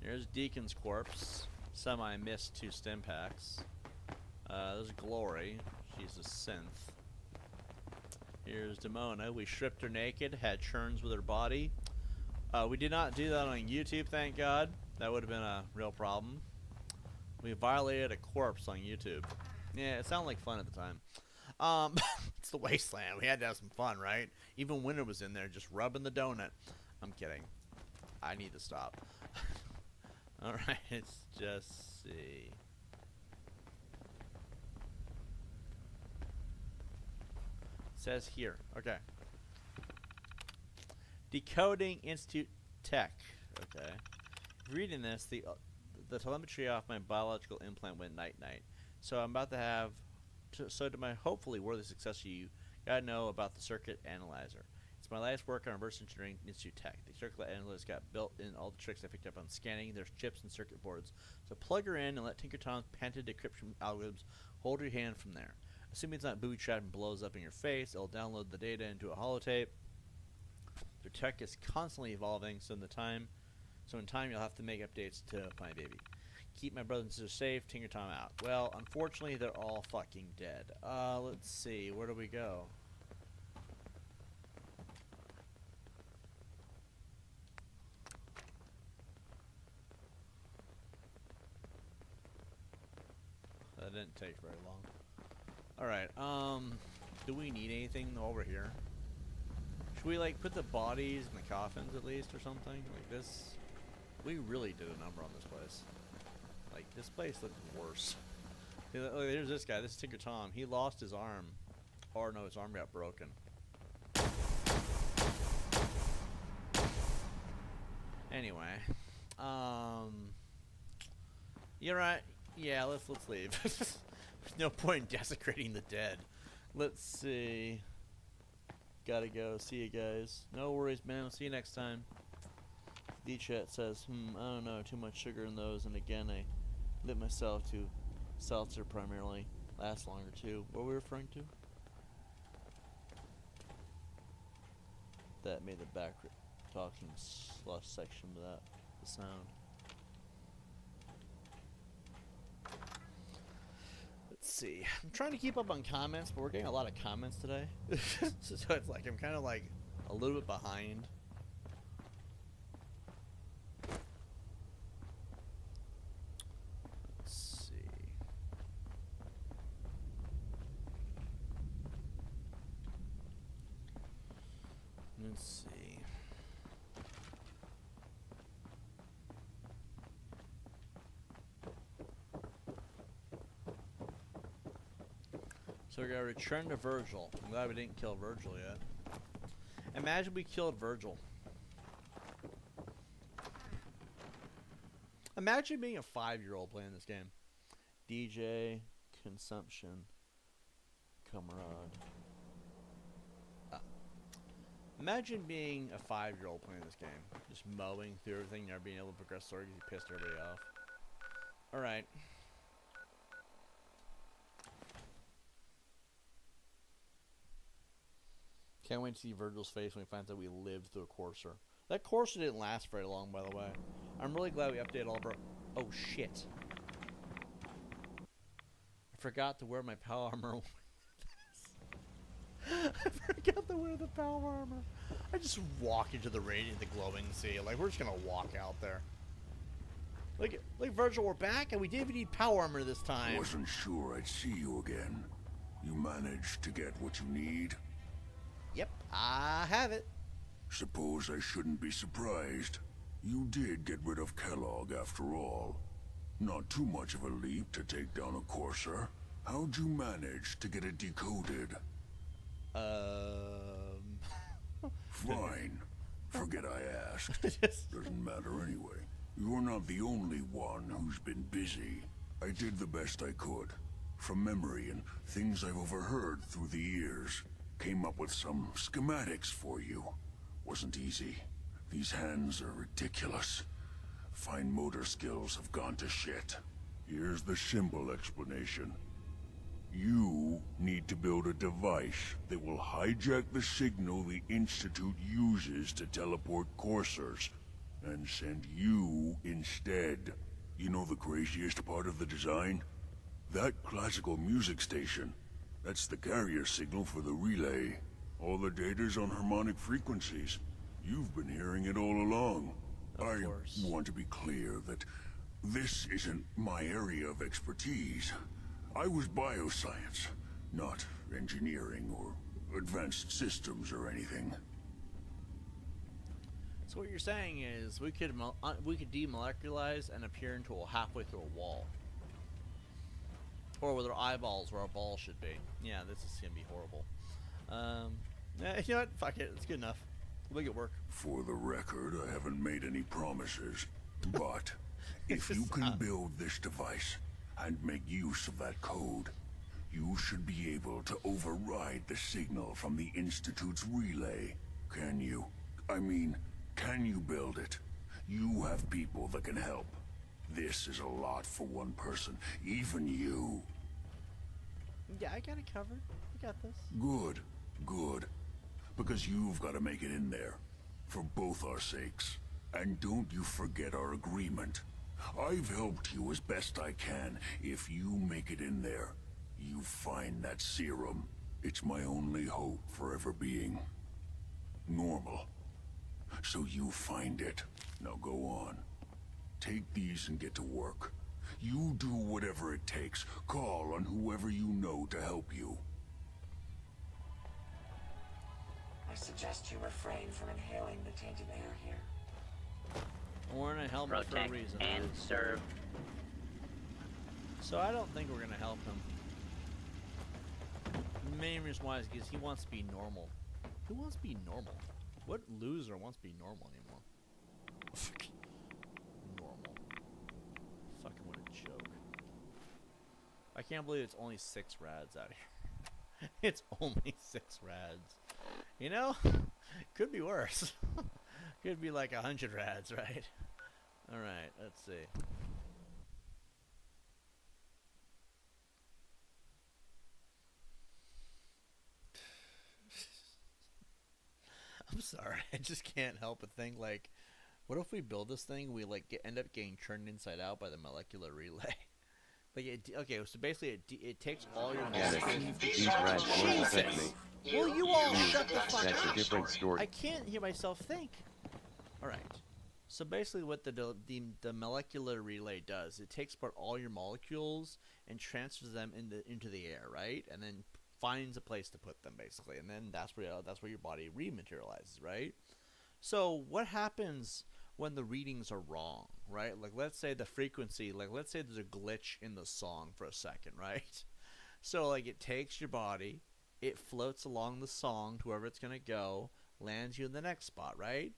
Here's Deacon's corpse. Semi-missed 2 stim packs. There's Glory. She's a synth. Here's Demona. We stripped her naked, had churns with her body. We did not do that on YouTube, thank God. That would have been a real problem. We violated a corpse on YouTube. Yeah, it sounded like fun at the time. It's the wasteland. We had to have some fun, right? Even Winter was in there just rubbing the donut. I'm kidding. I need to stop. Alright, let's just see. It says here. Okay. Decoding Institute Tech. Okay. Reading this, the telemetry off my biological implant went night-night. So I'm about to have... So to my hopefully worthy successor, you gotta know about the circuit analyzer. It's my last work on reverse engineering Institute Tech. The circuit analyzer got built in all the tricks I picked up on scanning. There's chips and circuit boards. So plug her in and let Tinker Tom's patented decryption algorithms hold your hand from there. Assuming it's not booby-trapped and blows up in your face, it'll download the data into a holotape. The tech is constantly evolving, so in time you'll have to make updates to my baby. Keep my brother and sister safe, Tinker Tom out. Well, unfortunately, they're all fucking dead. Let's see, where do we go? That didn't take very long. Alright, do we need anything while we're here? Should we, like, put the bodies in the coffins at least or something? Like this? We really did a number on this place. Like, this place looked worse. Look, there's this guy. This is Tinker Tom. He lost his arm. Or no, his arm got broken. Anyway. You're right. Yeah, let's leave. There's no point in desecrating the dead. Let's see. Gotta go. See you guys. No worries, man. I'll see you next time. D-Chat says, I don't know, too much sugar in those, and again, I lit myself to seltzer primarily. Lasts longer, too. What were we referring to? That made the back talking slush section of that, the sound. Let's see. I'm trying to keep up on comments, but we're getting a lot of comments today. So it's like, I'm kind of like a little bit behind. Let's see. So we gotta return to Virgil. I'm glad we didn't kill Virgil yet. Imagine we killed Virgil. Imagine being a 5-year-old playing this game. DJ, consumption, comrade. Imagine being a 5-year-old playing this game. Just mowing through everything, never being able to progress story because you pissed everybody off. Alright. Can't wait to see Virgil's face when he finds out we lived through a courser. That courser didn't last very long, by the way. I'm really glad we updated all of our... Oh, shit. I forgot to wear my power armor. I forgot to wear the power armor. I just walk into the radiant, the glowing sea. Like, we're just gonna walk out there. Look, Virgil, we're back, and we didn't even need power armor this time. Wasn't sure I'd see you again. You managed to get what you need? Yep, I have it. Suppose I shouldn't be surprised. You did get rid of Kellogg after all. Not too much of a leap to take down a Courser. How'd you manage to get it decoded? Fine. Forget I asked. Doesn't matter anyway. You're not the only one who's been busy. I did the best I could. From memory and things I've overheard through the years. Came up with some schematics for you. Wasn't easy. These hands are ridiculous. Fine motor skills have gone to shit. Here's the simple explanation. You need to build a device that will hijack the signal the Institute uses to teleport coursers, and send you instead. You know the craziest part of the design? That classical music station. That's the carrier signal for the relay. All the data's on harmonic frequencies. You've been hearing it all along. I want to be clear that this isn't my area of expertise. I was bioscience, not engineering or advanced systems or anything. So what you're saying is we could demolecularize and appear into halfway through a wall, or with our eyeballs where our balls should be. Yeah, this is gonna be horrible. Yeah, you know what? Fuck it. It's good enough. We'll make it work. For the record, I haven't made any promises, but if you can build this device and make use of that code, you should be able to override the signal from the Institute's relay. Can you? I mean, can you build it? You have people that can help. This is a lot for one person, even you. Yeah, I got it covered. I got this. Good, good. Because you've got to make it in there. For both our sakes. And don't you forget our agreement. I've helped you as best I can. If you make it in there, you find that serum. It's my only hope for ever being normal. So you find it. Now go on. Take these and get to work. You do whatever it takes. Call on whoever you know to help you. I suggest you refrain from inhaling the tainted air here. We're in a helmet for a Protect reason. and serve. So I don't think we're gonna help him. The main reason why is because he wants to be normal. Who wants to be normal? What loser wants to be normal anymore? Normal. Fucking what a joke. I can't believe it's only 6 rads out here. It's only 6 rads. You know? Could be worse. Could be like 100 rads, right? Alright, let's see. I'm sorry, I just can't help but think, like, what if we build this thing, we like end up getting turned inside out by the molecular relay? Like, okay, so basically it takes all your molecules. These rats won't affect me. Will you all shut the fuck That's up? a different story. I can't hear myself think. Alright. So basically what the molecular relay does, it takes apart all your molecules and transfers them into the air, right? And then finds a place to put them, basically. And then that's where your body rematerializes, right? So what happens when the readings are wrong, right? Like, let's say the frequency, like, let's say there's a glitch in the song for a second, right? So, like, it takes your body, it floats along the song to wherever it's going to go, lands you in the next spot, right?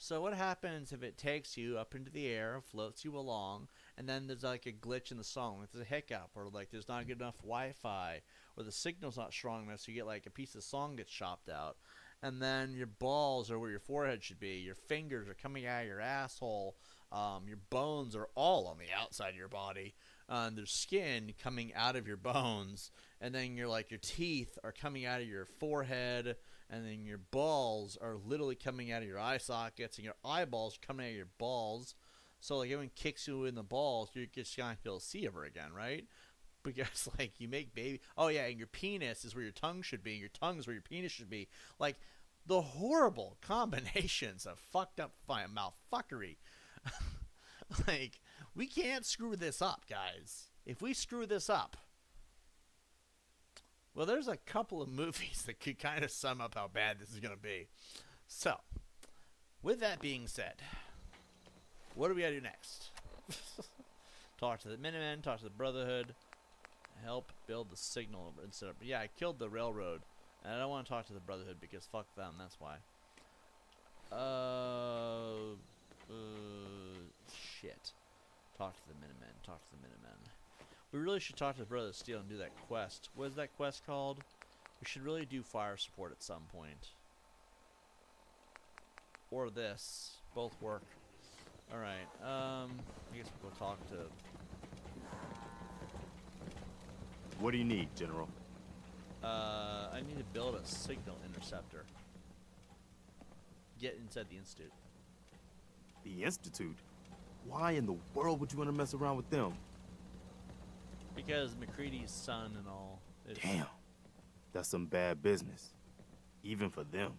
So what happens if it takes you up into the air, floats you along, and then there's like a glitch in the song, like there's a hiccup, or like there's not good enough Wi-Fi, or the signal's not strong enough, so you get like a piece of song gets chopped out, and then your balls are where your forehead should be, your fingers are coming out of your asshole, your bones are all on the outside of your body, there's skin coming out of your bones, and then your teeth are coming out of your forehead, and then your balls are literally coming out of your eye sockets, and your eyeballs are coming out of your balls. So like everyone kicks you in the balls, you're just not gonna be able to see ever again, right? Because like you make baby. Oh yeah, and your penis is where your tongue should be, and your tongue is where your penis should be. Like the horrible combinations of fucked up mouth fuckery. Like, we can't screw this up, guys. If we screw this up, well, there's a couple of movies that could kind of sum up how bad this is going to be. So, with that being said, what do we got to do next? Talk to the Minutemen, talk to the Brotherhood, help build the signal instead of... Yeah, I killed the railroad, and I don't want to talk to the Brotherhood because fuck them, that's why. Shit. Talk to the Minutemen, talk to the Minutemen. We really should talk to the Brotherhood of Steel and do that quest. What is that quest called? We should really do fire support at some point. Or this. Both work. Alright, I guess we'll go talk to... What do you need, General? I need to build a signal interceptor. Get inside the Institute. The Institute? Why in the world would you want to mess around with them? Because McCready's son and all. Damn. That's some bad business. Even for them.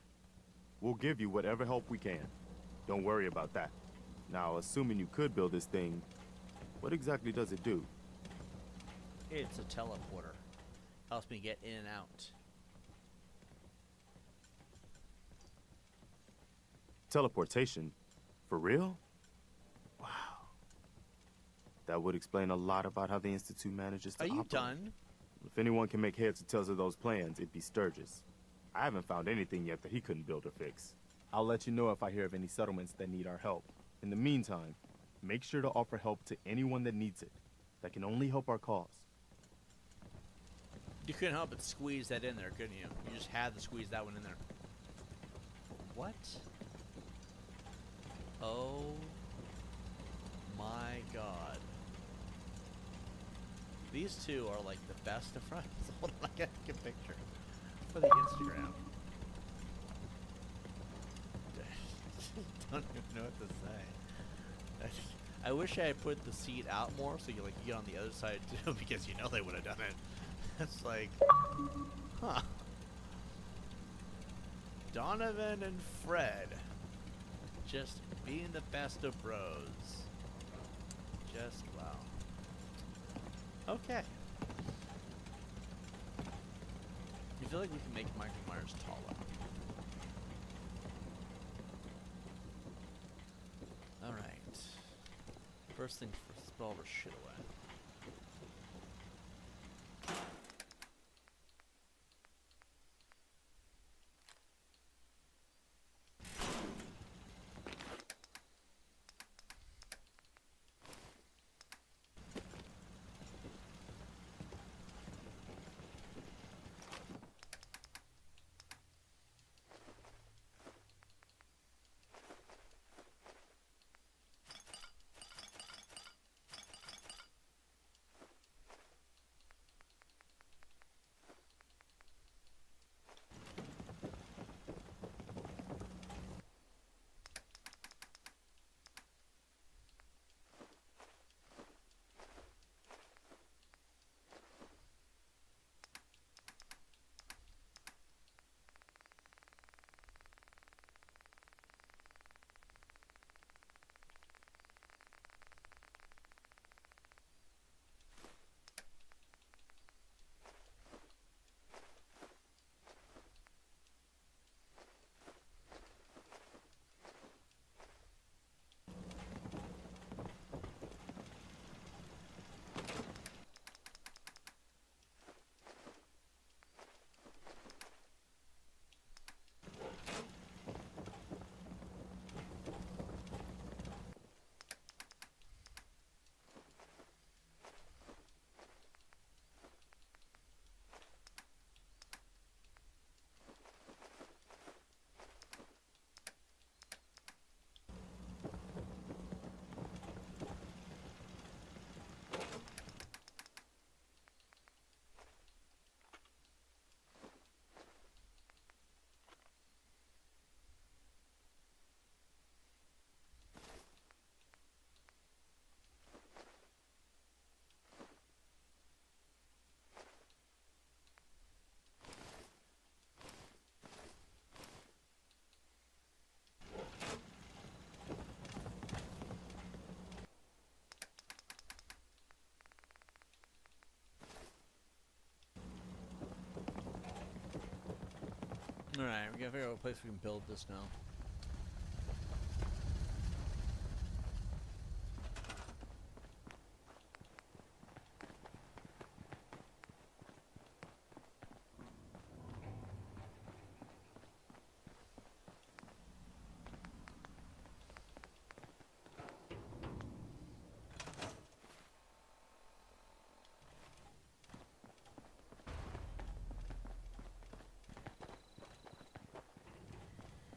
We'll give you whatever help we can. Don't worry about that. Now, assuming you could build this thing, what exactly does it do? It's a teleporter. Helps me get in and out. Teleportation? For real? Wow. That would explain a lot about how the Institute manages to Are you operate. done? If anyone can make heads or tails of those plans, it'd be Sturgis. I haven't found anything yet that he couldn't build or fix. I'll let you know if I hear of any settlements that need our help. In the meantime, make sure to offer help to anyone that needs it. That can only help our cause. You couldn't help but squeeze that in there, couldn't you? You just had to squeeze that one in there. What? Oh my god. These two are like the best of friends. Hold on, I gotta take a picture for the Instagram. Don't even know what to say. I wish I had put the seat out more so you get on the other side too, because you know they would have done it. It's like, huh. Donovan and Fred just being the best of bros. Just wow. Okay. You feel like we can make Michael Myers taller. Alright. First thing first, put all of our shit away. Alright, we gotta figure out a place we can build this now.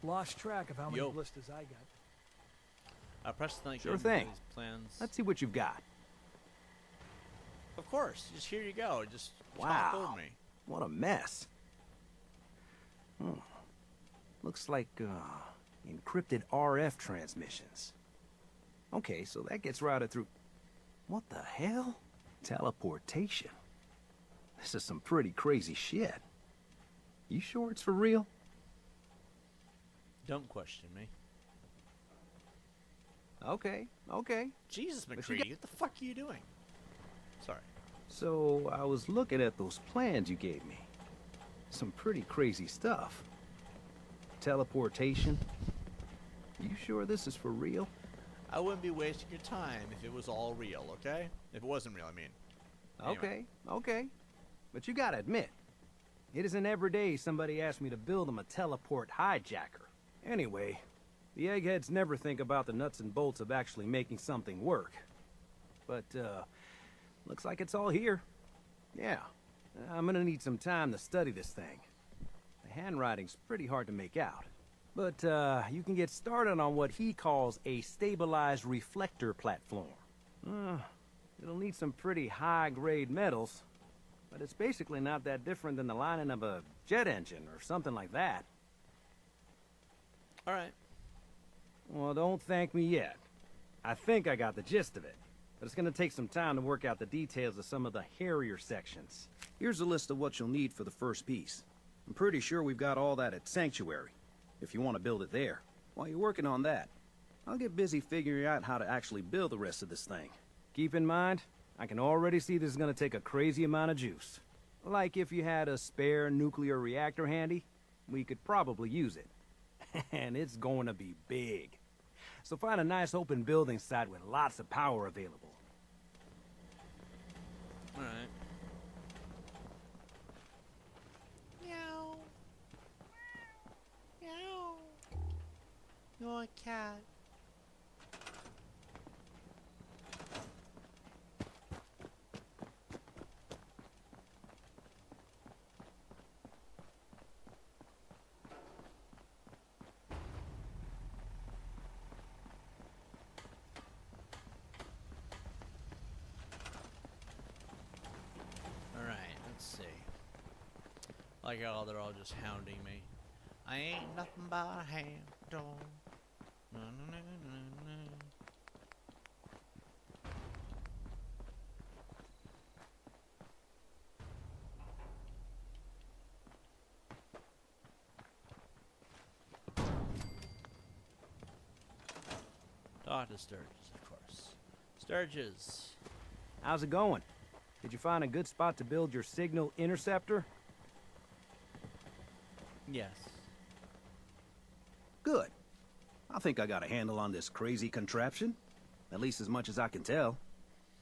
Lost track of how many Yo. blisters I got. Preston, like, Sure gave me thing. these plans. Let's see what you've got. Of course, just here you go. Just talk Wow. over me. What a mess. Looks like encrypted RF transmissions. Okay, so that gets routed through... What the hell? Teleportation. This is some pretty crazy shit. You sure it's for real? Don't question me. Okay, okay. Jesus, But you McCready, what the fuck are you doing? Sorry. So, I was looking at those plans you gave me. Some pretty crazy stuff. Teleportation. You sure this is for real? I wouldn't be wasting your time if it was all real, okay? If it wasn't real, I mean. Anyway. Okay, okay. But you gotta admit, it isn't every day somebody asks me to build them a teleport hijacker. Anyway, the eggheads never think about the nuts and bolts of actually making something work. But, looks like it's all here. Yeah, I'm gonna need some time to study this thing. The handwriting's pretty hard to make out. But, you can get started on what he calls a stabilized reflector platform. It'll need some pretty high-grade metals, but it's basically not that different than the lining of a jet engine or something like that. Alright. Well, don't thank me yet. I think I got the gist of it, but it's gonna take some time to work out the details of some of the hairier sections. Here's a list of what you'll need for the first piece. I'm pretty sure we've got all that at Sanctuary, if you want to build it there. While you're working on that, I'll get busy figuring out how to actually build the rest of this thing. Keep in mind, I can already see this is gonna take a crazy amount of juice. Like if you had a spare nuclear reactor handy, we could probably use it. And it's going to be big. So find a nice open building site with lots of power available. Alright. Meow. Meow. You're a cat. Let's see. Like how they're all just hounding me. I ain't nothing but a hand dog. No, no, no, no, no. Dr. Sturgis, of course. Sturgis. How's it going? Did you find a good spot to build your signal interceptor? Yes. Good. I think I got a handle on this crazy contraption. At least as much as I can tell.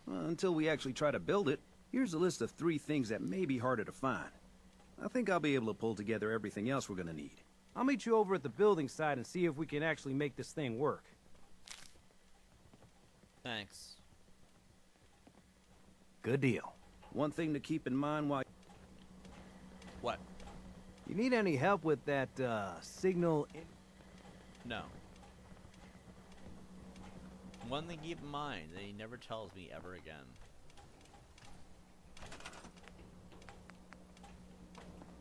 Until we actually try to build it, here's a list of 3 things that may be harder to find. I think I'll be able to pull together everything else we're gonna need. I'll meet you over at the building site and see if we can actually make this thing work. Thanks. Good deal. One thing to keep in mind while... What? You need any help with that, signal... No. One thing to keep in mind, that he never tells me ever again.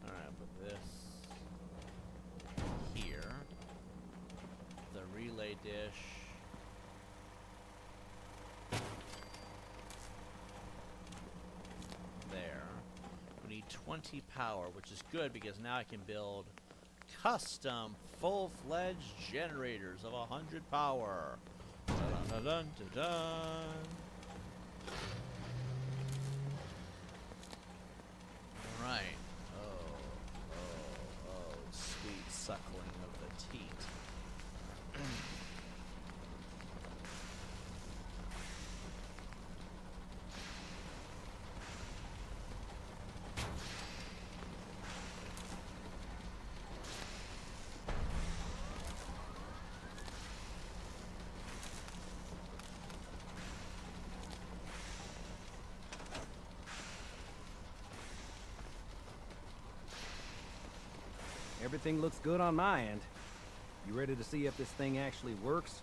Alright, put this here. The relay dish. There. We need 20 power, which is good because now I can build custom full-fledged generators of 100 power. Dun, dun, dun, dun, dun. Right. Oh, sweet. Everything looks good on my end. You ready to see if this thing actually works?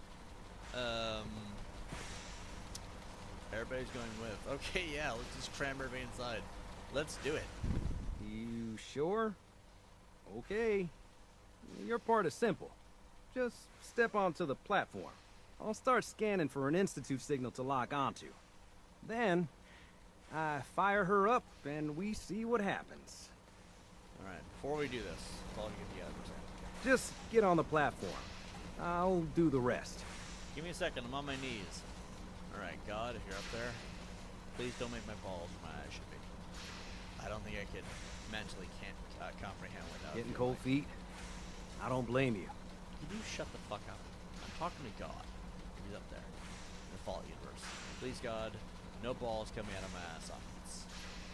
Everybody's going with. Okay, yeah, let's just cram everybody inside. Let's do it. You sure? Okay. Your part is simple. Just step onto the platform. I'll start scanning for an Institute signal to lock onto. Then, I fire her up and we see what happens. Alright, before we do this, let's all get together. Just get on the platform. I'll do the rest. Give me a second, I'm on my knees. Alright, God, if you're up there, please don't make my balls where my eyes should be. I don't think I could mentally can't comprehend without Getting feeling cold feet? I don't blame you. Can you shut the fuck up? I'm talking to God. He's up there. In the Fallout universe. Please, God, no balls coming out of my ass sockets.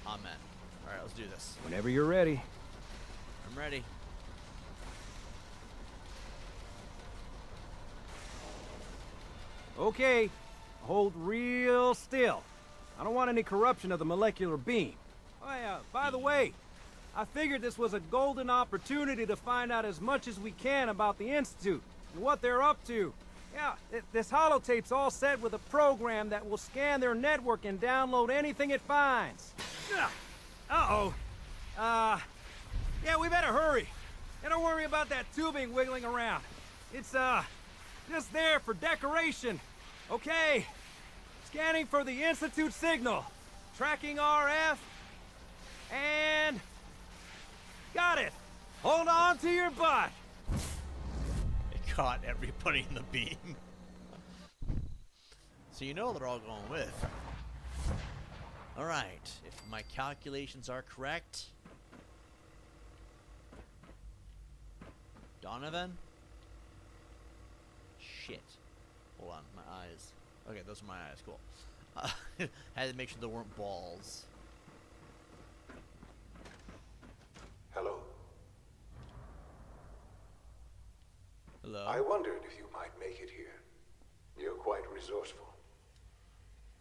Amen. Alright, let's do this. Whenever you're ready. I'm ready. Okay, hold real still. I don't want any corruption of the molecular beam. Oh yeah, by the way, I figured this was a golden opportunity to find out as much as we can about the Institute and what they're up to. Yeah, this holotape's all set with a program that will scan their network and download anything it finds. Uh-oh. Yeah, we better hurry. And don't worry about that tubing wiggling around. It's, just there for decoration. Okay. Scanning for the Institute signal. Tracking RF. And... got it. Hold on to your butt. It caught everybody in the beam. So you know they're all going with. Alright, if my calculations are correct... Donovan? Shit. Hold on, my eyes. Okay, those are my eyes, cool. Had to make sure there weren't balls. Hello. Hello? I wondered if you might make it here. You're quite resourceful.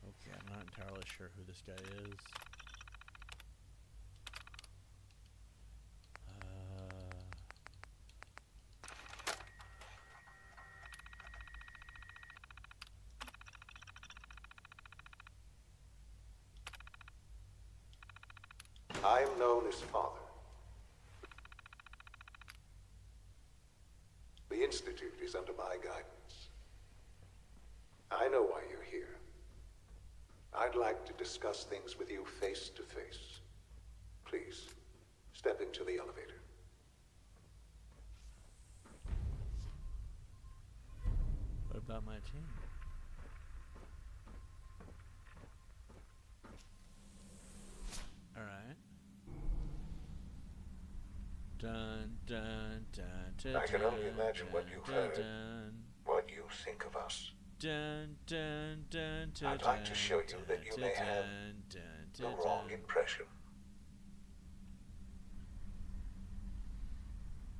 Okay, I'm not entirely sure who this guy is. I'm known as Father. The Institute is under my guidance. I know why you're here. I'd like to discuss things with you face to face. Please, step into the elevator. What about my team? Alright. Dun dun dun dun. I can only imagine what you've heard. Dun, What you think of us. dun, dun, dun, dun, I'd like to show you that you may have the wrong impression.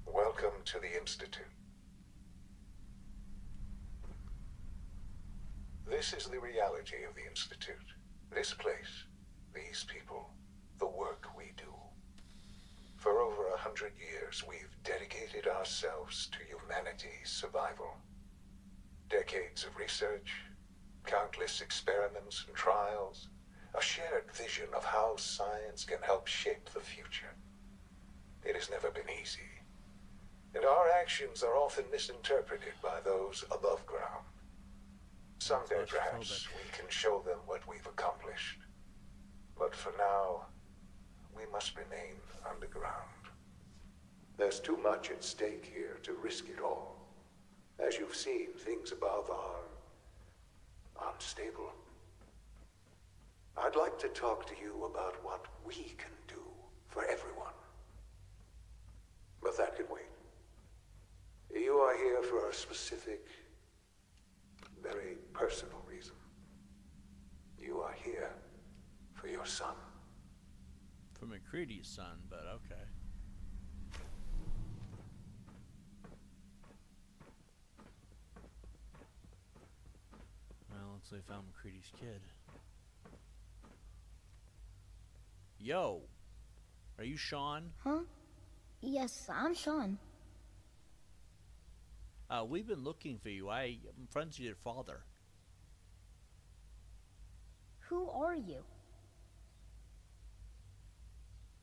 Welcome to the Institute. This is the reality of the Institute. This place, these people, the work we do. For over 100 years, we've dedicated ourselves to humanity's survival. Decades of research, countless experiments and trials, a shared vision of how science can help shape the future. It has never been easy, and our actions are often misinterpreted by those above ground. Someday, perhaps, we can show them what we've accomplished. But for now, we must remain underground. There's too much at stake here to risk it all. As you've seen, things above are unstable. I'd like to talk to you about what we can do for everyone. But that can wait. You are here for a specific, very personal reason. You are here for your son. For McCready's son, but okay. Well, looks like I found McCready's kid. Yo! Are you Sean? Huh? Yes, I'm Sean. We've been looking for you. I'm friends with your father. Who are you?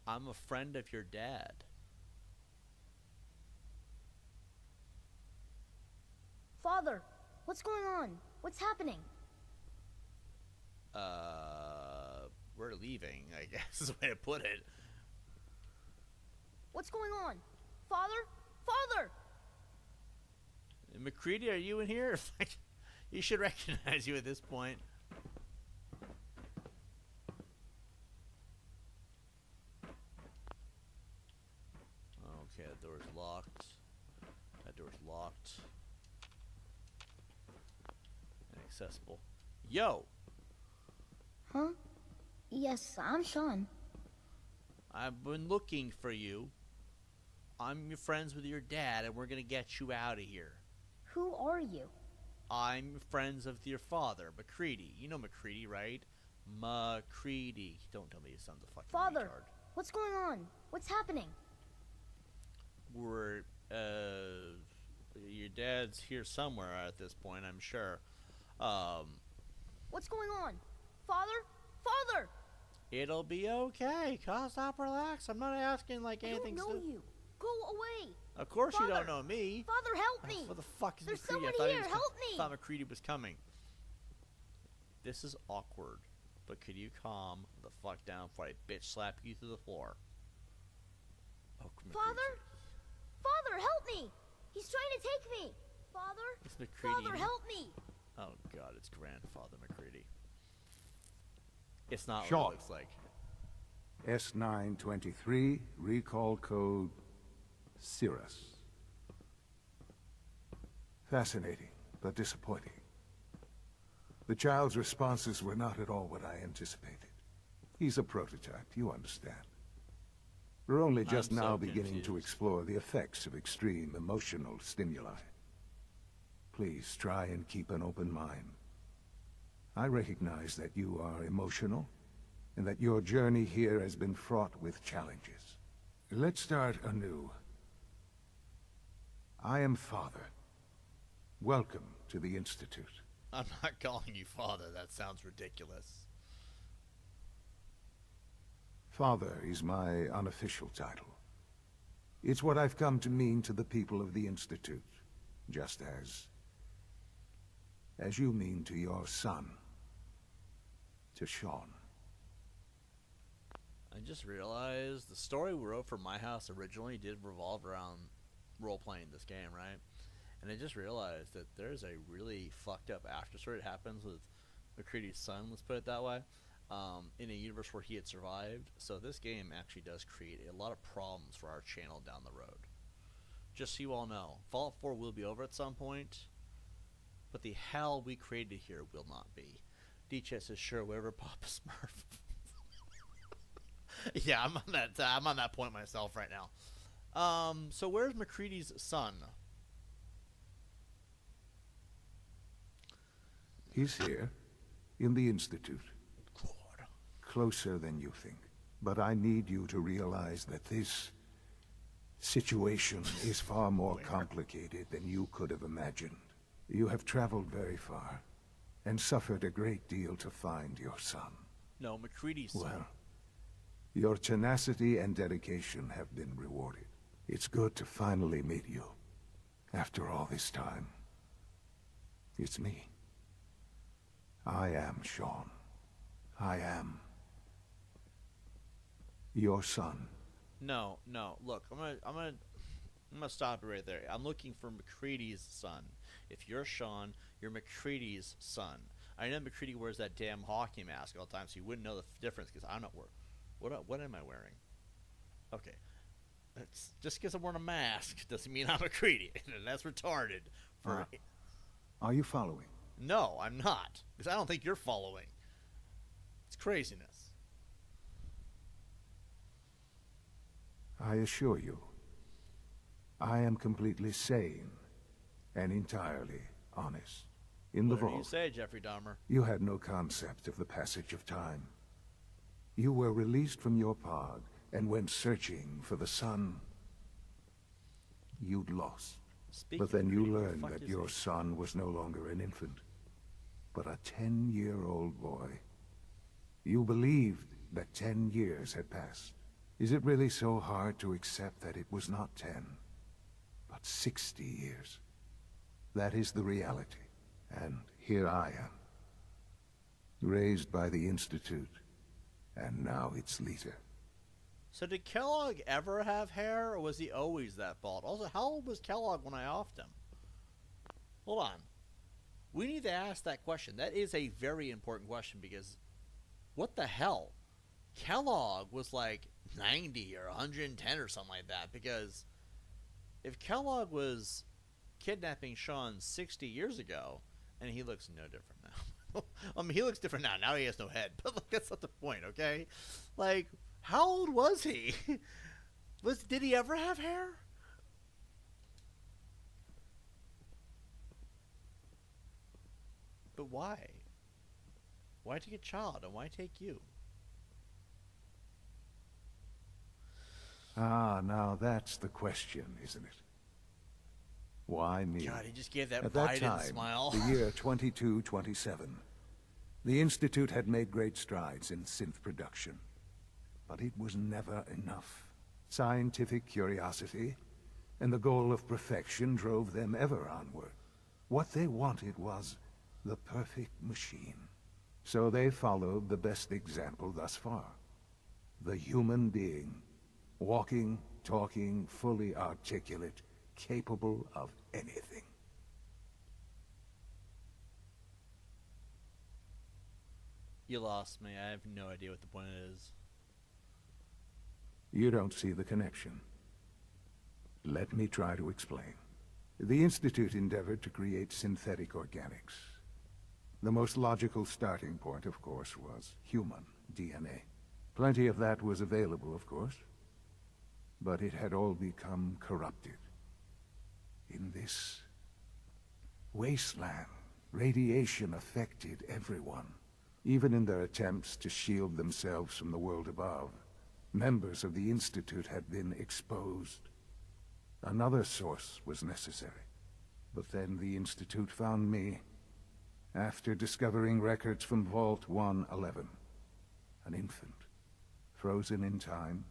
I'm a friend of your dad. Father, what's going on? What's happening? We're leaving, I guess is the way to put it. What's going on? Father? Father! McCready, are you in here? You should recognize you at this point. Okay, that door's locked. That door's locked. Inaccessible. Yo! Huh? Yes, I'm Sean. I've been looking for you. I'm your friends with your dad, and we're gonna get you out of here. Who are you? I'm friends of your father, McCready. You know McCready, right? McCready. Don't tell me your son's a fucking Father, retard. what's going on? What's happening? We're, your dad's here somewhere at this point, I'm sure. What's going on? Father? Father! It'll be okay. Stop, relax. I'm not asking like anything. I don't know you. Go away. Of course Father, you don't know me. Father, help me. What the fuck is There's McCready? someone here. Help me. I thought McCready was coming. This is awkward, but could you calm the fuck down before I bitch slap you through the floor? Oh, Father? Father, help me. He's trying to take me. Father? It's McCready. Father, help me. Oh god, it's grandfather McCready. It's not Sean. what it looks like. S923, recall code Cirrus. Fascinating, but disappointing. The child's responses were not at all what I anticipated. He's a prototype, you understand. We're only just I'm so now beginning to confused. explore the effects of extreme emotional stimuli. Please try and keep an open mind. I recognize that you are emotional, and that your journey here has been fraught with challenges. Let's start anew. I am Father. Welcome to the Institute. I'm not calling you father. That sounds ridiculous. Father is my unofficial title. It's what I've come to mean to the people of the Institute, just as you mean to your son, to Sean. I just realized the story we wrote for My House originally did revolve around role-playing this game, right? And I just realized that there's a really fucked up after story that happens with McCready's son, let's put it that way, in a universe where he had survived. So this game actually does create a lot of problems for our channel down the road. Just so you all know, Fallout 4 will be over at some point, but the hell we created here will not be. D-Chat says, sure, whatever, Papa Smurf. Yeah, I'm on that point myself right now. So where's McCready's son? He's here, in the Institute. God. Closer than you think. But I need you to realize that this situation is far more complicated than you could have imagined. You have traveled very far, and suffered a great deal to find your son. No, McCready's son. Well, your tenacity and dedication have been rewarded. It's good to finally meet you. After all this time. It's me. I am Sean. I am your son. No. Look, I'm gonna stop it right there. I'm looking for McCready's son. If you're Sean, you're McCready's son. I know McCready wears that damn hockey mask all the time, so you wouldn't know the difference because I'm not wearing. What am I wearing? Okay, that's just because I'm wearing a mask doesn't mean I'm McCready, and that's retarded. Are you following? No, I'm not, because I don't think you're following. It's craziness. I assure you, I am completely sane and entirely honest. In the Whatever you vault, say, Jeffrey Dahmer. you had no concept of the passage of time. You were released from your pod and went searching for the son you'd lost. Speaking But then of you Creedy, where the learned fuck that is your he? son was no longer an infant, but a 10-year-old boy. You believed that 10 years had passed. Is it really so hard to accept that it was not 10, but 60 years? That is the reality, and here I am. Raised by the Institute, and now its leader. So did Kellogg ever have hair, or was he always that bald? Also, how old was Kellogg when I offed him? Hold on. We need to ask that question. That is a very important question, because what the hell? Kellogg was like 90 or 110 or something like that, because if Kellogg was kidnapping Sean 60 years ago, and he looks no different now. I mean, he looks different now. Now he has no head, but like, that's not the point, okay? Like, how old was he? Did he ever have hair? But why? Why take a child, and why take you? Ah, now that's the question, isn't it? Why me? God, he just gave that At that Biden time, smile. the year 2227, the Institute had made great strides in synth production. But it was never enough. Scientific curiosity and the goal of perfection drove them ever onward. What they wanted was the perfect machine. So they followed the best example thus far. The human being. Walking, talking, fully articulate, capable of anything. You lost me. I have no idea what the point is. You don't see the connection. Let me try to explain. The Institute endeavored to create synthetic organics. The most logical starting point, of course, was human DNA. Plenty of that was available, of course. But it had all become corrupted. In this wasteland, radiation affected everyone. Even in their attempts to shield themselves from the world above, members of the Institute had been exposed. Another source was necessary. But then the Institute found me, after discovering records from Vault 111. An infant, frozen in time,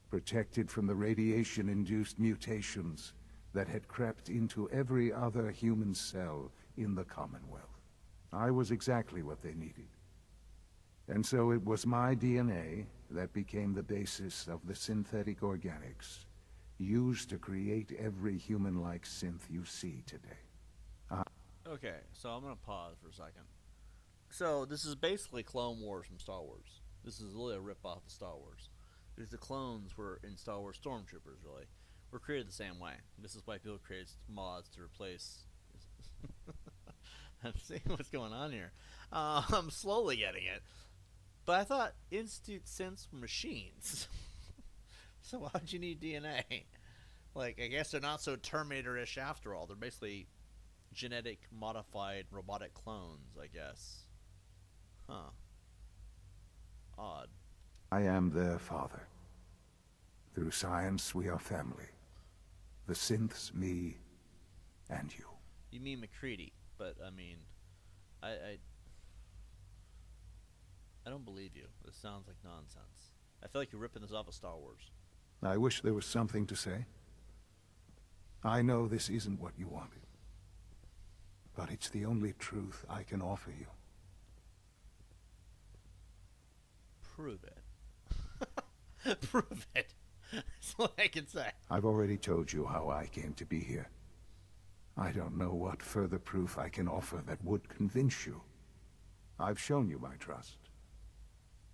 protected from the radiation-induced mutations that had crept into every other human cell in the Commonwealth. I was exactly what they needed. And so it was my DNA that became the basis of the synthetic organics used to create every human-like synth you see today. Okay, so I'm going to pause for a second. So this is basically Clone Wars from Star Wars. This is really a rip-off of Star Wars. Because the clones were in Star Wars Stormtroopers, really. Were created the same way. This is why people create mods to replace... I'm seeing what's going on here. I'm slowly getting it. But I thought Institute synths were machines. So why'd you need DNA? Like, I guess they're not so Terminator-ish after all. They're basically genetic modified robotic clones, I guess. Huh. Odd. I am their father. Through science, we are family. The synths, me, and you. You mean McCready, but I mean, I don't believe you. This sounds like nonsense. I feel like you're ripping this off of Star Wars. I wish there was something to say. I know this isn't what you wanted. But it's the only truth I can offer you. Prove it. Prove it. That's what I can say. I've already told you how I came to be here. I don't know what further proof I can offer that would convince you. I've shown you my trust.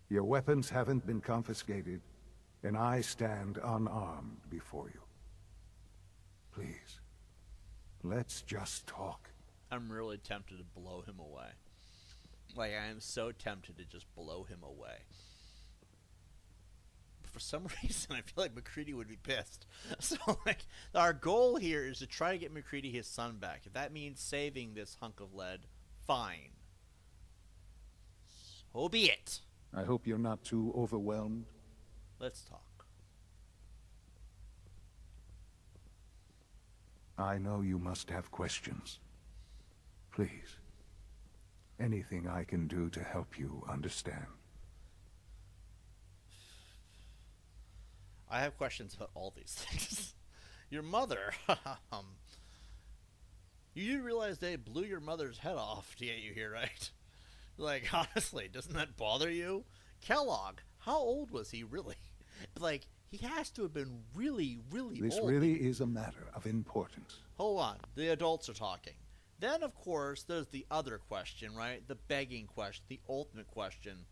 Your weapons haven't been confiscated, and I stand unarmed before you. Please, let's just talk. I'm really tempted to blow him away. Like, I am so tempted to just blow him away. But for some reason, I feel like McCready would be pissed. So, like, our goal here is to try to get McCready his son back. If that means saving this hunk of lead, fine. So be it. I hope you're not too overwhelmed. Let's talk. I know you must have questions. Please, anything I can do to help you understand. I have questions about all these things. Your mother, you do realize they blew your mother's head off to get you here, right? Like, honestly, doesn't that bother you? Kellogg, how old was he really? Like, he has to have been really, really This old. really is a matter of importance. Hold on, the adults are talking. Then, of course, there's the other question, right? The begging question, the ultimate question.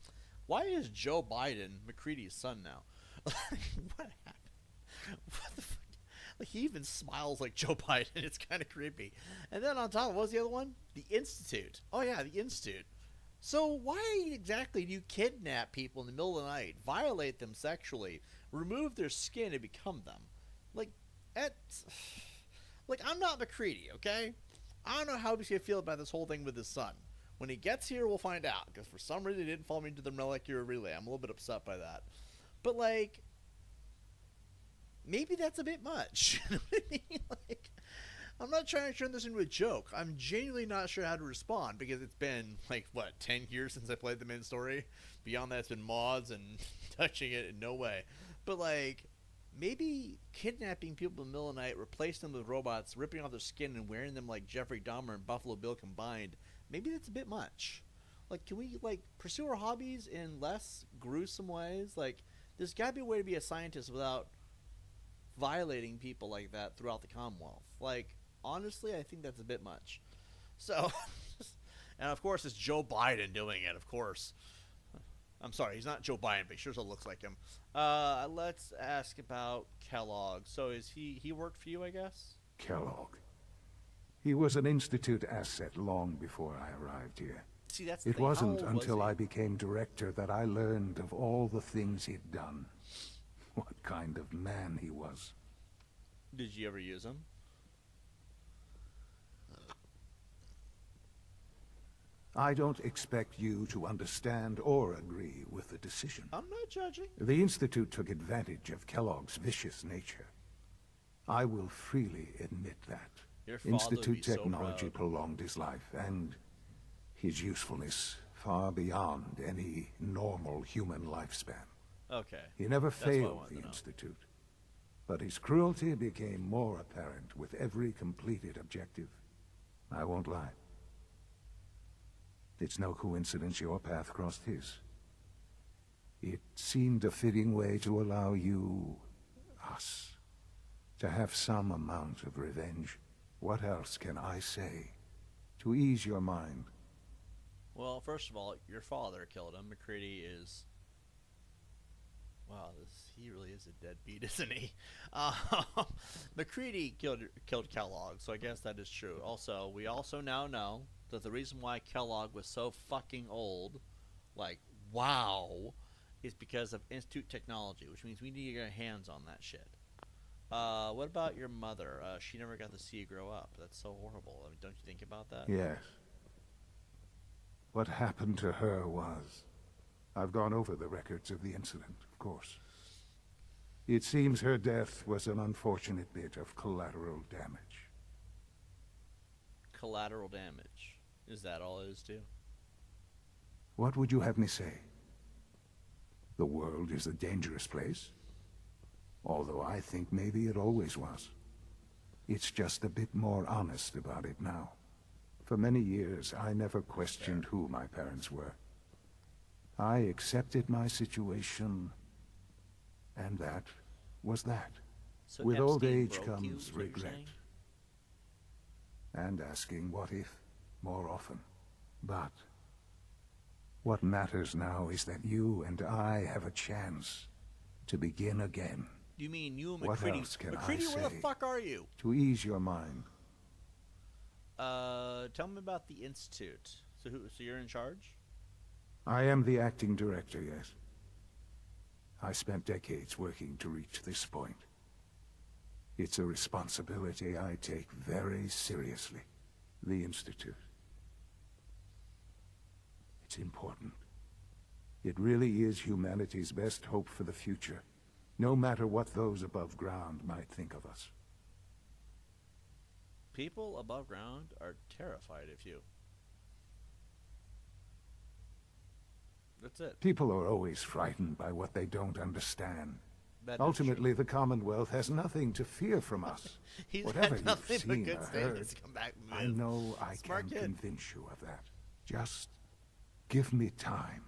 Why is Joe Biden McCready's son now? What happened? What the fuck? Like, he even smiles like Joe Biden. It's kind of creepy. And then on top, what was the other one? The Institute. Oh, yeah, the Institute. So why exactly do you kidnap people in the middle of the night, violate them sexually, remove their skin and become them? Like, that's... Like, I'm not McCready, okay? I don't know how he's going to feel about this whole thing with his son. When he gets here, we'll find out. Because for some reason, he didn't follow me to the molecular relay. I'm a little bit upset by that. But, like, maybe that's a bit much. You know what I mean? Like, I'm not trying to turn this into a joke. I'm genuinely not sure how to respond because it's been, like, what, 10 years since I played the main story? Beyond that, it's been mods and touching it in no way. But, like, maybe kidnapping people in the middle of the night, replacing them with robots, ripping off their skin and wearing them like Jeffrey Dahmer and Buffalo Bill combined, maybe that's a bit much. Like, can we, like, pursue our hobbies in less gruesome ways? Like, there's got to be a way to be a scientist without violating people like that throughout the Commonwealth. Like, honestly, I think that's a bit much. So, and of course, it's Joe Biden doing it, of course. I'm sorry, he's not Joe Biden, but he sure as hell looks like him. Let's ask about Kellogg. So is he worked for you, I guess? Kellogg. He was an Institute asset long before I arrived here. See, that's the It thing. How wasn't old until was he? I became director that I learned of all the things he'd done. What kind of man he was. Did you ever use him? I don't expect you to understand or agree with the decision. I'm not judging. The Institute took advantage of Kellogg's vicious nature. I will freely admit that. Your father would Institute be so technology proud. prolonged his life, and his usefulness far beyond any normal human lifespan. Okay. He never That's what I failed wanted the to know. Institute. But his cruelty became more apparent with every completed objective. I won't lie. It's no coincidence your path crossed his. It seemed a fitting way to allow you, us, to have some amount of revenge. What else can I say to ease your mind? Well, first of all, your father killed him. McCready is... Wow, he really is a deadbeat, isn't he? McCready killed Kellogg, so I guess that is true. Also, we also now know that the reason why Kellogg was so fucking old, like, wow, is because of Institute technology, which means we need to get our hands on that shit. What about your mother? She never got to see you grow up. That's so horrible. I mean, don't you think about that? Yes. What happened to her was... I've gone over the records of the incident, of course. It seems her death was an unfortunate bit of collateral damage. Collateral damage. Is that all it is to? What would you have me say? The world is a dangerous place? Although I think maybe it always was. It's just a bit more honest about it now. For many years, I never questioned who my parents were. I accepted my situation, and that was that. So With old Epstein age broke you, comes is what you're regret. saying? And asking what if more often. But what matters now is that you and I have a chance to begin again. You mean you and What McCready? else can I McCready, where the say? fuck are you? To ease your mind. Tell me about the Institute. So you're in charge? I am the acting director, yes. I spent decades working to reach this point. It's a responsibility I take very seriously. The Institute. It's important. It really is humanity's best hope for the future, no matter what those above ground might think of us. People above ground are terrified of you. That's it. People are always frightened by what they don't understand. That is Ultimately, the Commonwealth has nothing to fear from us. He's Whatever had you've nothing but seen good or statements heard, to come back with. I know I Smart can kid. convince you of that. Just give me time.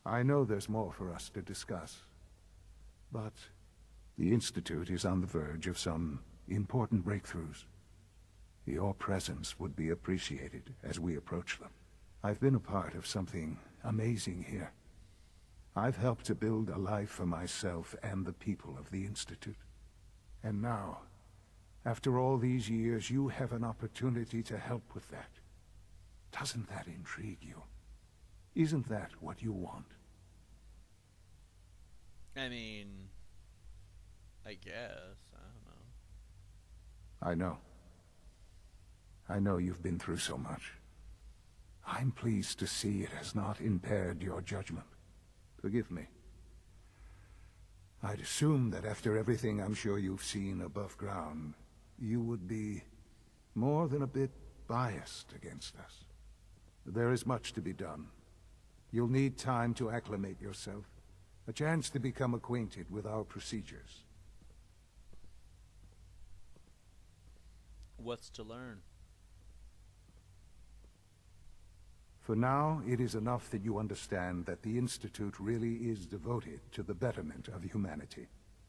I know there's more for us to discuss. But the Institute is on the verge of some important breakthroughs. Your presence would be appreciated as we approach them. I've been a part of something amazing here. I've helped to build a life for myself and the people of the Institute. And now, after all these years, you have an opportunity to help with that. Doesn't that intrigue you? Isn't that what you want? I mean, I guess. I don't know. I know. I know you've been through so much. I'm pleased to see it has not impaired your judgment. Forgive me. I'd assume that after everything I'm sure you've seen above ground, you would be more than a bit biased against us. There is much to be done. You'll need time to acclimate yourself, a chance to become acquainted with our procedures. What's to learn? For now, it is enough that you understand that the Institute really is devoted to the betterment of humanity.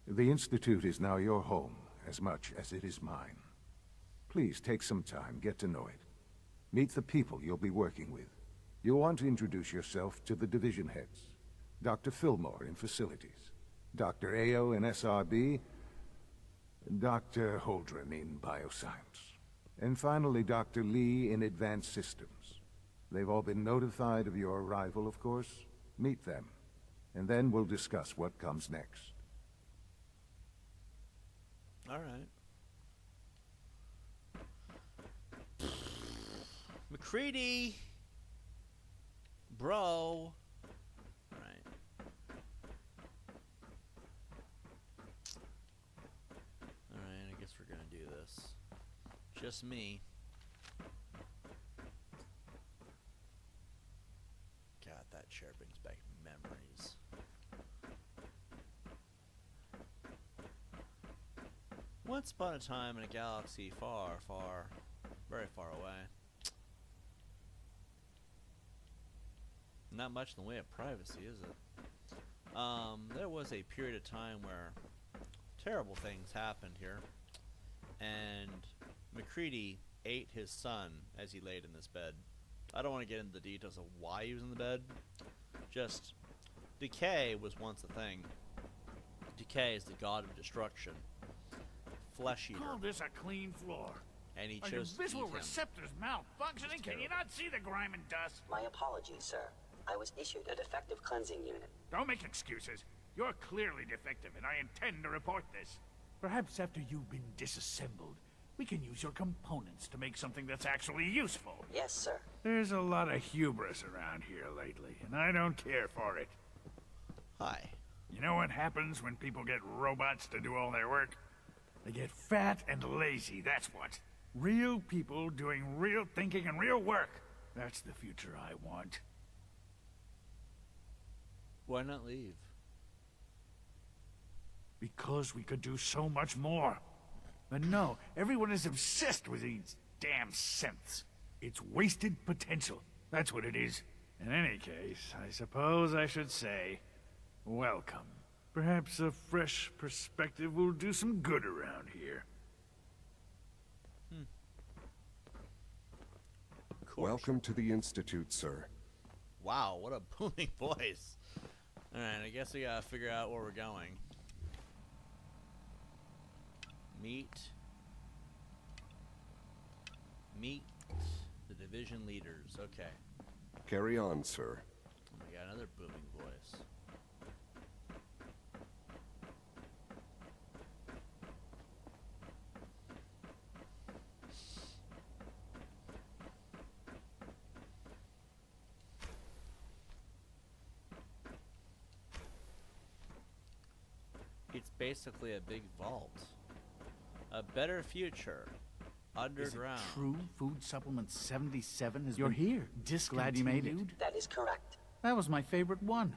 The Institute is now your home, as much as it is mine. Please take some time, get to know it. Meet the people you'll be working with. You'll want to introduce yourself to the division heads. Dr. Fillmore in Facilities, Dr. Ao in SRB, Dr. Holdren in Bioscience, and finally Dr. Lee in Advanced Systems. They've all been notified of your arrival, of course. Meet them, and then we'll discuss what comes next. All right. McCready! Bro! Alright. Alright, I guess we're gonna do this. Just me. God, that chair brings back memories. Once upon a time in a galaxy far, far, very far away. Not much in the way of privacy, is it? There was a period of time where terrible things happened here, and McCready ate his son as he laid in this bed. I don't want to get into the details of why he was in the bed. Just, decay was once a thing. Decay is the god of destruction. Flesh eater. Call this a clean floor. And he Are your chose to eat visual him. receptors malfunctioning? Can you not see the grime and dust? My apologies, sir. I was issued a defective cleansing unit. Don't make excuses. You're clearly defective, and I intend to report this. Perhaps after you've been disassembled, we can use your components to make something that's actually useful. Yes, sir. There's a lot of hubris around here lately, and I don't care for it. Hi. You know what happens when people get robots to do all their work? They get fat and lazy, that's what. Real people doing real thinking and real work. That's the future I want. Why not leave? Because we could do so much more. But no, everyone is obsessed with these damn synths. It's wasted potential. That's what it is. In any case, I suppose I should say, welcome. Perhaps a fresh perspective will do some good around here. Welcome to the Institute, sir. Wow, what a booming voice. Alright, I guess we gotta figure out where we're going. Meet the division leaders. Okay. Carry on, sir. Oh my god, another booming voice. It's basically a big vault. A better future. Underground. Is it true Food Supplement 77 has You're been here. Glad you made it. discontinued? That is correct. That was my favorite one.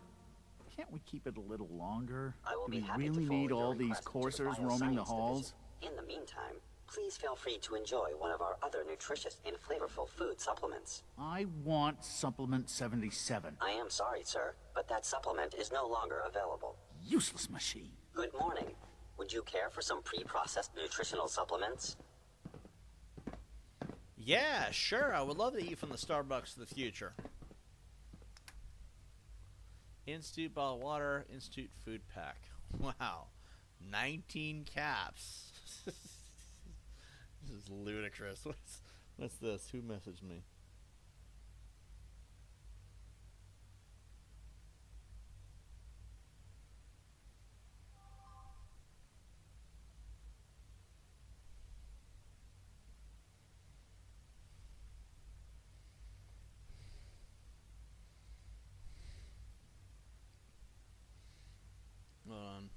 Can't we keep it a little longer? I will Do be we happy really to forward need your all these request to the coursers roaming the Bioscience halls? Division. In the meantime, please feel free to enjoy one of our other nutritious and flavorful food supplements. I want Supplement 77. I am sorry, sir, but that supplement is no longer available. Useless machine. Good morning. Would you care for some pre-processed nutritional supplements? Yeah, sure. I would love to eat from the Starbucks of the future. Institute bottled water, Institute food pack. Wow. 19 caps. This is ludicrous. What's this? Who messaged me? Hold on.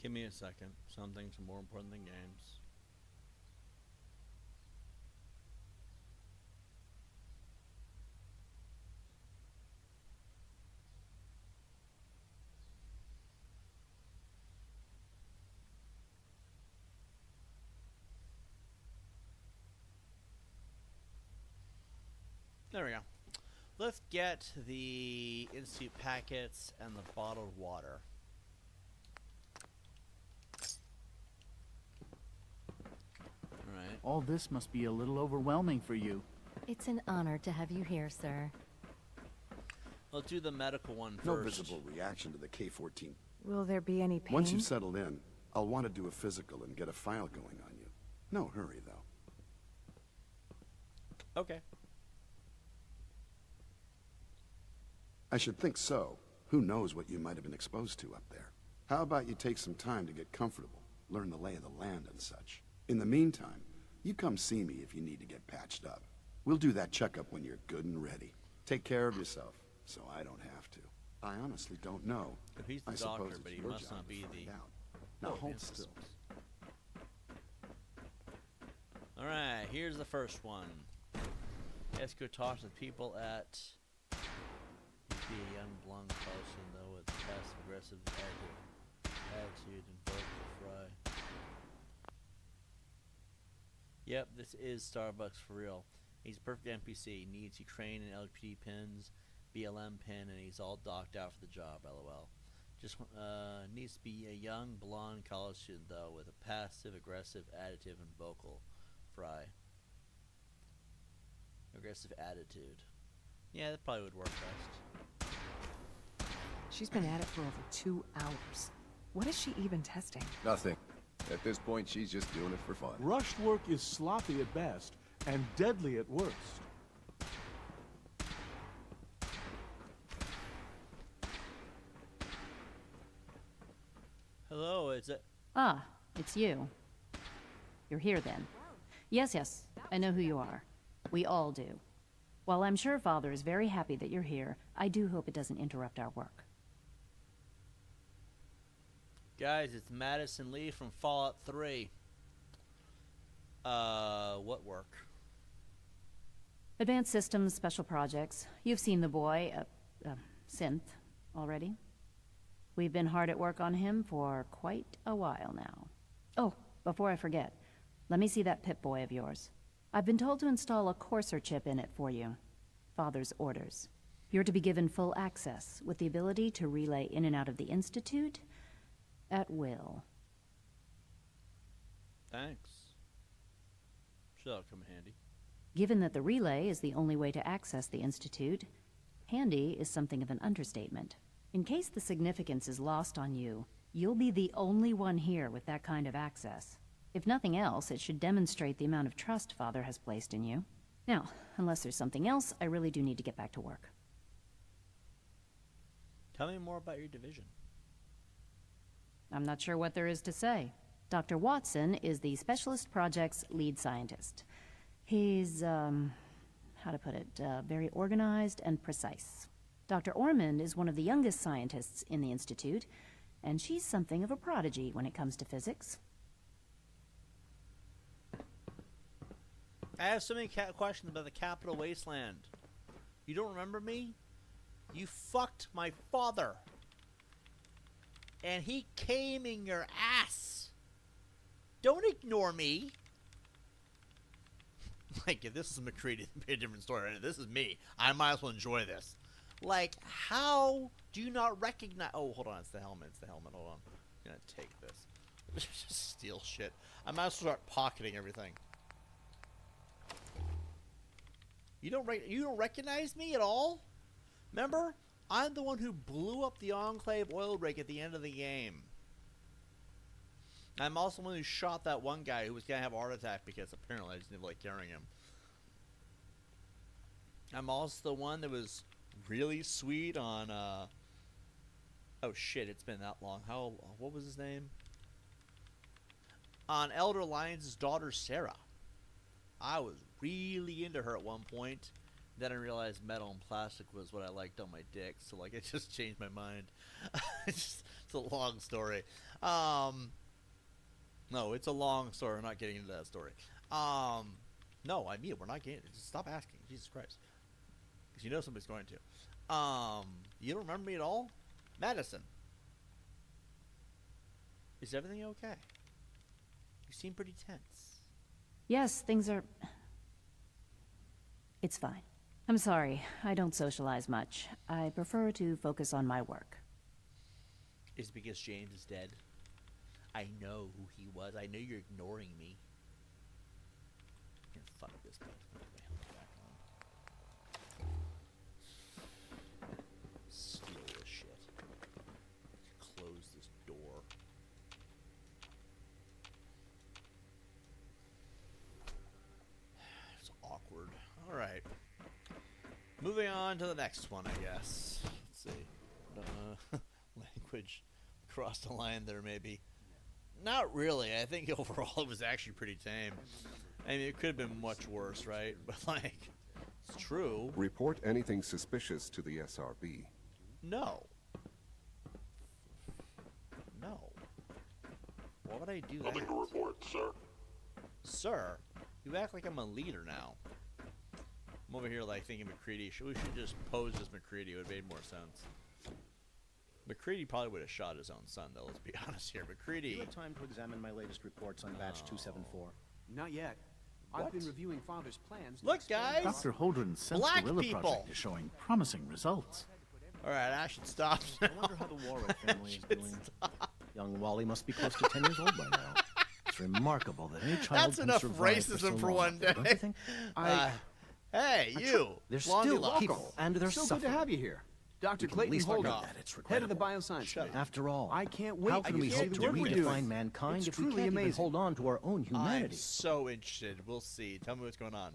Give me a second. Some things are more important than games. There we go. Let's get the Institute packets and the bottled water. Alright. All this must be a little overwhelming for you. It's an honor to have you here, sir. Let's do the medical one first. No visible reaction to the K-14. Will there be any pain? Once you've settled in, I'll want to do a physical and get a file going on you. No hurry, though. Okay. I should think so. Who knows what you might have been exposed to up there? How about you take some time to get comfortable, learn the lay of the land and such. In the meantime, you come see me if you need to get patched up. We'll do that checkup when you're good and ready. Take care of yourself, so I don't have to. I honestly don't know. If he's the I suppose doctor, it's but he your must job not to be find the... out. Now hold advanced still. systems. Alright, here's the first one. Let's go talk to the people at... Be a young blonde person though with passive aggressive attitude and vocal fry. Yep, this is Starbucks for real. He's a perfect NPC. Needs Ukraine and LPD pins, BLM pin, and he's all docked out for the job. LOL. Just needs to be a young blonde college student though with a passive aggressive attitude and vocal fry. Aggressive attitude. Yeah, that probably would work best. She's been at it for over 2 hours. What is she even testing? Nothing. At this point, she's just doing it for fun. Rushed work is sloppy at best and deadly at worst. Hello, is it? Ah, it's you. You're here then. Yes, I know who you are. We all do. While I'm sure Father is very happy that you're here, I do hope it doesn't interrupt our work. Guys, it's Madison Lee from Fallout 3. What work? Advanced Systems, Special Projects. You've seen the boy, Synth, already. We've been hard at work on him for quite a while now. Oh, before I forget, let me see that Pip-Boy of yours. I've been told to install a courser chip in it for you. Father's orders. You're to be given full access, with the ability to relay in and out of the Institute at will. Thanks. Sure, that'll come in handy. Given that the relay is the only way to access the Institute, handy is something of an understatement. In case the significance is lost on you, you'll be the only one here with that kind of access. If nothing else, it should demonstrate the amount of trust Father has placed in you. Now, unless there's something else, I really do need to get back to work. Tell me more about your division. I'm not sure what there is to say. Dr. Watson is the Specialist Project's lead scientist. He's, how to put it, very organized and precise. Dr. Ormond is one of the youngest scientists in the Institute, and she's something of a prodigy when it comes to physics. I have so many questions about the Capital Wasteland. You don't remember me? You fucked my father. And he came in your ass. Don't ignore me. Like, if this is McCready, it'd be a different story. Right? This is me. I might as well enjoy this. Like, how do you not recognize... Oh, hold on. It's the helmet. It's the helmet. Hold on. I'm going to take this. Just steal shit. I might as well start pocketing everything. You don't recognize me at all? Remember? I'm the one who blew up the Enclave oil rig at the end of the game. I'm also the one who shot that one guy who was going to have a heart attack because apparently I just didn't like carrying him. I'm also the one that was really sweet on, oh shit, it's been that long. What was his name? On Elder Lyons' daughter, Sarah. I was really into her at one point. Then I realized metal and plastic was what I liked on my dick. So, like, it just changed my mind. It's a long story. No, it's a long story. We're not getting into that story. No, I mean, we're not getting it. Just stop asking. Jesus Christ. Because you know somebody's going to. You don't remember me at all? Madison. Is everything okay? You seem pretty tense. Yes, things are... It's fine. I'm sorry, I don't socialize much. I prefer to focus on my work. Is it because James is dead? I know who he was. I know you're ignoring me. Yeah, fuck this place. Put my helmet back on. Steal this shit. Close this door. It's awkward. Alright. Moving on to the next one, I guess. Let's see. Language crossed the line there, maybe. Not really. I think overall it was actually pretty tame. I mean, it could have been much worse, right? But, like, it's true. Report anything suspicious to the SRB. No. No. Why would I do that? Nothing to report, sir. Sir? You act like I'm a leader now. I'm over here, like, thinking McCready. We should just pose as McCready. It would have made more sense. McCready probably would have shot his own son, though. Let's be honest here. McCready. You have time to examine my latest reports on batch 274. Not yet. What? I've been reviewing Father's plans. Look, guys! Dr. Holdren's Sense Black Gorilla people! project is showing promising results. Alright, I should stop now. I wonder how the Warwick family is doing. Young Wally must be close to 10 years old by now. It's remarkable that any child That's can enough survive racism so for long, one don't you day. think? Hey, you! They're Blondie still Locke. people, and they're So suffering. good to have you here. Dr. We can at Clayton least Holden, argue that it's head of the regrettable. bioscience division. After all, I can't wait how to can we see hope the to work we're redefine doing. mankind It's if we truly can't even amazing. hold on to our own humanity? I'm so interested. We'll see. Tell me what's going on.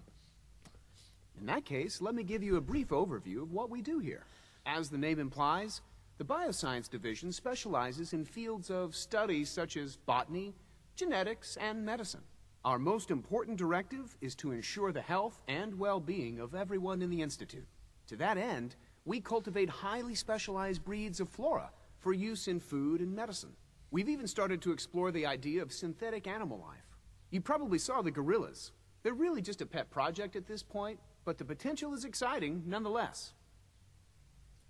In that case, let me give you a brief overview of what we do here. As the name implies, the Bioscience Division specializes in fields of studies such as botany, genetics, and medicine. Our most important directive is to ensure the health and well-being of everyone in the Institute. To that end, we cultivate highly specialized breeds of flora for use in food and medicine. We've even started to explore the idea of synthetic animal life. You probably saw the gorillas. They're really just a pet project at this point, but the potential is exciting nonetheless.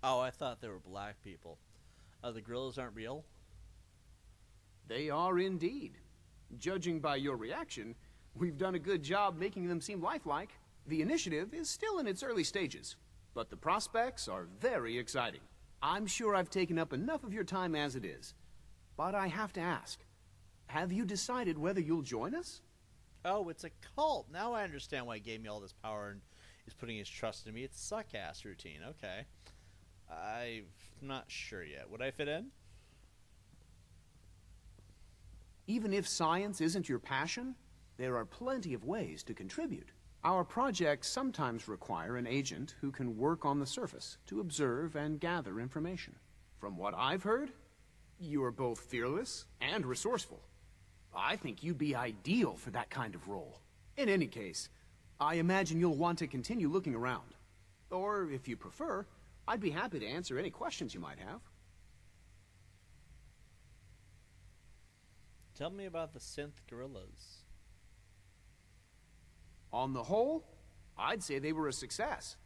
Oh, I thought they were black people. The gorillas aren't real? They are indeed. Judging by your reaction, we've done a good job making them seem lifelike. The initiative is still in its early stages, but the prospects are very exciting. I'm sure I've taken up enough of your time as it is, but I have to ask, have you decided whether you'll join us? Oh, it's a cult. Now I understand why he gave me all this power and is putting his trust in me. It's suck-ass routine. Okay. I'm not sure yet. Would I fit in? Even if science isn't your passion, there are plenty of ways to contribute. Our projects sometimes require an agent who can work on the surface to observe and gather information. From what I've heard, you are both fearless and resourceful. I think you'd be ideal for that kind of role. In any case, I imagine you'll want to continue looking around. Or, if you prefer, I'd be happy to answer any questions you might have. Tell me about the synth gorillas. On the whole, I'd say they were a success.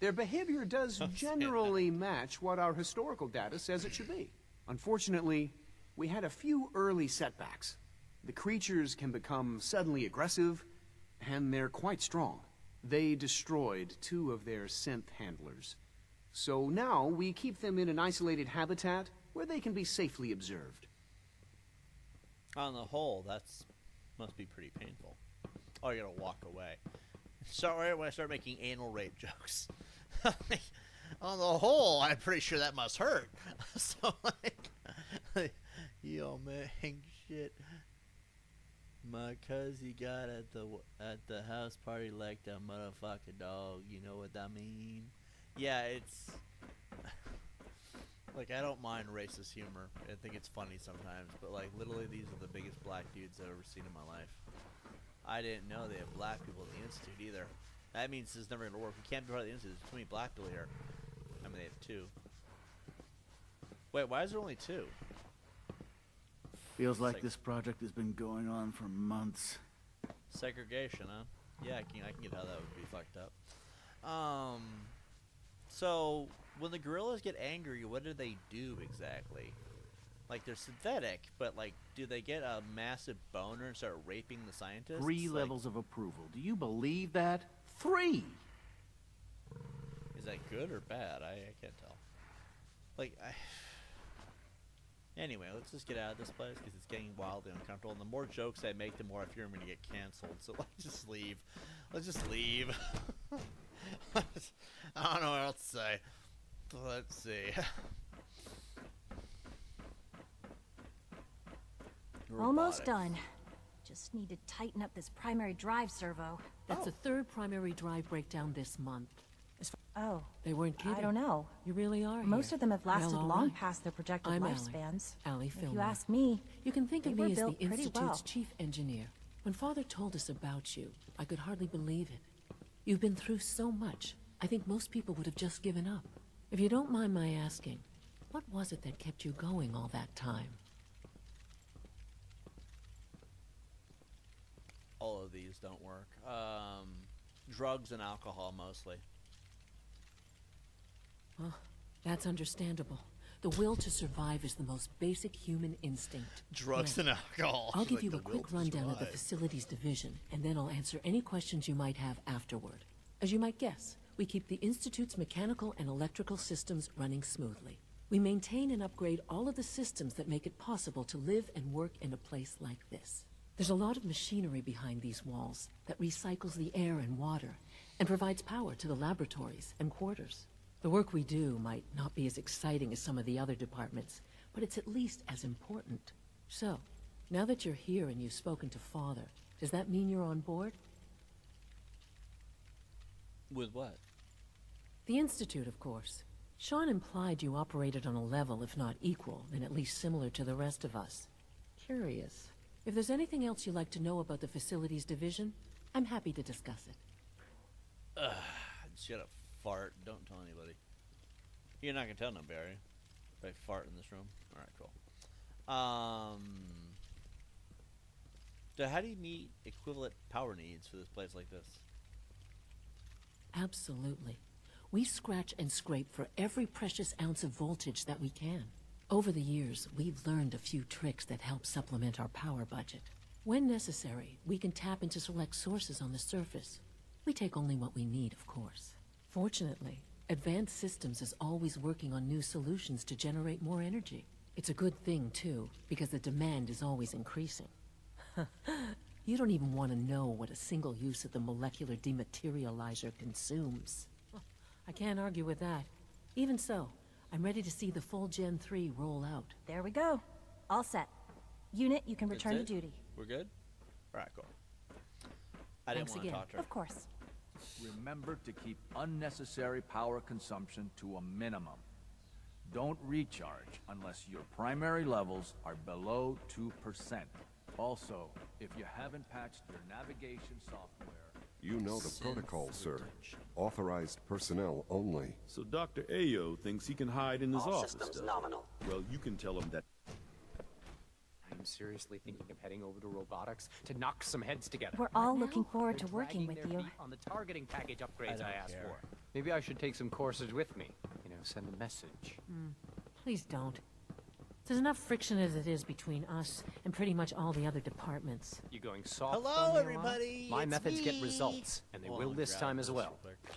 Their behavior does generally match what our historical data says it should be. Unfortunately, we had a few early setbacks. The creatures can become suddenly aggressive, and they're quite strong. They destroyed 2 of their synth handlers. So now we keep them in an isolated habitat where they can be safely observed. On the whole, that's must be pretty painful. Oh, you gotta walk away. Sorry when I start making anal rape jokes. On the whole, I'm pretty sure that must hurt. So like, yo man, shit. My cousin got at the house party like a motherfucking dog. You know what I mean? Yeah, it's like I don't mind racist humor. I think it's funny sometimes, but like literally these are the biggest black dudes I've ever seen in my life. I didn't know they have black people at the institute either. That means this is never gonna work. We can't be part of the institute. There's too many black people here. I mean, they have 2. Wait, why is there only 2? Feels like this project has been going on for months. Segregation, huh? Yeah, I can get how that would be fucked up. So when the gorillas get angry, what do they do exactly? Like they're synthetic, but like, do they get a massive boner and start raping the scientists? 3 levels of approval. Do you believe that? 3! Is that good or bad? I can't tell. Like, Anyway, let's just get out of this place because it's getting wildly uncomfortable. And the more jokes I make, the more I fear I'm going to get canceled. So let's just leave. Let's just leave. I don't know what else to say. Let's see. Almost done. Just need to tighten up this primary drive servo. That's the 3rd primary drive breakdown this month. Oh. They weren't kidding. I don't know. You really are. Most here. of them have lasted Well, long right. past their projected I'm lifespans. Allie If Fillmore. you ask me, You can think they of were me as the built pretty Institute's well. chief engineer. When Father told us about you, I could hardly believe it. You've been through so much. I think most people would have just given up. If you don't mind my asking, what was it that kept you going all that time? All of these don't work. Drugs and alcohol mostly. Oh, that's understandable. The will to survive is the most basic human instinct. Drugs and alcohol. I'll give Like you the a will quick to rundown of the survive. facilities division, and then I'll answer any questions you might have afterward. As you might guess, we keep the Institute's mechanical and electrical systems running smoothly. We maintain and upgrade all of the systems that make it possible to live and work in a place like this. There's a lot of machinery behind these walls that recycles the air and water and provides power to the laboratories and quarters. The work we do might not be as exciting as some of the other departments, but it's at least as important. So, now that you're here and you've spoken to Father, does that mean you're on board? With what? The Institute, of course. Sean implied you operated on a level, if not equal, then at least similar to the rest of us. Curious. If there's anything else you'd like to know about the Facilities Division, I'm happy to discuss it. Just gotta fart. Don't tell anybody. You're not gonna tell nobody, are you? If I fart in this room? Alright, cool. So how do you meet equivalent power needs for this place like this? Absolutely. We scratch and scrape for every precious ounce of voltage that we can. Over the years, we've learned a few tricks that help supplement our power budget. When necessary, we can tap into select sources on the surface. We take only what we need, of course. Fortunately, Advanced Systems is always working on new solutions to generate more energy. It's a good thing, too, because the demand is always increasing. You don't even want to know what a single use of the molecular dematerializer consumes. I can't argue with that. Even so, I'm ready to see the full Gen 3 roll out. There we go. All set. Unit, you can return to That's it? duty. We're good? Alright, cool. I didn't Thanks want to again. talk to her. Of course. Remember to keep unnecessary power consumption to a minimum. Don't recharge unless your primary levels are below 2%. Also, if you haven't patched your navigation software... You know the protocol, sir. Authorized personnel only. So Dr. Ayo thinks he can hide in his All office, systems does he? nominal. Well, you can tell him that... I'm seriously thinking of heading over to robotics to knock some heads together. We're all looking forward to working with Dragging you. their feet on the targeting package upgrades I asked care. for. Maybe I should take some courses with me. You know, send a message. Please don't. There's enough friction as it is between us and pretty much all the other departments. You going soft Hello, on me, Laura? everybody, My it's methods get me. results, and they Hold will on, this grab time as this well. real quick.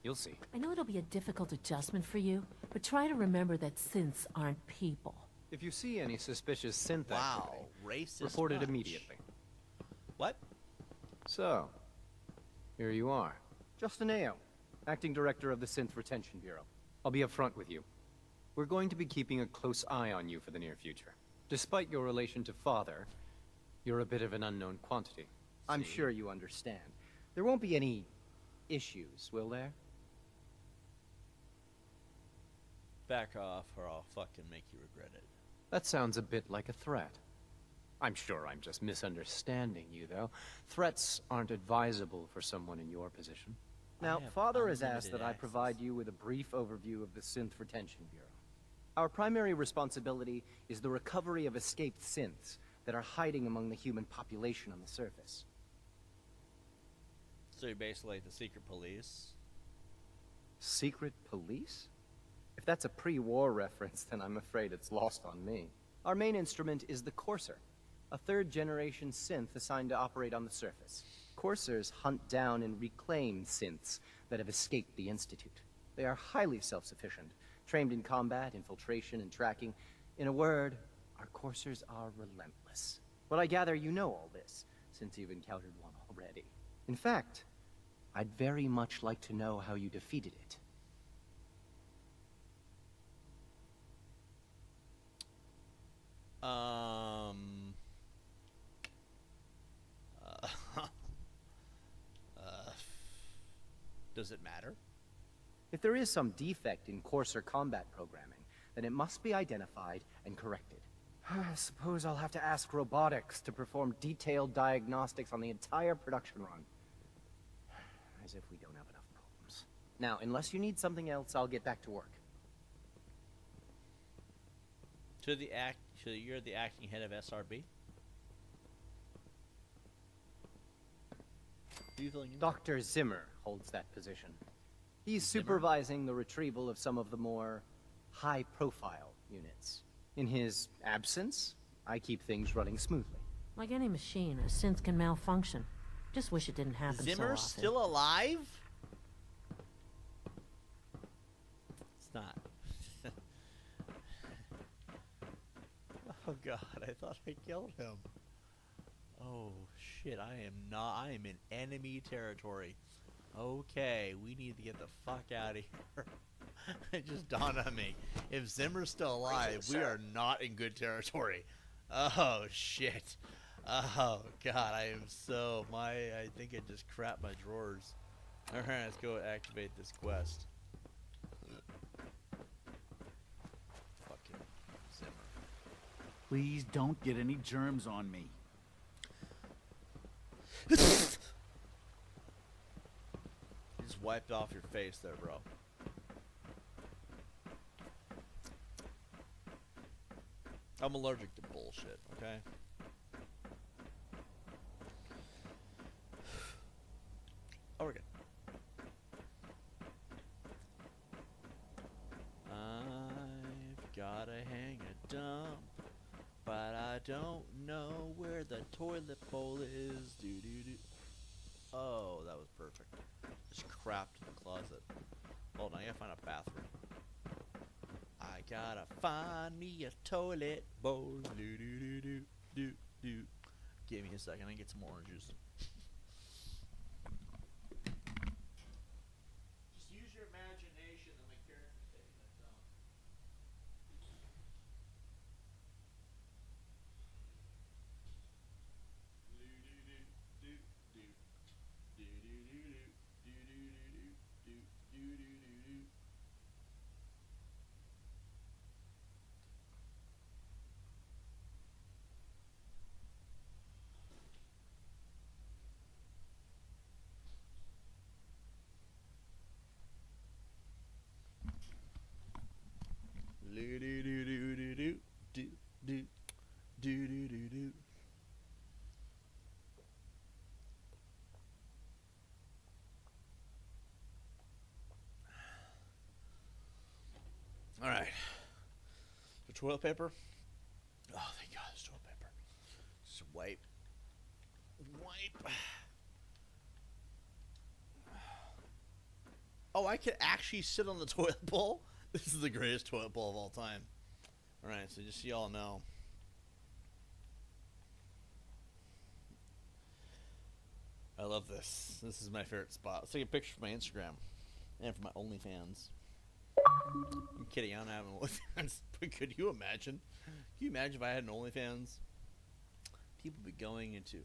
You'll see. I know it'll be a difficult adjustment for you, but try to remember that synths aren't people. If you see any suspicious synth Wow, activity, racist report it much. immediately. What? So, here you are. Justin Ayo, Acting Director of the Synth Retention Bureau. I'll be upfront with you. We're going to be keeping a close eye on you for the near future. Despite your relation to Father, you're a bit of an unknown quantity. I'm sure you understand. There won't be any issues, will there? Back off or I'll fucking make you regret it. That sounds a bit like a threat. I'm sure I'm just misunderstanding you, though. Threats aren't advisable for someone in your position. Now, Father has asked that I provide you with a brief overview of the Synth Retention Bureau. Our primary responsibility is the recovery of escaped synths that are hiding among the human population on the surface. So you're basically like the secret police? Secret police? If that's a pre-war reference, then I'm afraid it's lost on me. Our main instrument is the Courser, a third-generation synth assigned to operate on the surface. Coursers hunt down and reclaim synths that have escaped the Institute. They are highly self-sufficient, trained in combat, infiltration, and tracking. In a word, our Coursers are relentless. But I gather you know all this, since you've encountered one already. In fact, I'd very much like to know how you defeated it. Does it matter? If there is some defect in Courser combat programming, then it must be identified and corrected. I suppose I'll have to ask robotics to perform detailed diagnostics on the entire production run. As if we don't have enough problems. Now, unless you need something else, I'll get back to work. So you're the acting head of SRB? Who are you filling in? Dr. Zimmer holds that position. He's Zimmer? supervising the retrieval of some of the more high-profile units. In his absence, I keep things running smoothly. Like any machine, a synth can malfunction. Just wish it didn't happen Zimmer's so often. still alive? It's not. Oh god, I thought I killed him. Oh shit, I am in enemy territory. Okay, we need to get the fuck out of here. It just dawned on me. If Zimmer's still alive, we are not in good territory. Oh shit. Oh god, I think I just crapped my drawers. Alright, let's go activate this quest. Fucking Zimmer. Please don't get any germs on me. You just wiped off your face there, bro. I'm allergic to bullshit, okay? Oh, we're good. I've gotta hang a dump, but I don't know where the toilet bowl is. Doo-doo-doo. Oh, that was perfect. Just crapped in the closet. Hold on, I gotta find a bathroom. I gotta find me a toilet bowl. Do-do-do-do-do-do. Give me a second, I get some orange juice. Just use your imagination that my character's taking a dump. Do-do-do-do-do. Do-do-do-do-do-do. toilet paper? Oh, thank God, there's toilet paper. Just wipe. Wipe. Oh, I could actually sit on the toilet bowl? This is the greatest toilet bowl of all time. Alright, so just so y'all know. I love this. This is my favorite spot. Let's take a picture for my Instagram. And for my OnlyFans. I'm kidding, I don't have an OnlyFans. But could you imagine? Can you imagine if I had an OnlyFans? People would be going into...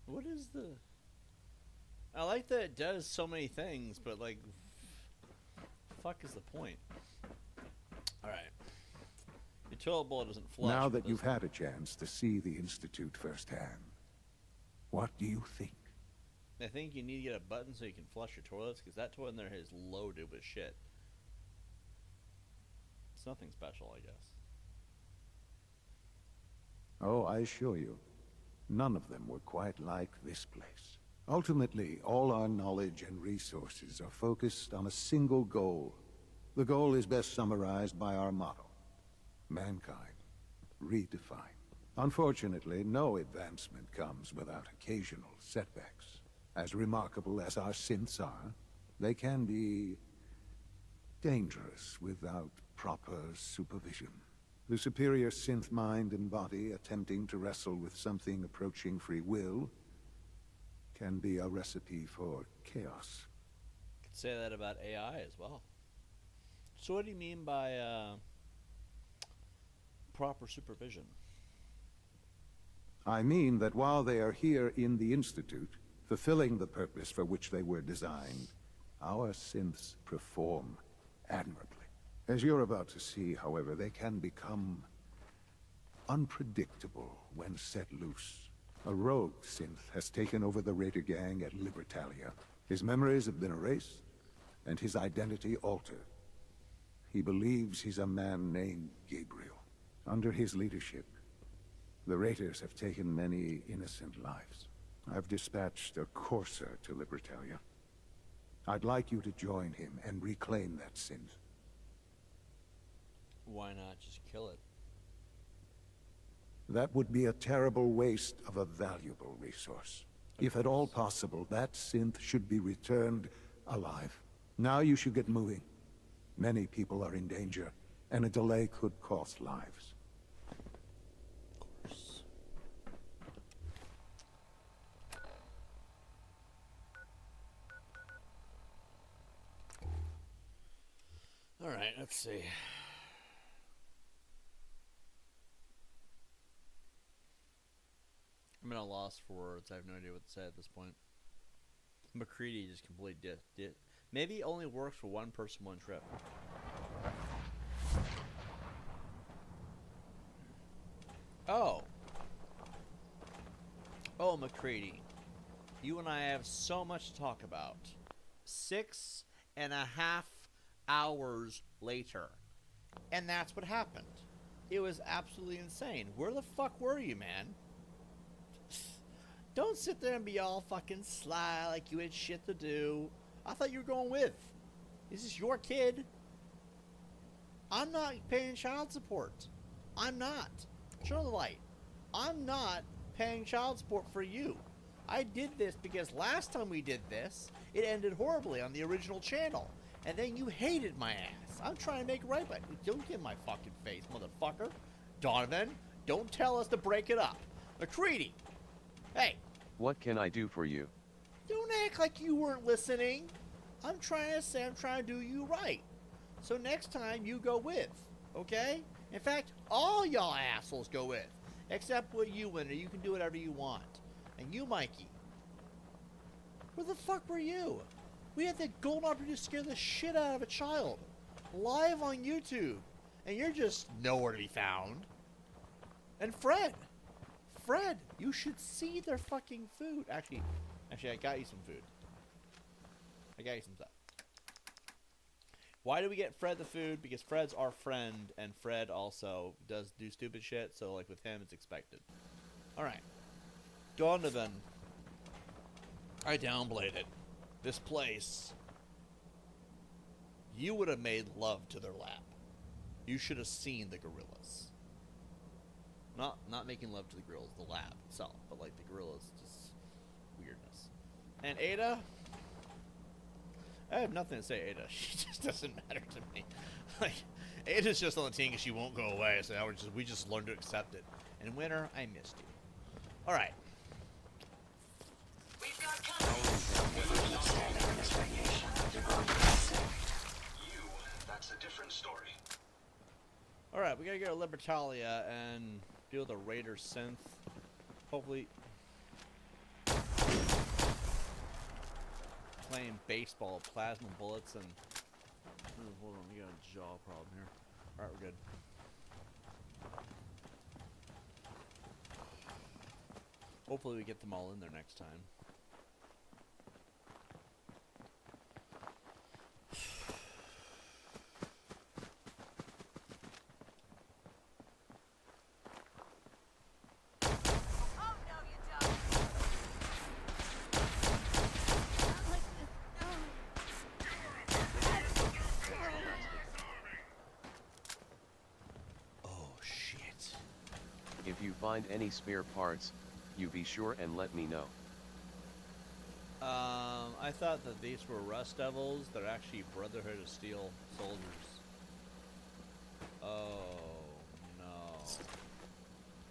What is the... I like that it does so many things, but like... Fuck is the point? Alright. Your toilet bowl doesn't flush. Now that you've had a chance to see the Institute firsthand, what do you think? I think you need to get a button so you can flush your toilets, because that toilet in there is loaded with shit. It's nothing special, I guess. Oh, I assure you, none of them were quite like this place. Ultimately, all our knowledge and resources are focused on a single goal. The goal is best summarized by our motto: mankind, redefined. Unfortunately, no advancement comes without occasional setbacks. As remarkable as our synths are, they can be dangerous without proper supervision. The superior synth mind and body attempting to wrestle with something approaching free will can be a recipe for chaos. Could say that about AI as well. So what do you mean by proper supervision? I mean that while they are here in the Institute, fulfilling the purpose for which they were designed, our synths perform admirably. As you're about to see, however, they can become unpredictable when set loose. A rogue synth has taken over the Raider gang at Libertalia. His memories have been erased, and his identity altered. He believes he's a man named Gabriel. Under his leadership, the Raiders have taken many innocent lives. I've dispatched a courser to Libertalia. I'd like you to join him and reclaim that synth. Why not just kill it? That would be a terrible waste of a valuable resource. If at all possible, that synth should be returned alive. Now you should get moving. Many people are in danger, and a delay could cost lives. Of course. Alright, let's see. I'm at a loss for words. I have no idea what to say at this point. McCready just completely did. Maybe it only works for one person, one trip. Oh. Oh, McCready. You and I have so much to talk about. 6.5 hours later. And that's what happened. It was absolutely insane. Where the fuck were you, man? Don't sit there and be all fucking sly like you had shit to do. I thought you were going with. This is your kid. I'm not paying child support. I'm not. Show the light. I'm not paying child support for you. I did this because last time we did this, it ended horribly on the original channel. And then you hated my ass. I'm trying to make it right, but don't get in my fucking face, motherfucker. Donovan, don't tell us to break it up. McCready, hey. What can I do for you? Don't act like you weren't listening. I'm trying to do you right. So next time you go with, okay? In fact, all y'all assholes go with. Except with you, Winter. You can do whatever you want. And you, Mikey. Where the fuck were you? We had the golden opportunity to scare the shit out of a child. Live on YouTube. And you're just nowhere to be found. And Fred, you should see their fucking food. Actually, I got you some food. I got you some stuff. Why do we get Fred the food? Because Fred's our friend, and Fred also does do stupid shit, so like with him, it's expected. Alright. Donovan. I downplayed it. This place You would have made love to their lap. You should have seen the gorillas. Not making love to the gorillas, the lab itself, but like the gorillas, just weirdness. And Ada, I have nothing to say. Ada, she just doesn't matter to me. Like, Ada's just on the team because she won't go away. So now we just learned to accept it. And Winter, I missed you. All right. That's a different story. All right, we gotta go to Libertalia and deal with a Raider synth. Hopefully, playing baseball, plasma bullets, and hold on, we got a jaw problem here. All right, we're good. Hopefully, we get them all in there next time. If you find any spare parts, you be sure and let me know. I thought that these were Rust Devils. They're actually Brotherhood of Steel soldiers. Oh, no.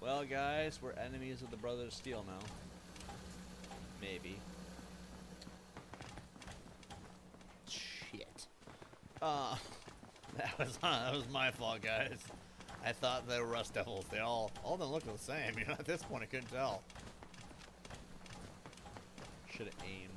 Well, guys, we're enemies of the Brotherhood of Steel now. Maybe. Shit. That was my fault, guys. I thought they were Rust Devils. They all of them look the same. You know, at this point, I couldn't tell. Should have aimed.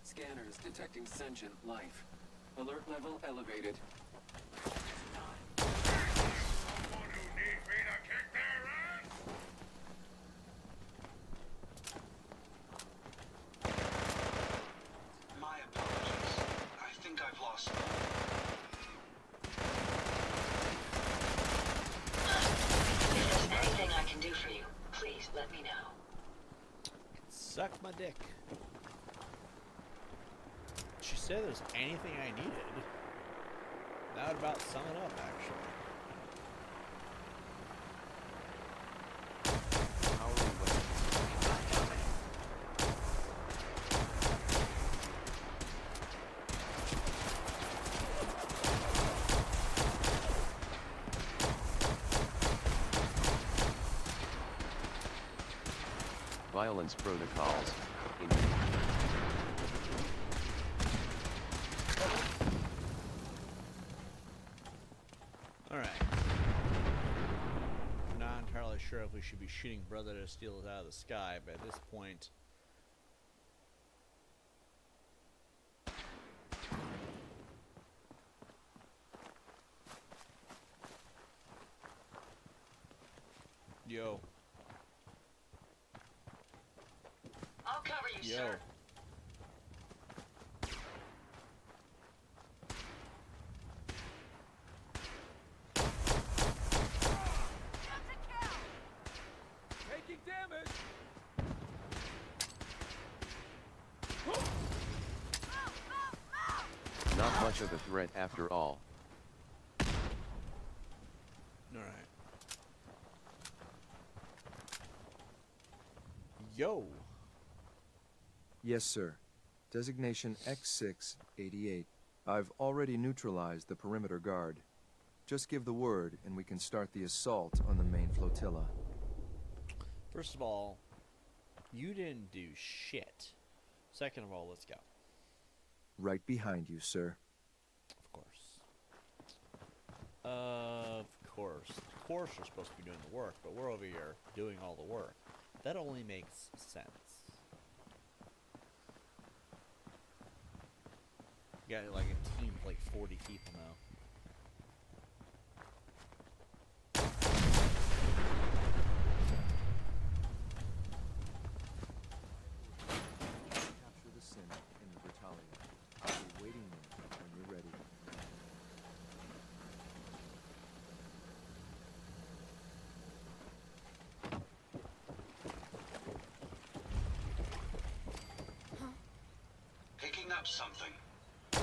Scanners detecting sentient life. Alert level elevated. My apologies. I think I've lost them. If there's anything I can do for you, please let me know. Suck my dick. She said there's anything I needed. That would about sum it up, actually. Violence protocols. Alright. I'm not entirely sure if we should be shooting Brotherhood of Steel out of the sky, but at this point... Yo. I'll cover you, Yo. sir. Taking damage! Not much of a threat after all. Alright. Yo. Yes, sir. Designation X688. I've already neutralized the perimeter guard. Just give the word, and we can start the assault on the main flotilla. First of all, you didn't do shit. Second of all, let's go. Right behind you, sir. Of course. Of course. Of course we're supposed to be doing the work, but we're over here doing all the work. That only makes sense. You got like a team of like 40 people now. Capture the synth in the Britalia. I'll be waiting there when you're ready. up something. Look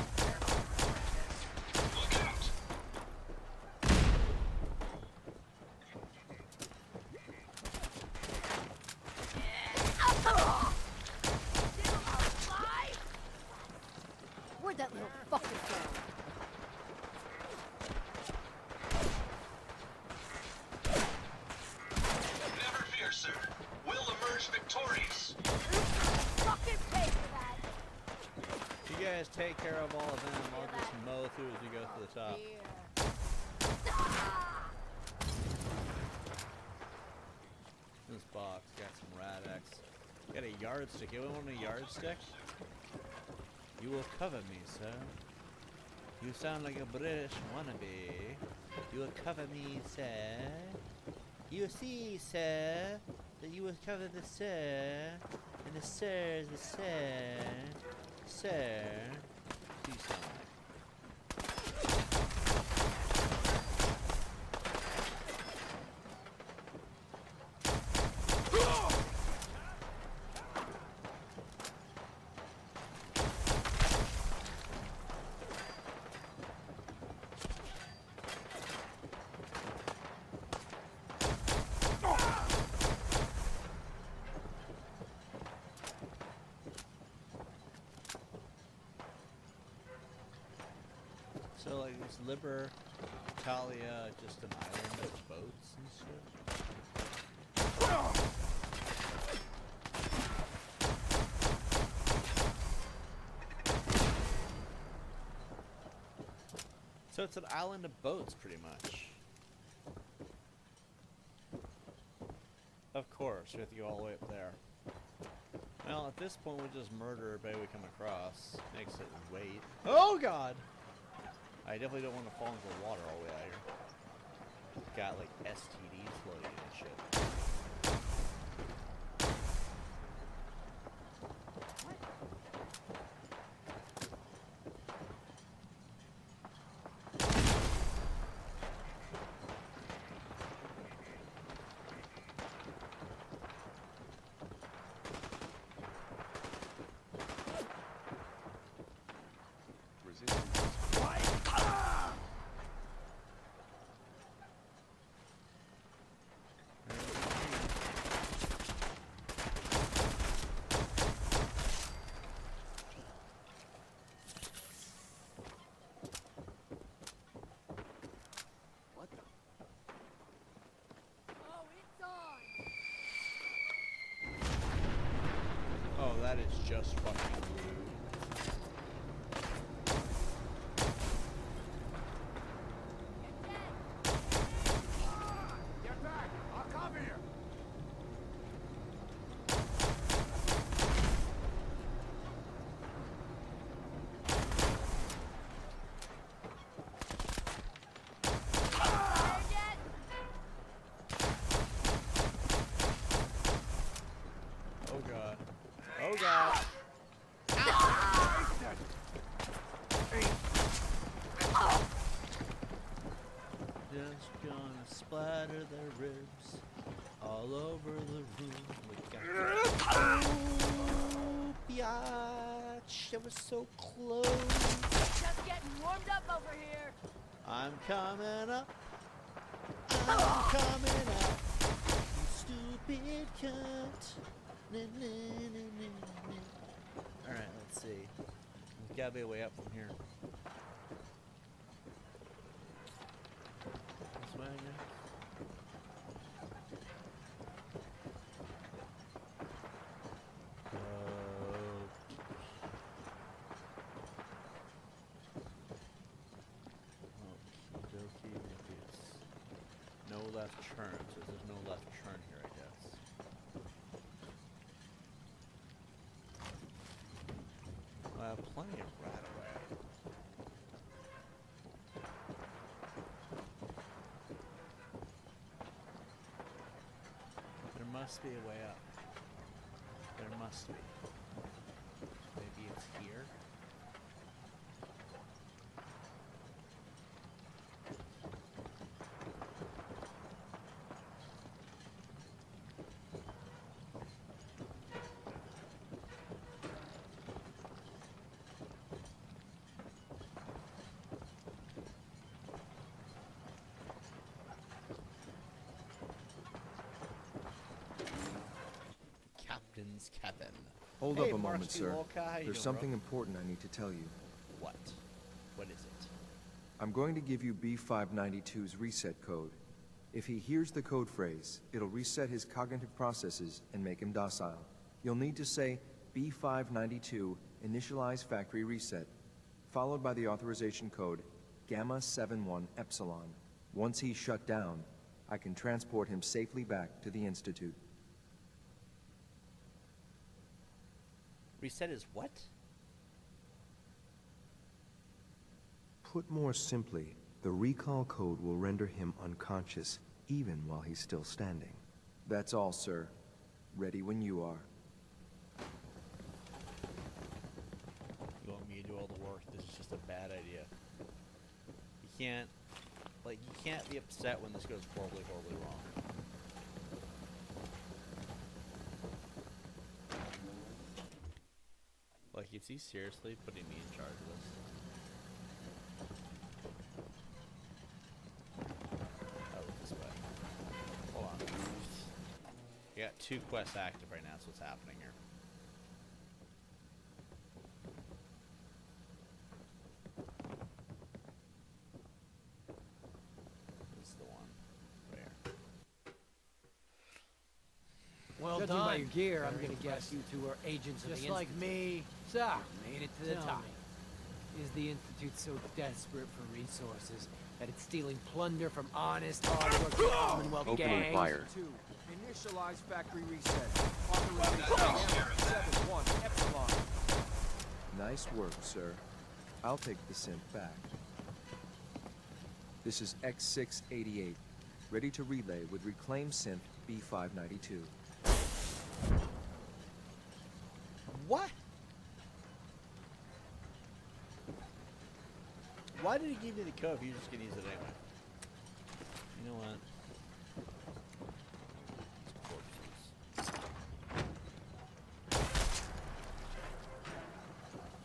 out! Where'd that little fucker go? Never fear, sir. We'll emerge victorious. Fucking pay for that! You guys take care of all of them. I'll just mow through as we go to the top. This box got some Rad-X. Got a yardstick. You want a yardstick? You will cover me, sir. You sound like a British wannabe. You will cover me, sir. You see, sir, that you will cover the sir, and the sir is the sir. Sir, what do you sound like? So, like, is Libertalia just an island of boats and shit? So it's an island of boats, pretty much. Of course, we have to go all the way up there. Well, at this point, we'll just murder everybody we come across. Makes it wait. Oh, God! I definitely don't want to fall into the water all the way out here. Got like STDs floating and shit. Oh, that is just fucking rude. Get back! I'll cover you! Oh god. Oh god. Just gonna splatter their ribs all over the room. We got oh, biatch. That was so close. Just getting warmed up over here. I'm coming up. I'm coming up. You stupid cunt. Alright, let's see. There's gotta be a way up from here. This way, I guess. Okey-dokey, maybe it's no left turn, so there's no left turn here, I guess. I have plenty of rat away. There must be a way up. There must be. Maybe it's here? Captain's cabin. Hold Hey, up a Mark moment, C. sir. Lolka, how you There's doing, something bro? important I need to tell you. What? What is it? I'm going to give you B592's reset code. If he hears the code phrase, it'll reset his cognitive processes and make him docile. You'll need to say B592 initialize factory reset, followed by the authorization code Gamma 71 Epsilon. Once he's shut down, I can transport him safely back to the Institute. Reset is what? Put more simply, the recall code will render him unconscious even while he's still standing. That's all, sir. Ready when you are. You want me to do all the work? This is just a bad idea. You can't be upset when this goes horribly, horribly wrong. Like, is he seriously putting me in charge of this? Oh, this way. Hold on. We got 2 quests active right now, that's what's happening here. This is the one. Where? Well Judging done. by your gear, I'm Very gonna guess you impressive. two are agents of the Just Institute. like me. So, made it to the Tell top. me, is the Institute so desperate for resources that it's stealing plunder from honest, hard-working Commonwealth Opening gangs? fire. Initialize factory reset. Authorization 71 Epsilon. Nice work, sir. I'll take the synth back. This is X688, ready to relay with reclaimed synth B592. What? Why did he give me the code if you're just gonna use it anyway? You know what?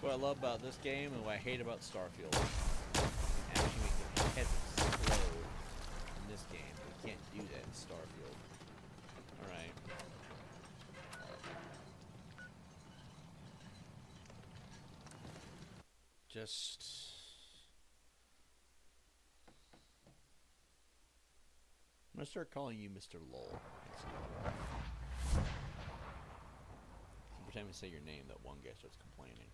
What I love about this game and what I hate about Starfield. Actually make your head explode in this game, but you can't do that in Starfield. Alright. Just... I'm gonna start calling you Mr. Lowell. Every time I say your name, that one guy starts complaining.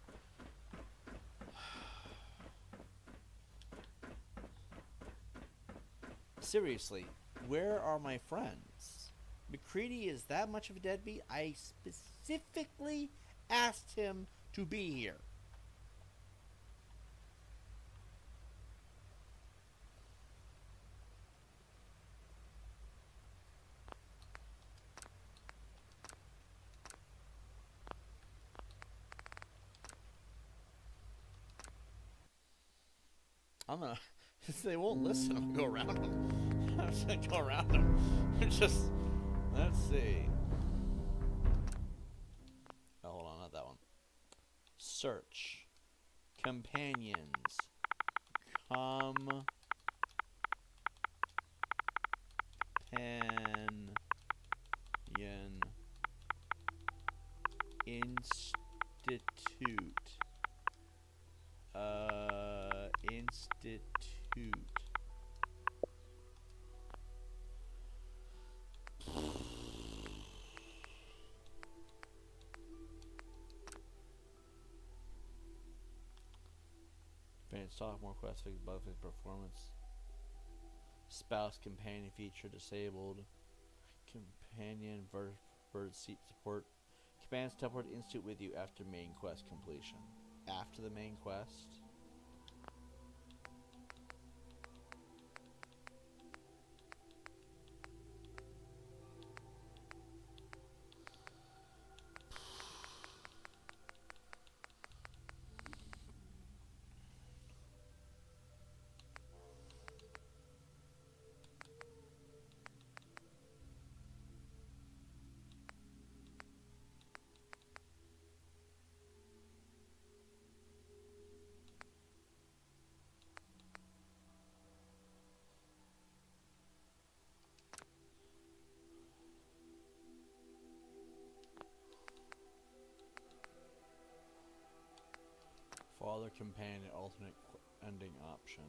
Seriously, where are my friends? McCready is that much of a deadbeat? I specifically asked him to be here. I'm gonna, since they won't listen, I'm gonna go around them. I'm just gonna go around them. Just, let's see. Oh, hold on, not that one. Search. Companions. Institute. Institute. Advanced sophomore quest fix bug fix performance. Spouse companion feature disabled. Companion bird seat support. Commands teleport institute with you after main quest completion. After the main quest. Father companion alternate ending option.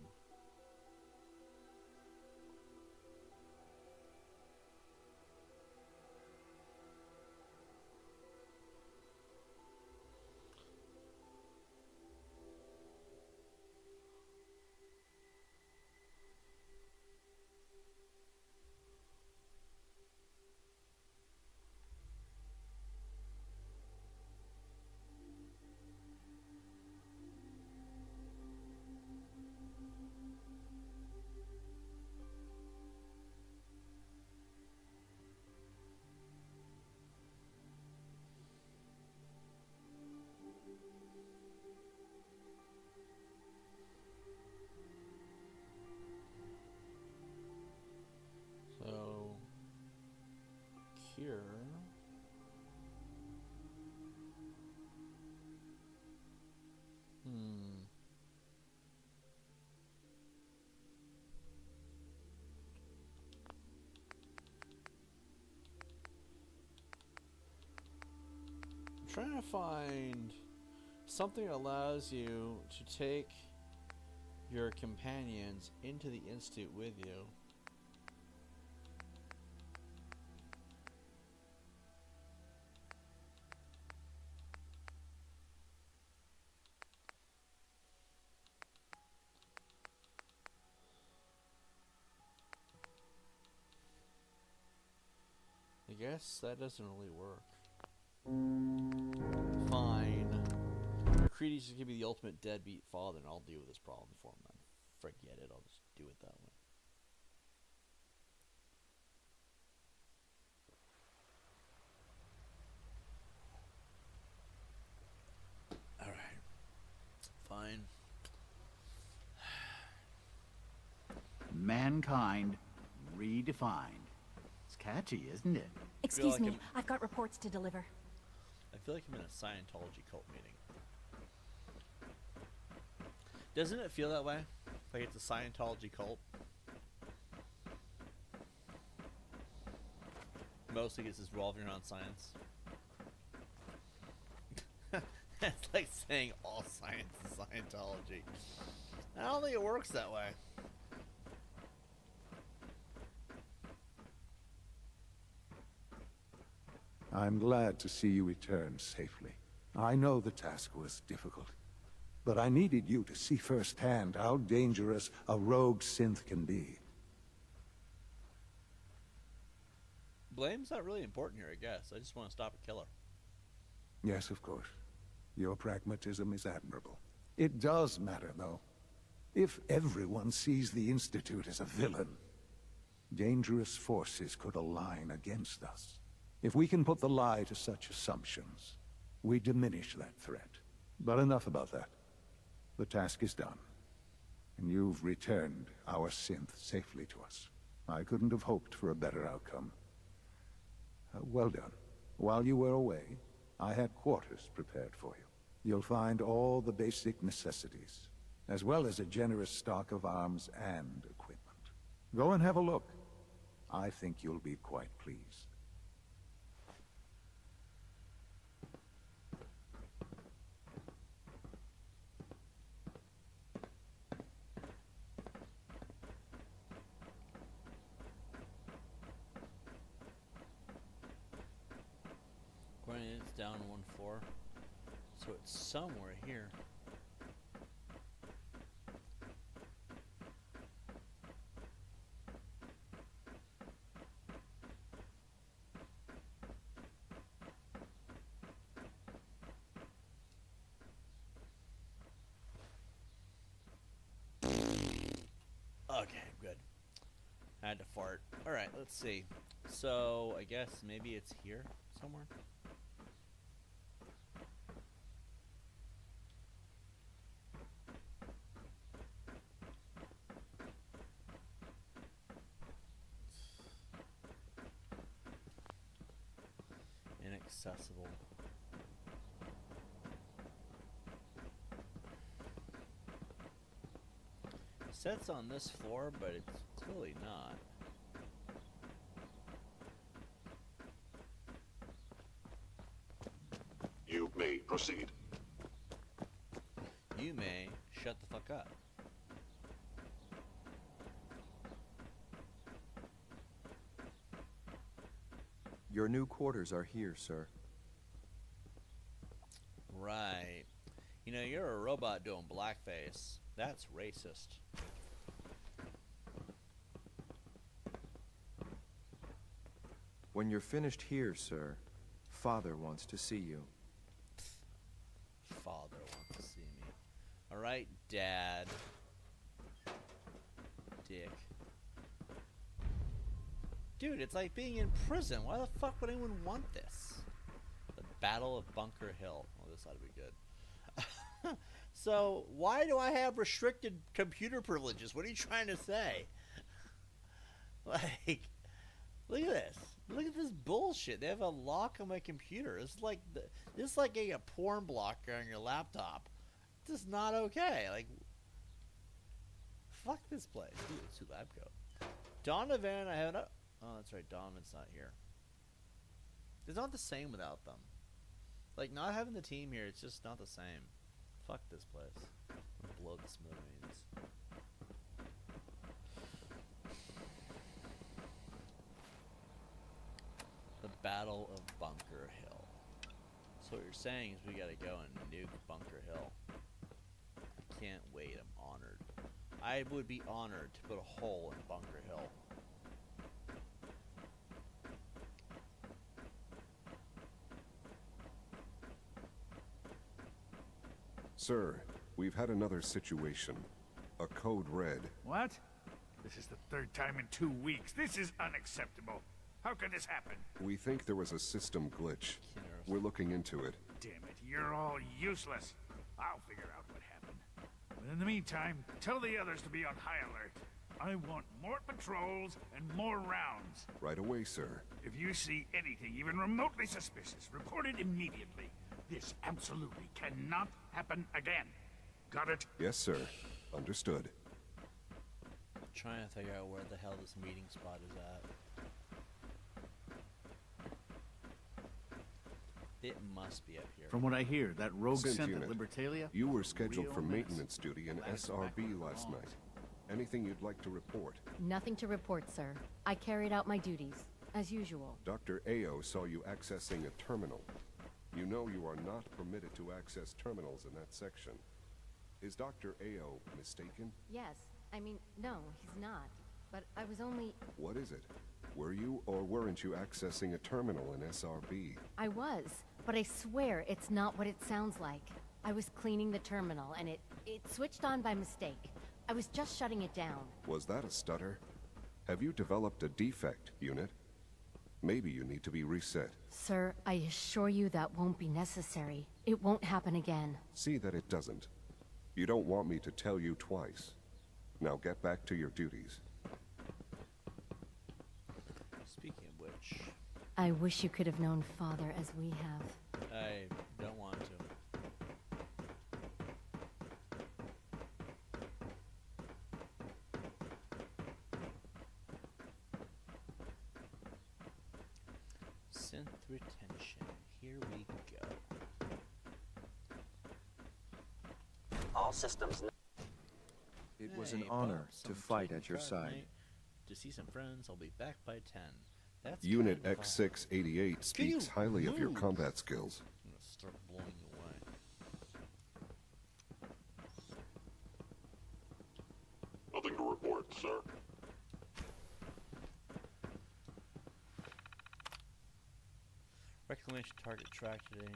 So, cure. I'm trying to find something that allows you to take your companions into the Institute with you. I guess that doesn't really work. Fine. Creedy should give me the ultimate deadbeat father, and I'll deal with this problem for him then. Forget it, I'll just do it that way. Alright. Fine. Mankind redefined. It's catchy, isn't it? Excuse me, I've got reports to deliver. I feel like I'm in a Scientology cult meeting. Doesn't it feel that way? Like it's a Scientology cult? Mostly it's just revolving around science. It's like saying all science is Scientology. I don't think it works that way. I'm glad to see you return safely. I know the task was difficult, but I needed you to see firsthand how dangerous a rogue synth can be. Blame's not really important here, I guess. I just want to stop a killer. Yes, of course. Your pragmatism is admirable. It does matter, though. If everyone sees the Institute as a villain, dangerous forces could align against us. If we can put the lie to such assumptions, we diminish that threat. But enough about that. The task is done, and you've returned our synth safely to us. I couldn't have hoped for a better outcome. Well done. While you were away, I had quarters prepared for you. You'll find all the basic necessities, as well as a generous stock of arms and equipment. Go and have a look. I think you'll be quite pleased. It's down one floor, so it's somewhere here. Okay, good. I had to fart. Alright, let's see. So, I guess maybe it's here somewhere? Inaccessible. It says on this floor, but it's clearly not. You may proceed. You may shut the fuck up. Your new quarters are here, sir. Right. You know, you're a robot doing blackface. That's racist. When you're finished here, sir, Father wants to see you. Father wants to see me. Alright, Dad. Dick. Dude, it's like being in prison. Why the fuck would anyone want this? The Battle of Bunker Hill. Oh, this ought to be good. So, why do I have restricted computer privileges? What are you trying to say? Like, look at this. Look at this bullshit. They have a lock on my computer. This is like a porn blocker on your laptop. This is not okay. Like, fuck this place. Ooh, let's do lab coat. Donovan, I haven't. Oh, that's right. Donovan's not here. It's not the same without them. Like, not having the team here, it's just not the same. Fuck this place. Blow the smithereens. The Battle of Bunker Hill. So what you're saying is we gotta go and nuke Bunker Hill. I can't wait, I'm honored. I would be honored to put a hole in Bunker Hill. Sir, we've had another situation. A code red. What? This is the third time in 2 weeks. This is unacceptable. How could this happen? We think there was a system glitch. We're looking into it. Damn it, you're all useless. I'll figure out what happened. But in the meantime, tell the others to be on high alert. I want more patrols and more rounds. Right away, sir. If you see anything even remotely suspicious, report it immediately. This absolutely cannot happen again. Got it? Yes, sir. Understood. Trying to figure out where the hell this meeting spot is at. It must be up here. From what I hear, that rogue Synth synth unit. at Libertalia... You were scheduled for real mess. maintenance duty in SRB last night. Anything you'd like to report? Nothing to report, sir. I carried out my duties, as usual. Dr. Ao saw you accessing a terminal. You know you are not permitted to access terminals in that section. Is Dr. Ao mistaken? Yes. I mean, no, he's not. But I was only... What is it? Were you or weren't you accessing a terminal in SRB? I was, but I swear it's not what it sounds like. I was cleaning the terminal, and it switched on by mistake. I was just shutting it down. Was that a stutter? Have you developed a defect, Unit? Maybe you need to be reset. Sir, I assure you that won't be necessary. It won't happen again. See that it doesn't. You don't want me to tell you twice. Now get back to your duties. Speaking of which... I wish you could have known Father as we have. I don't want to. Synth retention. Here we go. All systems. It was Hey, an honor Bob, to some fight taking at your pride side. tonight. To see some friends, I'll be back by 10. That's Unit kind of X688 speaks highly of your combat skills. I'm gonna start blowing you away. Nothing to report, sir. Reclamation target tracking.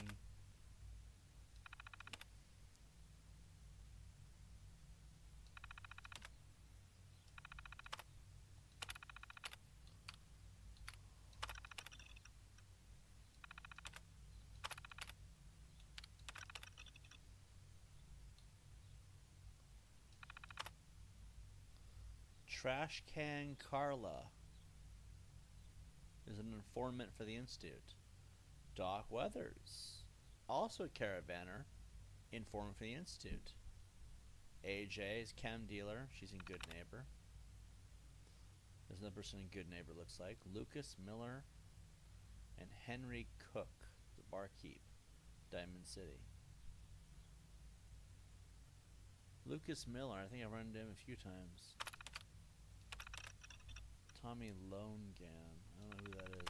Trash Can Carla is an informant for the Institute. Doc Weathers, also a caravaner, informant for the Institute. AJ is chem dealer. She's in Good Neighbor. There's another person in Good Neighbor, looks like. Lucas Miller and Henry Cook, the barkeep, Diamond City. Lucas Miller, I think I've run into him a few times. Tommy Lonegan, I don't know who that is.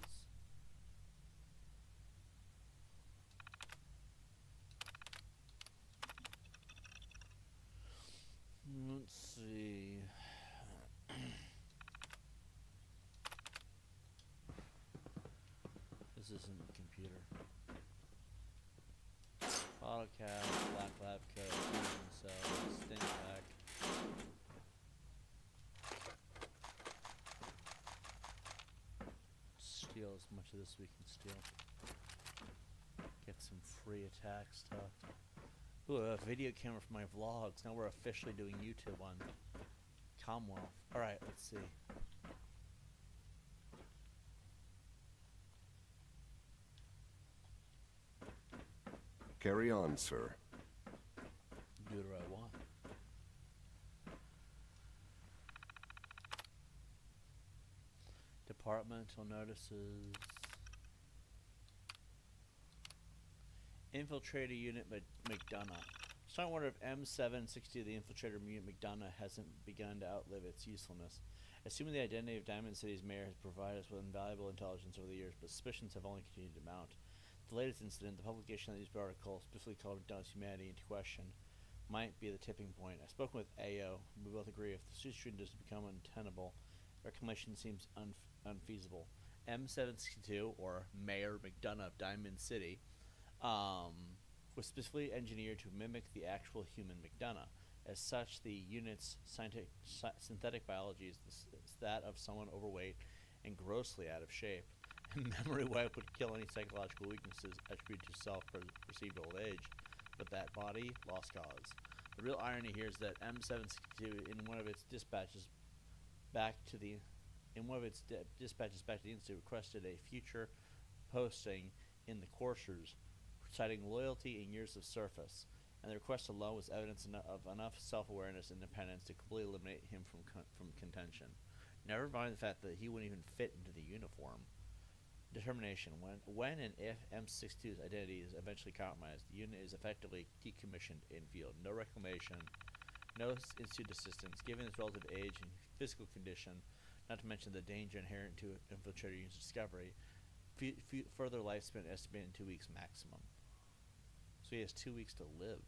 Let's see. This isn't a computer. AutoCAD, Black Lab Coat, Fusion Cell, Stink Pack. Steal as much of this we can steal. Get some free attack stuff. Ooh, a video camera for my vlogs. Now we're officially doing YouTube on Commonwealth. Alright, let's see. Carry on, sir. Do what I want. Departmental notices. Infiltrator Unit McDonough. Starting to wonder if M760, the Infiltrator Unit McDonough, hasn't begun to outlive its usefulness. Assuming the identity of Diamond City's mayor has provided us with invaluable intelligence over the years, but suspicions have only continued to mount. The latest incident, the publication of the newspaper article, specifically called McDonough's humanity into question, might be the tipping point. I've spoken with AO. We both agree if the situation does become untenable, reclamation seems unfeasible. M762, or Mayor McDonough of Diamond City, was specifically engineered to mimic the actual human McDonough. As such, the unit's synthetic biology is that of someone overweight and grossly out of shape. Memory wipe would kill any psychological weaknesses attributed to self-perceived old age, but that body, lost cause. The real irony here is that M762, in one of its dispatches back to the Institute, requested a future posting in the coursers, citing loyalty and years of service, and the request alone was evidence of enough self-awareness and independence to completely eliminate him from contention. Never mind the fact that he wouldn't even fit into the uniform. Determination. When and if M62's identity is eventually compromised, the unit is effectively decommissioned in field. No reclamation, no institute assistance, given its relative age and physical condition, not to mention the danger inherent to infiltrator unit's discovery. Further lifespan estimated in 2 weeks maximum. So he has 2 weeks to live.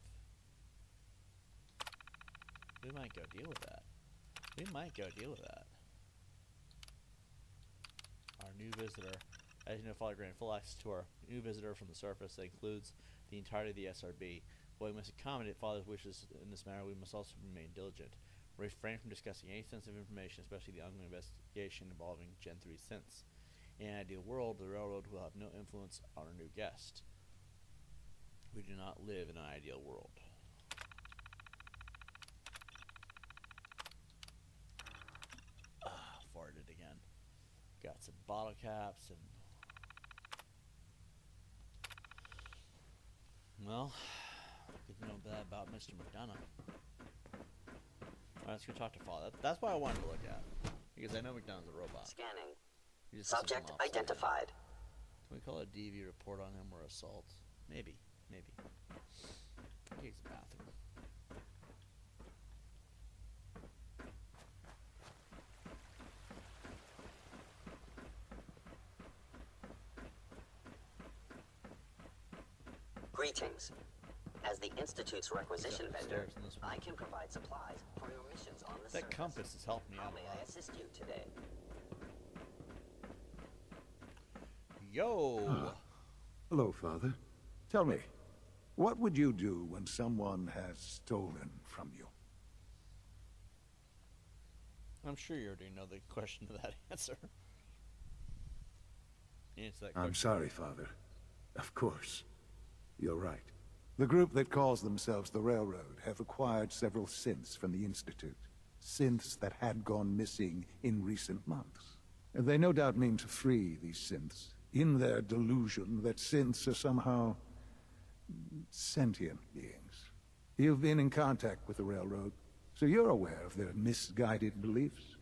We might go deal with that. Our new visitor. As you know, Father granted full access to our new visitor from the surface that includes the entirety of the SRB. While we must accommodate Father's wishes in this matter, we must also remain diligent. Refrain from discussing any sensitive information, especially the ongoing investigation involving Gen 3 synths. In an ideal world, the railroad will have no influence on our new guest. We do not live in an ideal world. Farted again. Got some bottle caps and... Well, good to know that about Mr. McDonough. Alright, let's go talk to Father. That's what I wanted to look at. Because I know McDonough's a robot. Scanning. He just Subject doesn't come off identified. Can we call a DV report on him or assault? Maybe. Maybe. He's a bathroom. Greetings. As the Institute's requisition vendor, I can provide supplies for your missions on the That surface. compass has helped me How out may a I lot. assist you today? Yo! Hello, Father. Tell me, what would you do when someone has stolen from you? I'm sure you already know the question to that answer. Answer that I'm question. sorry, Father. Of course. You're right. The group that calls themselves the Railroad have acquired several synths from the Institute. Synths that had gone missing in recent months. And they no doubt mean to free these synths, in their delusion that synths are somehow sentient beings. You've been in contact with the Railroad, so you're aware of their misguided beliefs.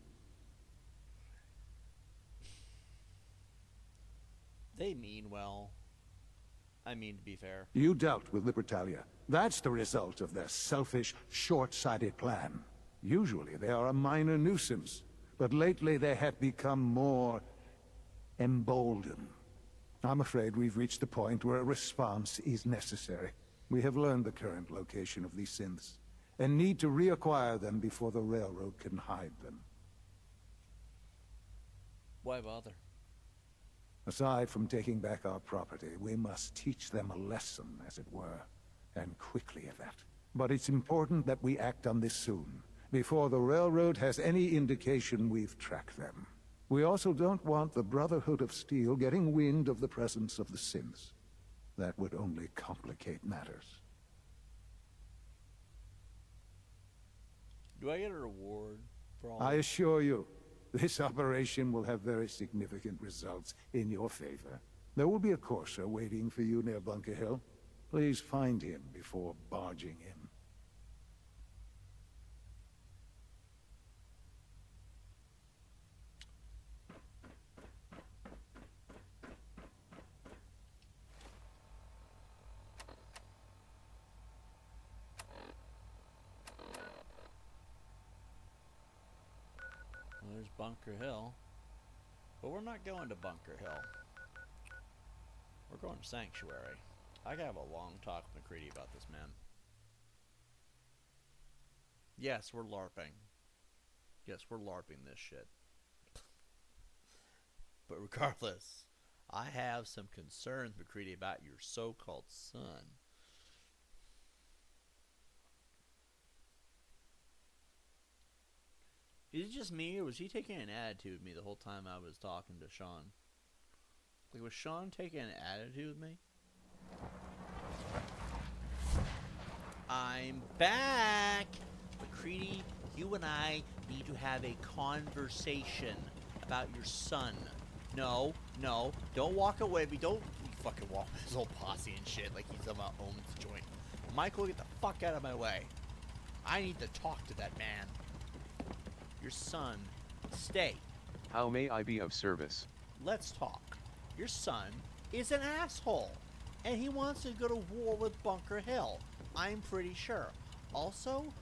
They mean well. I mean, to be fair. You dealt with Libertalia. That's the result of their selfish, short-sighted plan. Usually they are a minor nuisance, but lately they have become more emboldened. I'm afraid we've reached the point where a response is necessary. We have learned the current location of these synths, and need to reacquire them before the railroad can hide them. Why bother? Aside from taking back our property, we must teach them a lesson, as it were, and quickly at that. But it's important that we act on this soon, before the railroad has any indication we've tracked them. We also don't want the Brotherhood of Steel getting wind of the presence of the synths. That would only complicate matters. Do I get a reward for all I this? assure you, this operation will have very significant results in your favor. There will be a courser waiting for you near Bunker Hill. Please find him before barging in. Well, there's Bunker Hill. But we're not going to Bunker Hill. We're going to Sanctuary. I gotta have a long talk with McCready about this, man. Yes, we're LARPing. Yes, we're LARPing this shit. But regardless, I have some concerns, McCready, about your so-called son. Is it just me, or was he taking an attitude with me the whole time I was talking to Sean? Like, was Sean taking an attitude with me? I'm back! McCready, you and I need to have a conversation about your son. No, don't walk away. Don't fucking walk with his whole posse and shit like he's about owns the joint. Michael, get the fuck out of my way. I need to talk to that man. Your son, stay. How may I be of service? Let's talk. Your son is an asshole, and he wants to go to war with Bunker Hill. I'm pretty sure. Also,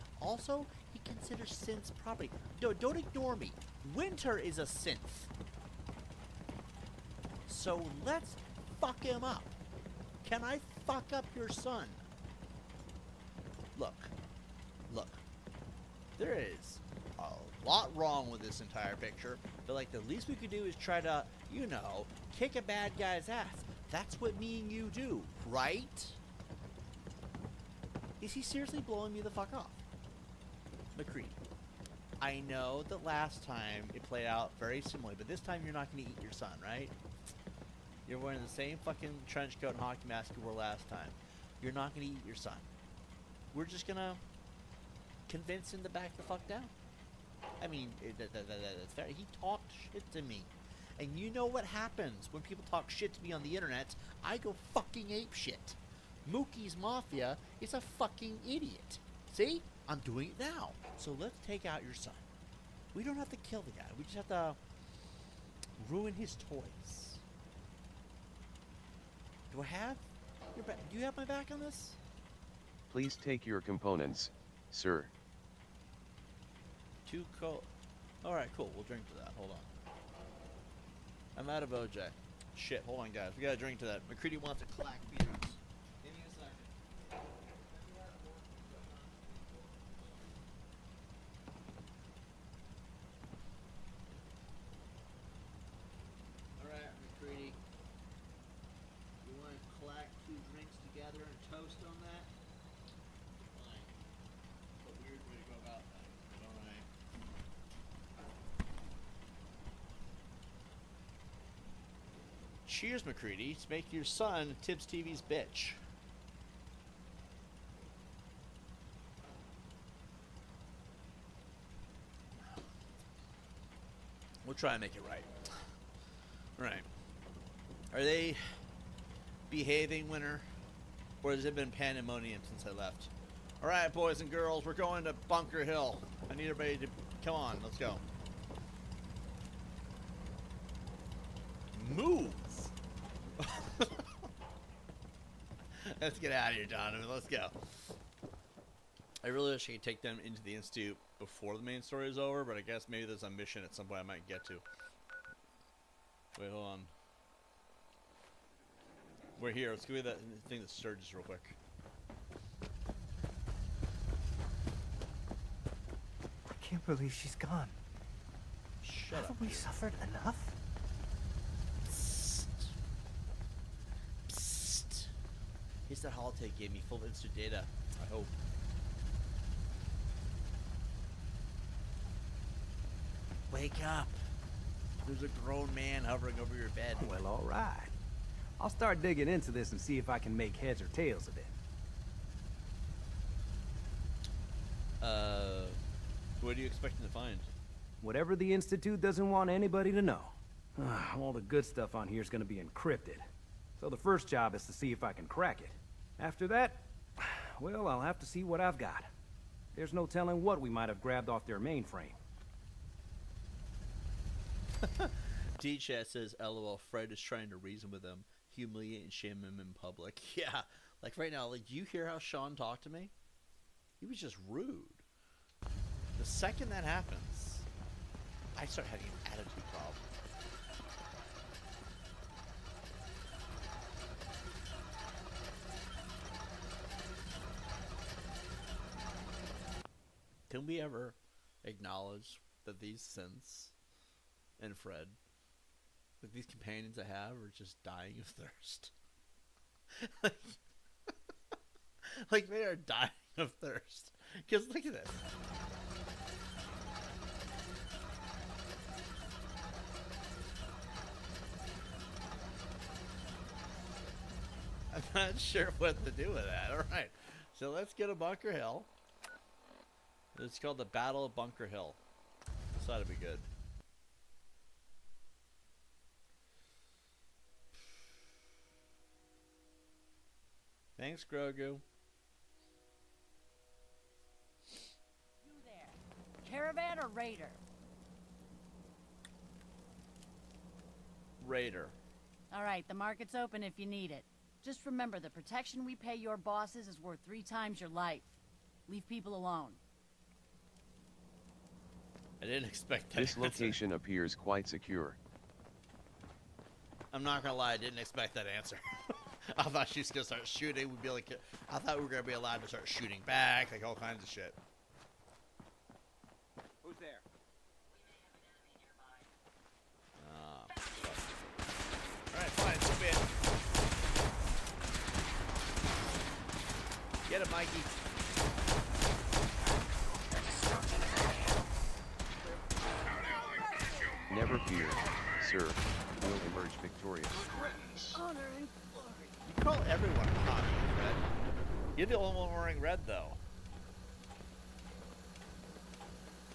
he considers synths property. Don't ignore me. Winter is a synth. So let's fuck him up. Can I fuck up your son? Look. There is a lot wrong with this entire picture, but like the least we could do is try to, kick a bad guy's ass. That's what me and you do, right? Is he seriously blowing me the fuck off? McCready, I know that last time it played out very similarly, but this time you're not going to eat your son, right? You're wearing the same fucking trench coat and hockey mask you wore last time. You're not going to eat your son. We're just going to convince him to back the fuck down. I mean, that's fair. He talked shit to me. And you know what happens when people talk shit to me on the internet? I go fucking ape shit. Mookie's Mafia is a fucking idiot. See? I'm doing it now. So let's take out your son. We don't have to kill the guy. We just have to ruin his toys. Do I have your back? Do you have my back on this? Please take your components, sir. Too cold. Alright, cool. We'll drink to that. Hold on. I'm out of OJ. Shit, hold on, guys. We gotta drink to that. McCready wants a clack beers. Give me a second. Alright, McCready. You wanna clack 2 drinks together and toast on that? Fine. It's a weird way to go about things. Alright. Cheers, McCready, to make your son Tibbs TV's bitch. We'll try and make it right. Right. Are they behaving, Winter? Or has it been pandemonium since I left? Alright, boys and girls, we're going to Bunker Hill. I need everybody to... Come on, let's go. Move! Let's get out of here, Donovan. Let's go. I really wish I could take them into the Institute before the main story is over, but I guess maybe there's a mission at some point I might get to. Wait, hold on. We're here. Let's give me that thing that surges real quick. I can't believe she's gone. Shut up. Haven't we suffered enough? Psst. Psst. Here's that holotape gave me full of instant data. I hope. Wake up. There's a grown man hovering over your bed. Well, all right. I'll start digging into this and see if I can make heads or tails of it. What are you expecting to find? Whatever the Institute doesn't want anybody to know. All the good stuff on here is going to be encrypted. So the first job is to see if I can crack it. After that, well, I'll have to see what I've got. There's no telling what we might have grabbed off their mainframe. D-Chat says, LOL, Fred is trying to reason with him, humiliate and shame him in public. Yeah, like right now, like, do you hear how Sean talked to me? He was just rude. The second that happens, I start having an attitude problem. Can we ever acknowledge that these synths and Fred, like these companions I have, are just dying of thirst? like they are dying of thirst. Because look at this. I'm not sure what to do with that. Alright, so let's go to Bunker Hill. It's called the Battle of Bunker Hill. This ought to be good. Thanks, Grogu. You there. Caravan or Raider? Raider. Alright, the market's open if you need it. Just remember, the protection we pay your bosses is worth 3 times your life. Leave people alone. I didn't expect that. This location appears quite secure. I'm not gonna lie, I didn't expect that answer. I thought she was gonna start shooting. We'd be like, I thought we were gonna be allowed to start shooting back, like all kinds of shit. Who's there? Alright, fine, so be it. Get him, Mikey. Never fear, sir. We'll emerge victorious. Honor and glory. You call everyone communist, Red. You're the only one wearing red, though.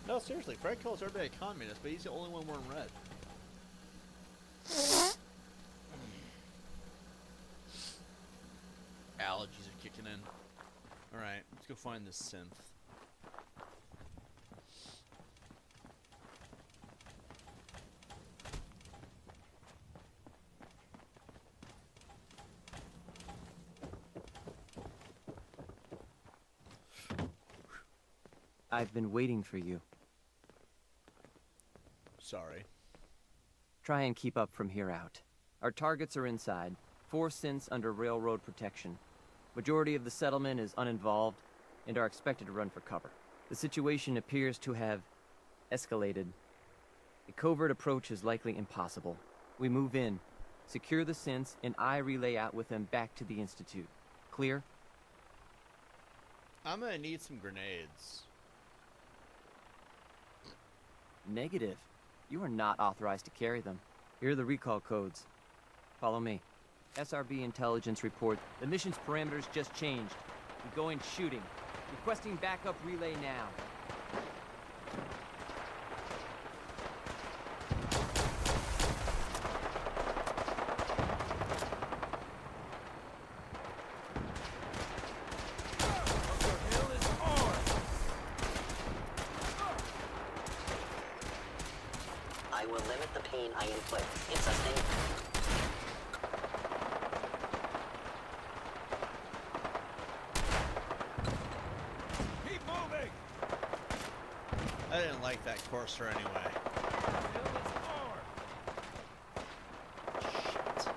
No, seriously, Fred calls everybody a communist, but he's the only one wearing red. Allergies are kicking in. Alright, let's go find this synth. I've been waiting for you. Sorry. Try and keep up from here out. Our targets are inside. 4 synths under railroad protection. Majority of the settlement is uninvolved and are expected to run for cover. The situation appears to have escalated. A covert approach is likely impossible. We move in, secure the synths, and I relay out with them back to the Institute. Clear? I'm gonna need some grenades. Negative. You are not authorized to carry them. Here are the recall codes. Follow me. SRB intelligence report. The mission's parameters just changed. We go in shooting. Requesting backup relay now. I will limit the pain I inflict. It's a thing. I didn't like that courser anyway. Shit.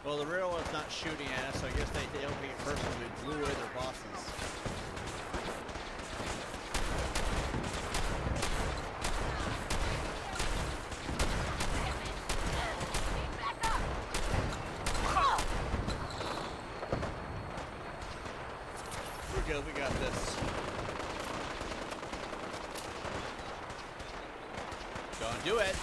Well, the railroad's not shooting at us, so I guess they don't get personal. We blew away their bosses. We're good, we got this. Don't do it.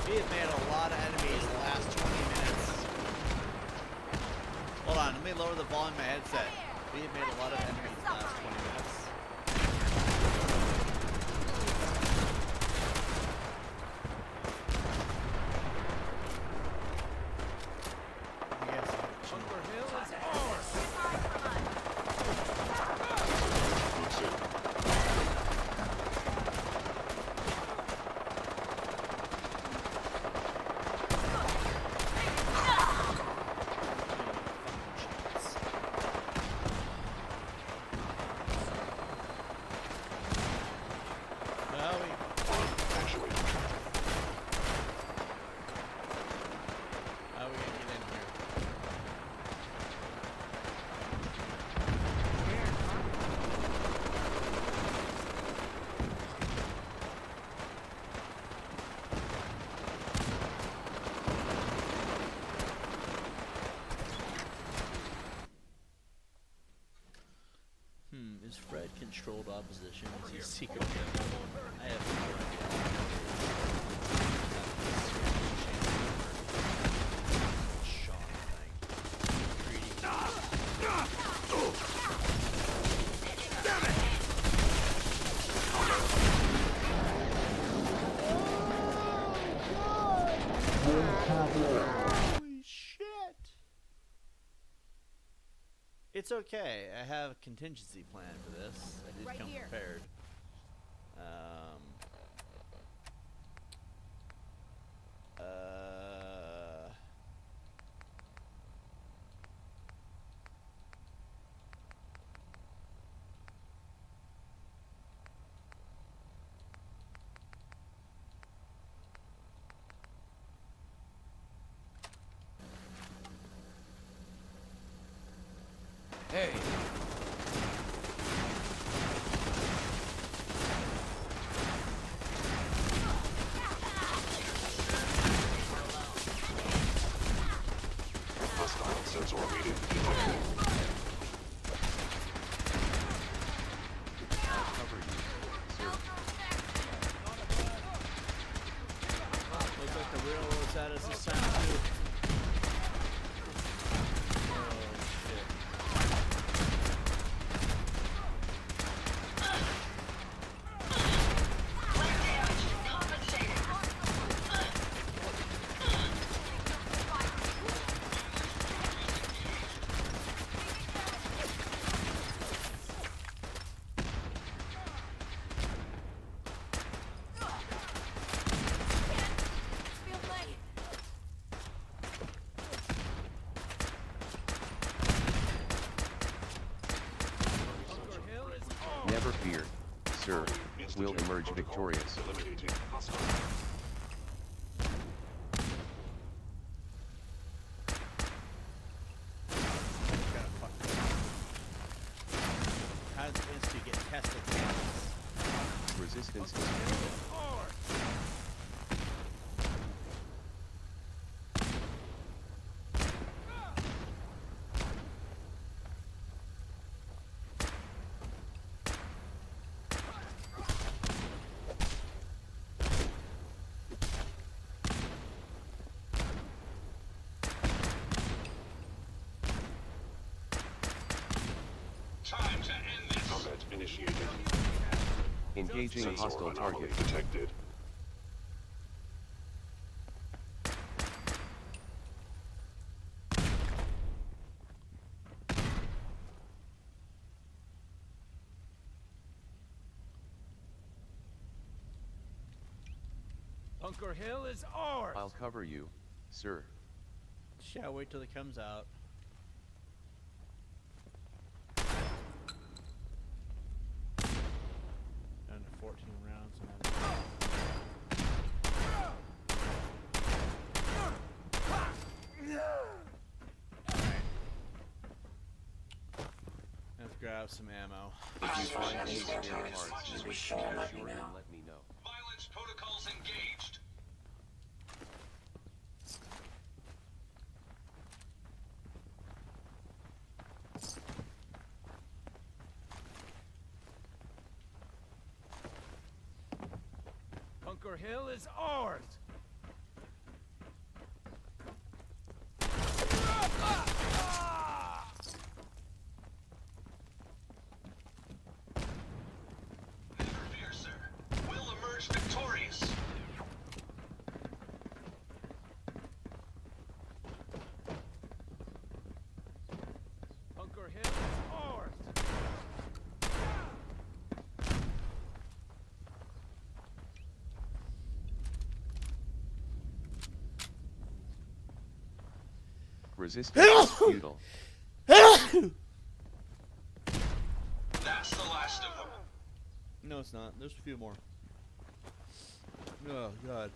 We have made a lot of enemies in the last 20 minutes. Hold on, let me lower the volume of my headset. We have made a lot of enemies in the last 20 minutes. Bunker Hill is ours! Is Fred controlled opposition? Is he secret? I have no idea. Holy shit! It's okay. I have a contingency plan for this. I did come prepared. Hey! Hostile sensor reading detected. I'll cover you, sir. Looks like the railroad's at us this time too. Never fear, sir. We'll emerge victorious. How does Insta get tested? Resistance is futile. Engaging hostile target. detected. Bunker Hill is ours! I'll cover you, sir. Yeah, wait till it comes out. Down to 14 rounds. Let's grab some ammo. If you find any spare parts, you be sure and let me know. Violence protocols engaged. Bunker Hill is ours! Never fear, sir. We'll emerge victorious. Bunker Hill is ours! Resistance is futile. That's the last of them. No, it's not. There's a few more. Oh, God.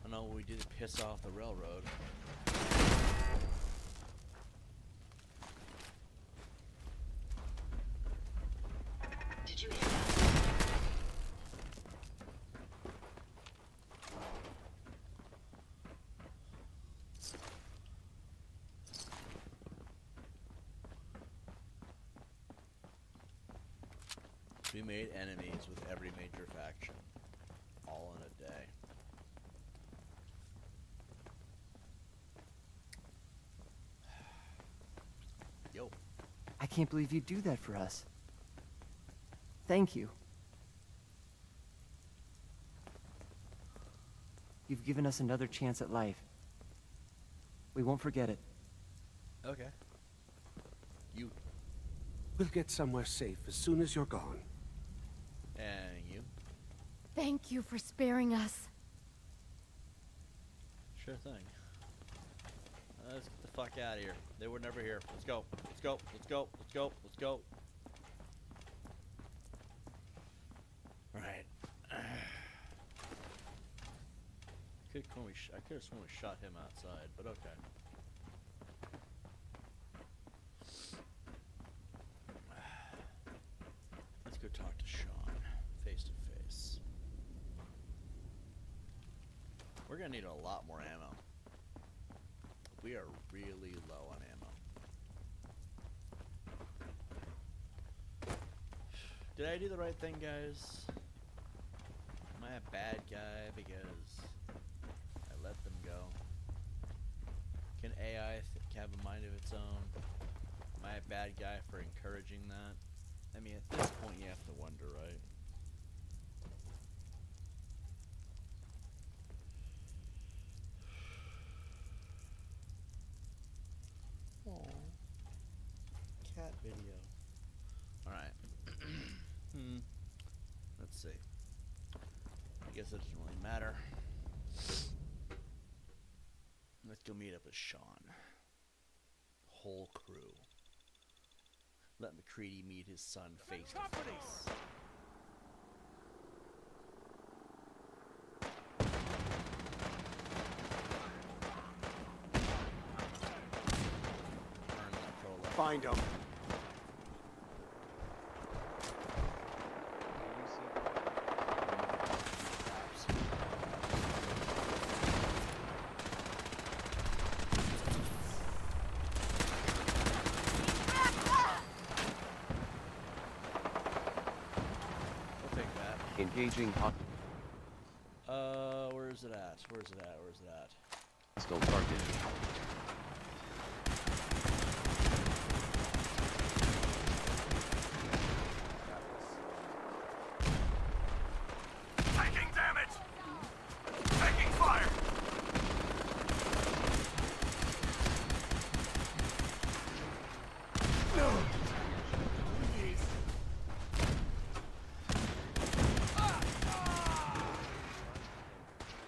I know we did piss off the railroad. Did you hear that? We made enemies with every major faction. All in a day. Yo. I can't believe you do that for us. Thank you. You've given us another chance at life. We won't forget it. Okay. You. We'll get somewhere safe as soon as you're gone. And you. Thank you for sparing us. Sure thing. Let's get the fuck out of here. They were never here. Let's go. Let's go. Let's go. Let's go. Let's go. Alright. I could have sworn we shot him outside, but okay. Let's go talk to Sean face to face. We're gonna need a lot more ammo. We are really low on ammo. Did I do the right thing, guys? Am I a bad guy because I let them go? Can AI have a mind of its own? Am I a bad guy for encouraging that? I mean, at this point you have to wonder, right? Cat video. Alright. Let's see. I guess it doesn't really matter. Let's go meet up with Sean. Whole crew. Let McCready meet his son face to face. Find him. Engaging hot Where's it at? Where's it at? Where's it at? hostile target. Taking damage! Taking fire!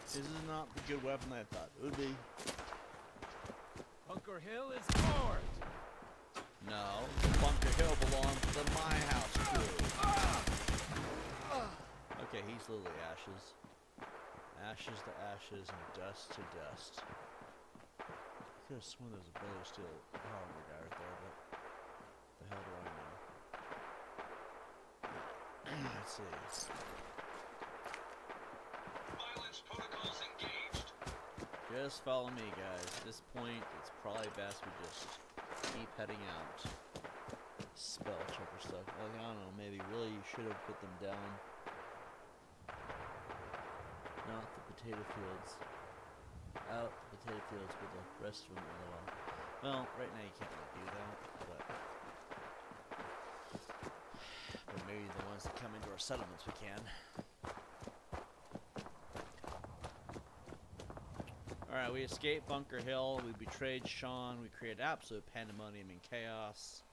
This is not the good weapon I thought it would be. Bunker Hill is ours! No, Bunker Hill belongs to the My House crew. Okay, he's literally ashes. Ashes to ashes and dust to dust. I could have sworn there was a Brother Steel hardware guy right there, but the hell do I know? Let's see. Violence protocols engaged. Just follow me, guys. At this point, it's probably best we just keep heading out. Spell checker stuff. Like, I don't know, maybe really you should have put them down. Not the potato fields. Out the potato fields with the rest of them a little. Well, right now you can't really do that, but maybe the ones that come into our settlements we can. Alright, we escaped Bunker Hill, we betrayed Sean, we created absolute pandemonium and chaos.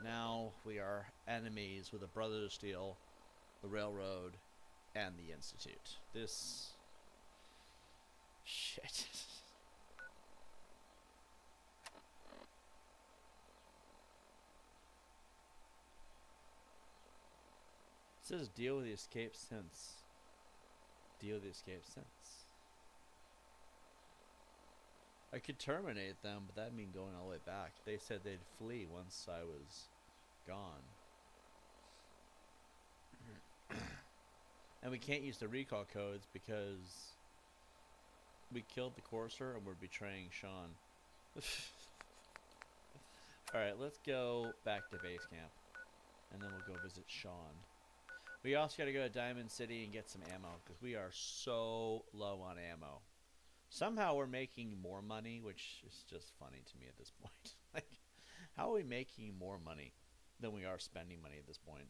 Now we are enemies with the Brothers of Steel, the Railroad, and the Institute. This... shit. It says deal with the escape since. Deal with the escape since. I could terminate them, but that'd mean going all the way back. They said they'd flee once I was gone. And we can't use the recall codes because we killed the Courser and we're betraying Sean. Alright, let's go back to base camp. And then we'll go visit Sean. We also gotta go to Diamond City and get some ammo because we are so low on ammo. Somehow we're making more money, which is just funny to me at this point. Like, how are we making more money than we are spending money at this point?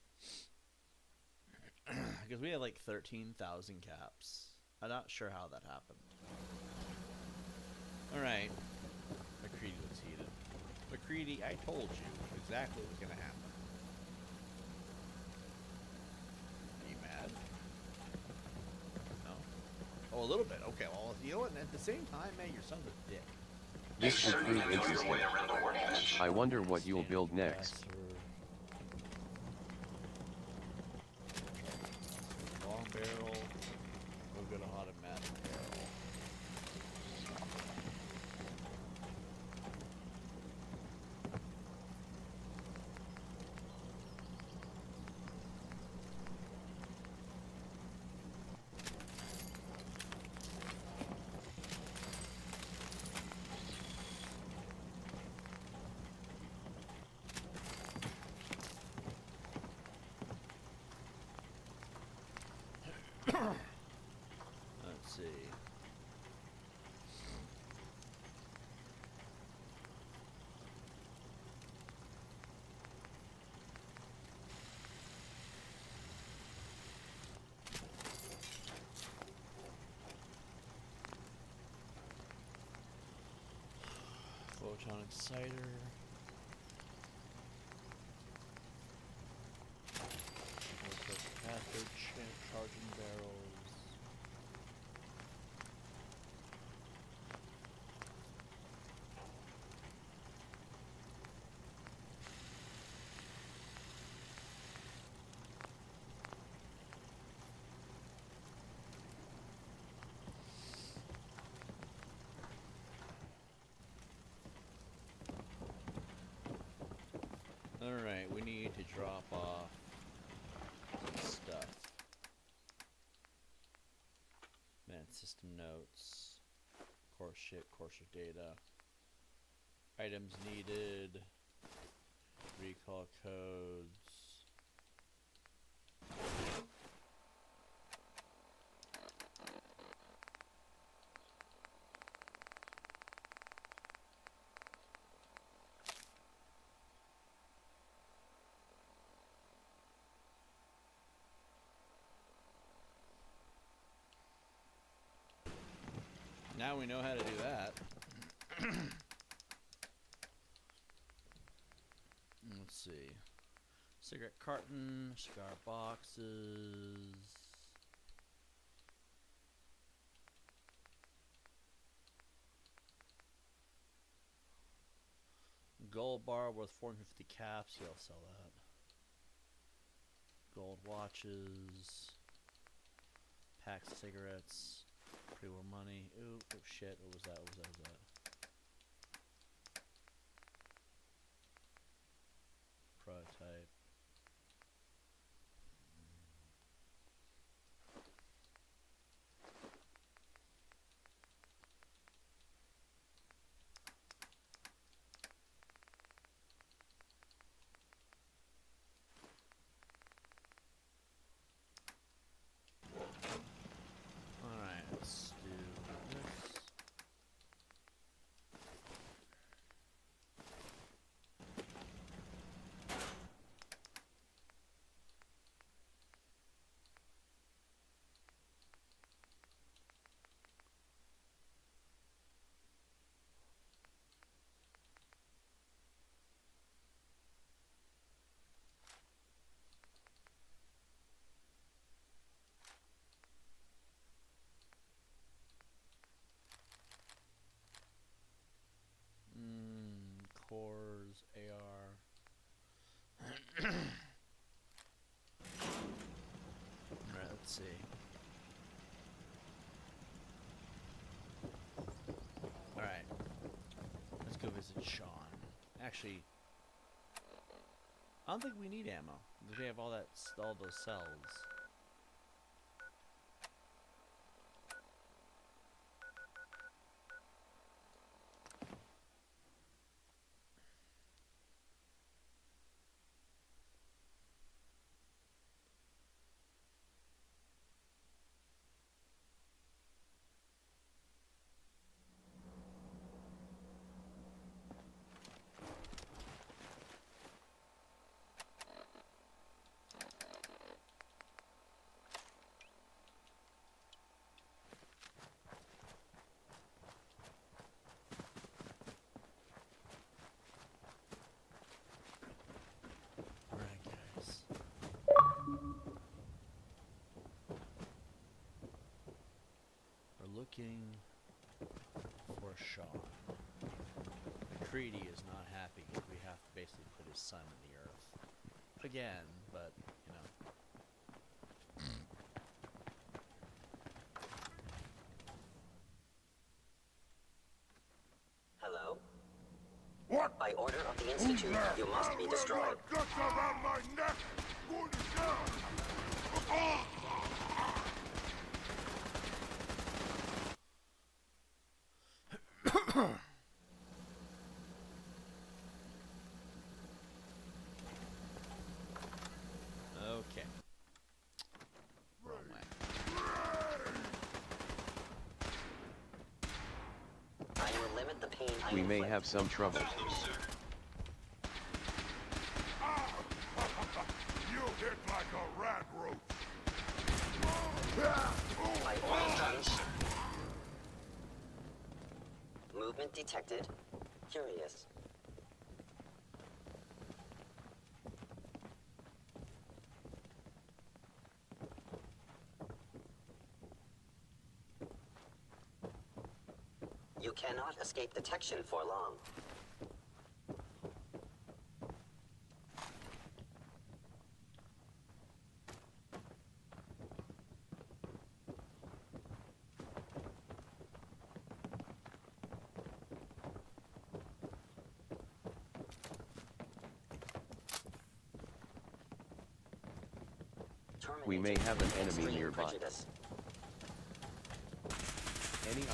Because we have like 13,000 caps. I'm not sure how that happened. Alright. McCready looks heated. McCready, I told you exactly what was going to happen. Are you mad? No? Oh, a little bit. Okay, well, you know what? At the same time, man, your son's a dick. This should prove interesting. I wonder what you'll build next. Long barrel. We'll go to automatic barrel. Let's see. Photon exciter. Cathode charging barrels. Alright, we need to drop off stuff. Man, system notes. Courser data. Items needed. Recall codes. Now we know how to do that. Let's see. Cigarette carton, cigar boxes. Gold bar worth 450 caps. Yeah, I'll sell that. Gold watches. Packs of cigarettes. Pre-war money. Ooh, oh shit. What was that? What was that? What was that? Prototype. Alright, let's do this. Cores, AR. Alright, let's see. Alright. Let's go visit Sean. Actually, I don't think we need ammo. Because we have all those cells. Looking for Sean. McCready is not happy because we have to basically put his son in the earth. Again, but, you know. Hello? What? By order of the Institute, you must be destroyed. Guts around my neck! Going down! Okay. Wrong way. I will limit the pain I We may inflict. have some trouble. You hit like a rat roach! By all guns. Movement detected. Curious. You cannot escape detection for long. We may have an enemy Extreme nearby. prejudice. Any idea?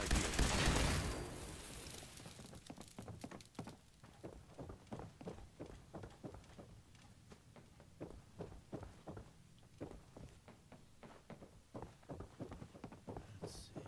Let's see.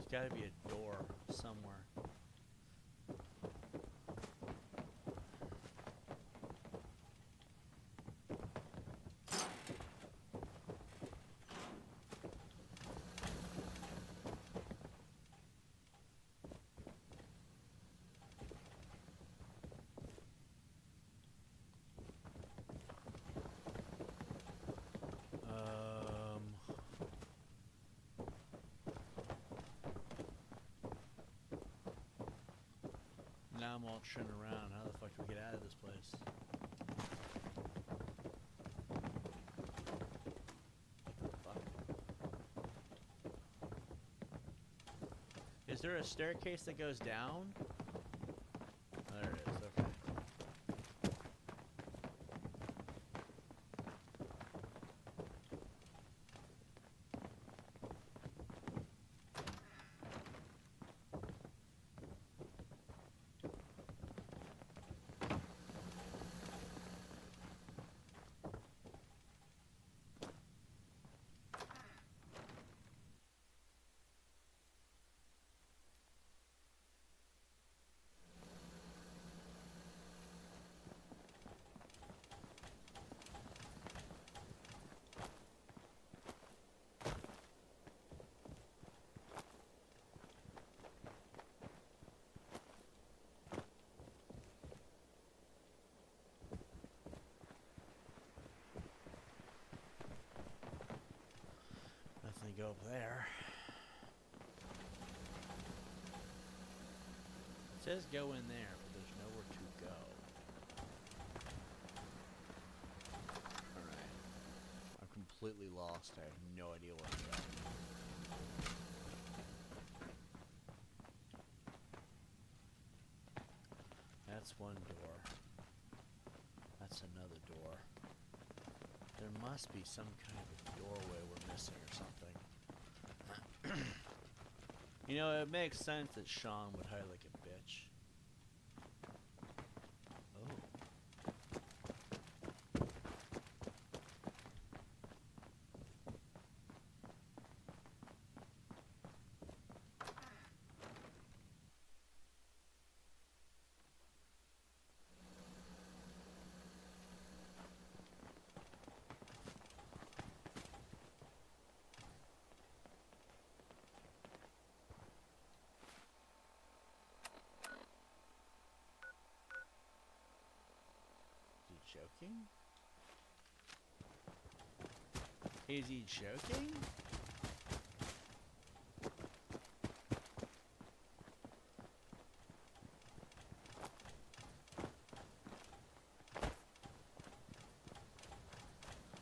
There's gotta be a door somewhere. Now I'm all turning around. How the fuck do we get out of this place? What the fuck? Is there a staircase that goes down? Oh, there it is. Okay. Nothing to go up there. It says go in there, but there's nowhere to go. Alright. I'm completely lost. I have no idea where I'm going. That's one door. That's another door. There must be some kind of doorway we're missing or something. You know, it makes sense that Sean would hide like a bitch. Oh. Joking? Is he joking?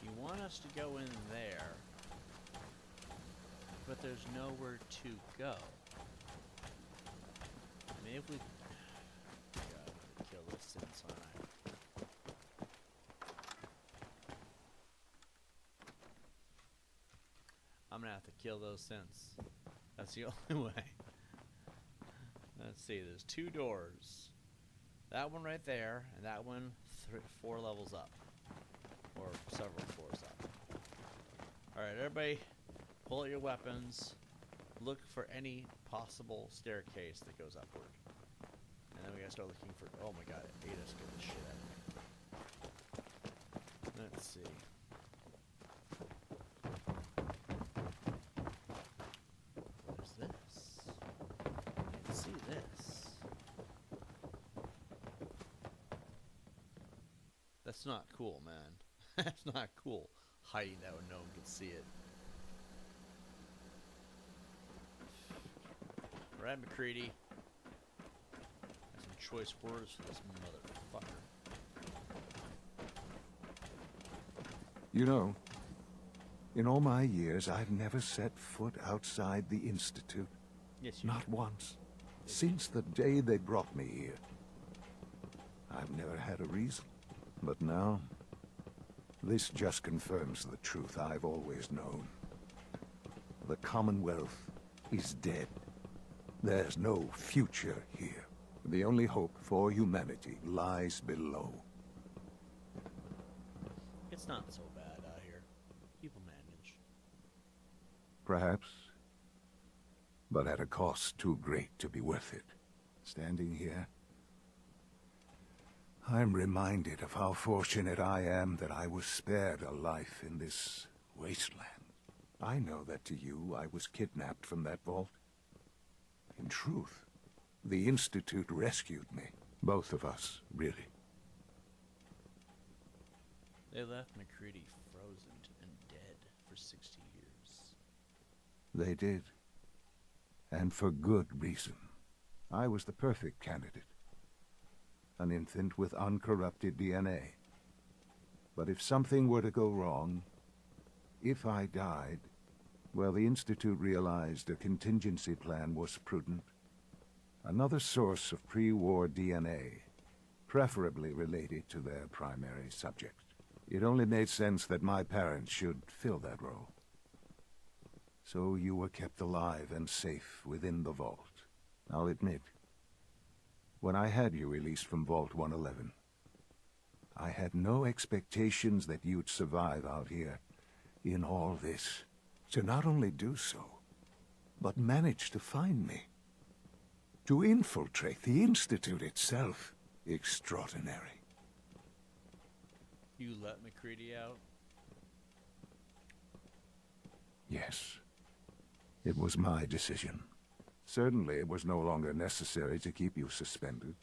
You want us to go in there, but there's nowhere to go. Maybe if we... God, kill this since I... I'm gonna have to kill those synths. That's the only way. Let's see, there's two doors. That one right there, and that one 4 levels up. Or several floors up. Alright, everybody, pull out your weapons. Look for any possible staircase that goes upward. And then we gotta start looking for... Oh my god, Ada scared the shit out of me. Let's see. That's not cool, man. That's not cool. Hiding that when no one can see it. Right, McCready. Got some choice words for this motherfucker. You know, in all my years, I've never set foot outside the Institute. Yes, you Not once. Since the day they brought me here. I've never had a reason. But now, this just confirms the truth I've always known. The Commonwealth is dead. There's no future here. The only hope for humanity lies below. It's not so bad out here. People manage. Perhaps. but at a cost too great to be worth it. Standing here, I'm reminded of how fortunate I am that I was spared a life in this wasteland. I know that to you, I was kidnapped from that vault. In truth, the Institute rescued me. Both of us, really. They left McCready frozen and dead for 60 years. They did. And for good reason. I was the perfect candidate. An infant with uncorrupted DNA. But if something were to go wrong, if I died, well, the Institute realized a contingency plan was prudent. Another source of pre-war DNA, preferably related to their primary subject. It only made sense that my parents should fill that role. So you were kept alive and safe within the vault. I'll admit, when I had you released from Vault 111, I had no expectations that you'd survive out here in all this. To not only do so, but manage to find me. To infiltrate the Institute itself. Extraordinary. You let McCready out? Yes. It was my decision. Certainly it was no longer necessary to keep you suspended.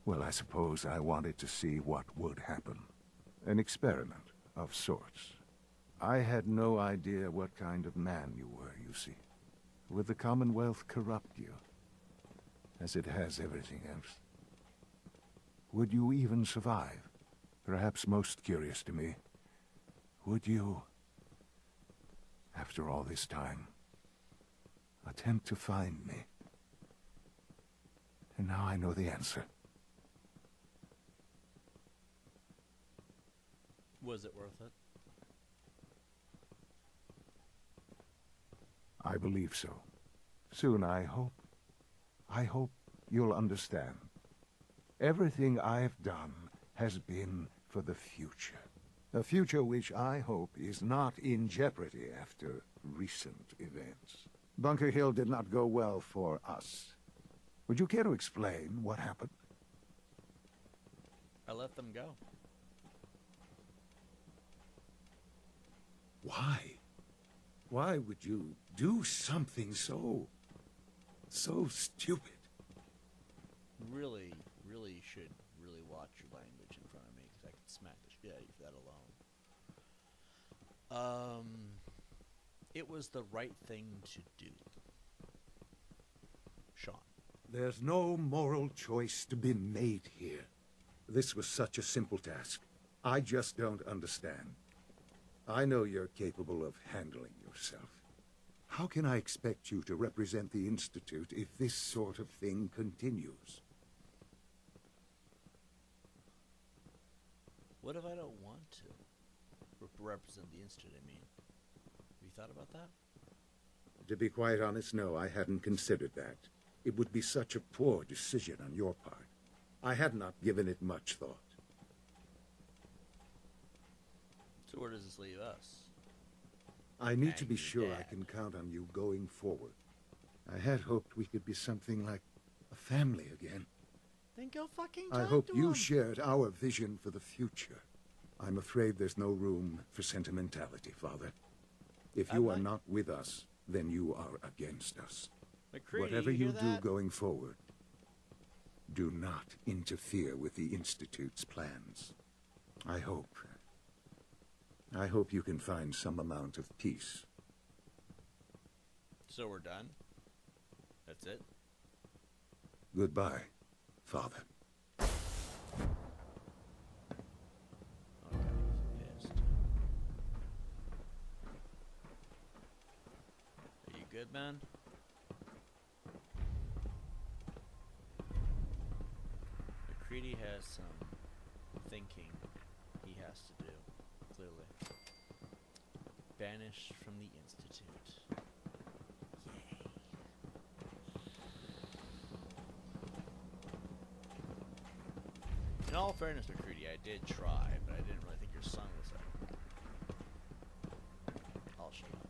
Well, I suppose I wanted to see what would happen. An experiment of sorts. I had no idea what kind of man you were, you see. Would the Commonwealth corrupt you, as it has everything else? Would you even survive? Perhaps most curious to me, would you, after all this time, attempt to find me? And now I know the answer. Was it worth it? I believe so. Soon, I hope. I hope you'll understand. Everything I've done has been for the future. A future which I hope is not in jeopardy after recent events. Bunker Hill did not go well for us. Would you care to explain what happened? I let them go. Why? Why would you do something so stupid? Really should really watch your language in front of me, because I could smack the shit out of you for that alone. It was the right thing to do. Sean. There's no moral choice to be made here. This was such a simple task. I just don't understand. I know you're capable of handling yourself. How can I expect you to represent the Institute if this sort of thing continues? What if I don't want to represent the Institute, I mean? Have you thought about that? To be quite honest, no, I hadn't considered that. It would be such a poor decision on your part. I had not given it much thought. So where does this leave us? I need to be Angry sure I Dad. can count on you going forward. I had hoped we could be something like a family again. Then go fucking I talk hope to you him. shared our vision for the future. I'm afraid there's no room for sentimentality, Father. If you are not with us, then you are against us. McCready, Whatever you you hear do that? going forward, do not interfere with the Institute's plans. I hope you can find some amount of peace. So we're done? That's it? Goodbye, Father. Are you good, man? McCready has some thinking he has to do, clearly. Banished from the Institute. Yay. In all fairness, McCready, I did try, but I didn't really think your son was a... I'll shut up.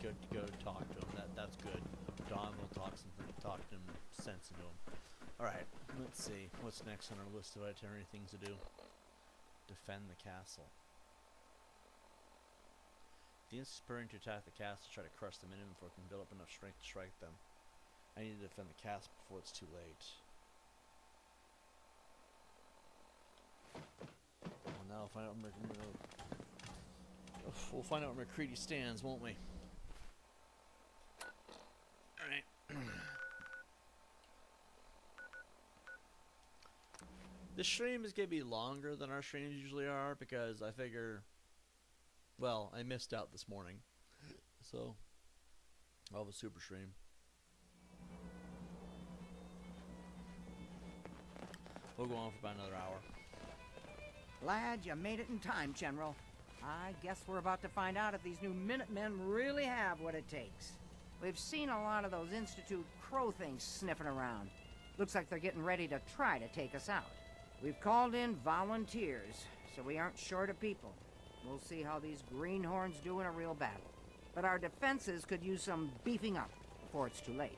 good to go talk to him. That's good. Don will talk him sense into him. Alright, let's see. What's next on our list of itinerary things to do? Defend the castle. The instant preparing to attack the castle, try to crush them in before it can build up enough strength to strike them. I need to defend the castle before it's too late. Well, now we'll find out where we'll find out where McCready stands, won't we? Alright. This stream is going to be longer than our streams usually are because I figure, well, I missed out this morning. So, I'll have a super stream. We'll go on for about another hour. Glad you made it in time, General. I guess we're about to find out if these new Minutemen really have what it takes. We've seen a lot of those Institute crow things sniffing around. Looks like they're getting ready to try to take us out. We've called in volunteers, so we aren't short of people. We'll see how these greenhorns do in a real battle. But our defenses could use some beefing up before it's too late.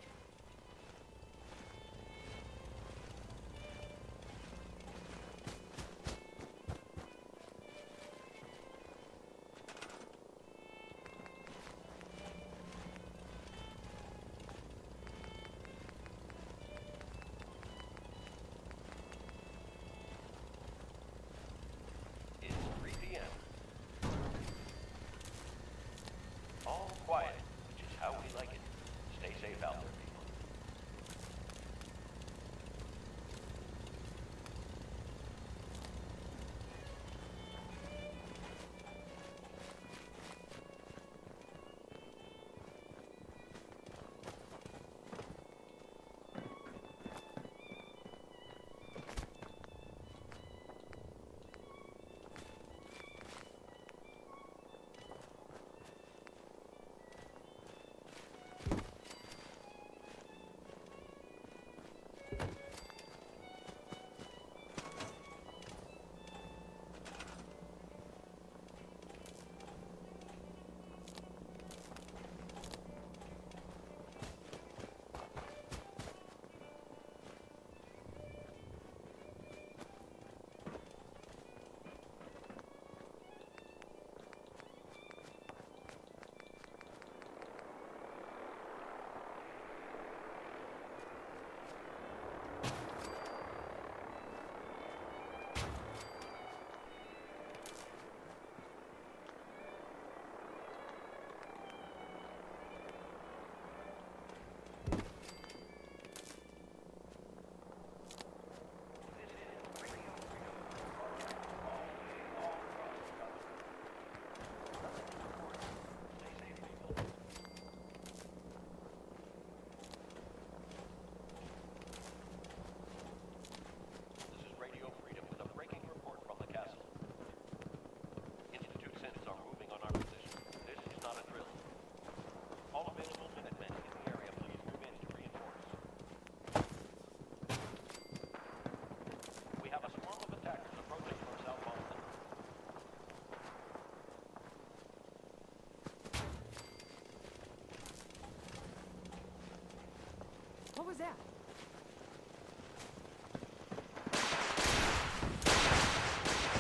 What was that?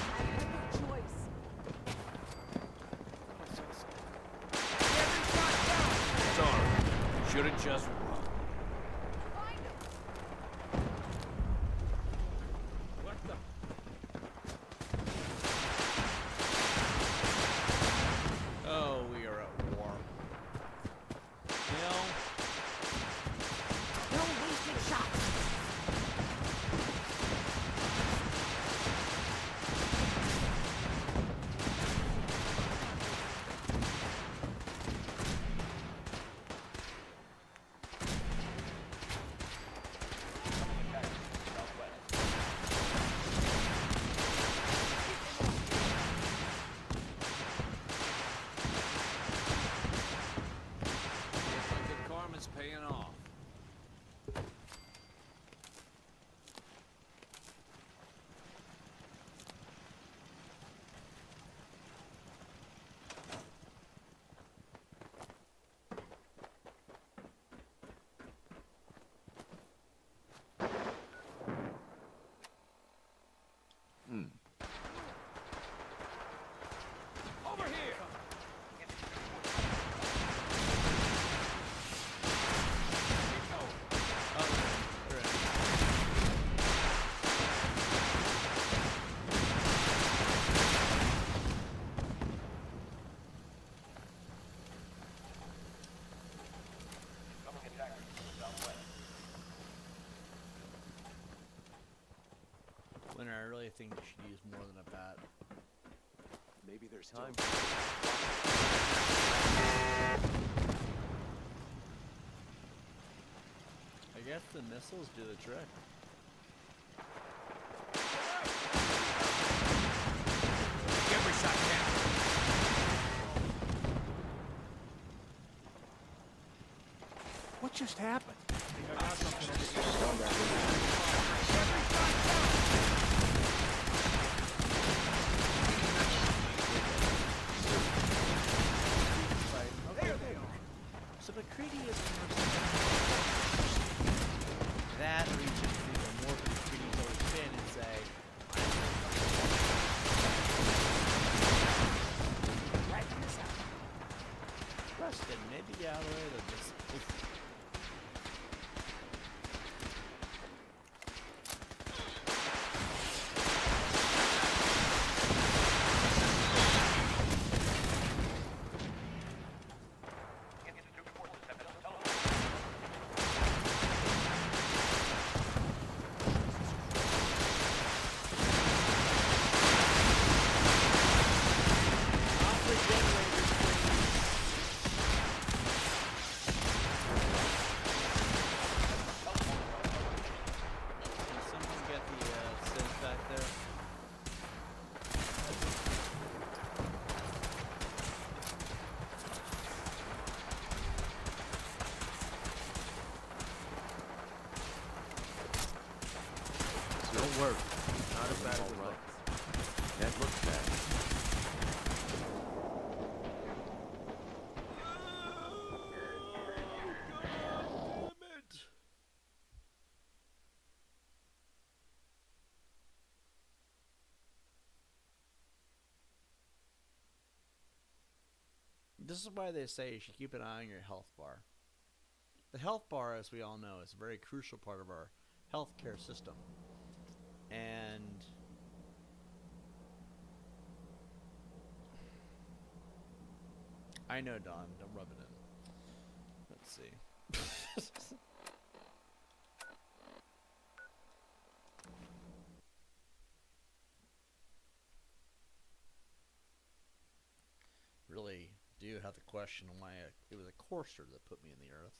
I had no choice. It's alright. Should've just run. What the? Oh, we are at war. You know, No wasted shots. really think you should use more than a bat. Maybe there's time. I guess the missiles do the trick. Every shot counts. What just happened? So McCready is that, or you just do the more McCready's always been and say, Preston, maybe get out of the way of this. Don't worry. Not as bad as it looks. That looks bad. This is why they say you should keep an eye on your health bar. The health bar, as we all know, is a very crucial part of our healthcare system. And I know, Don, don't rub it in. Let's see. Really do have to question why it was a courser that put me in the earth.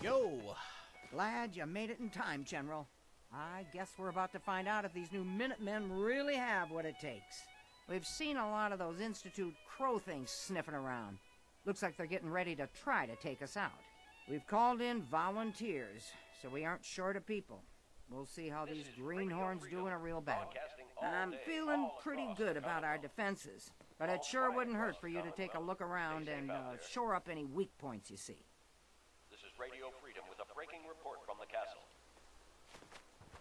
Yo! Glad you made it in time, General. I guess we're about to find out if these new Minutemen really have what it takes. We've seen a lot of those Institute Crow things sniffing around. Looks like they're getting ready to try to take us out. We've called in volunteers, so we aren't short of people. We'll see how these greenhorns do in a real battle. I'm feeling pretty good about our defenses, but it sure wouldn't hurt for you to take a look around and shore up any weak points you see. This is Radio Freedom with a breaking report from the castle.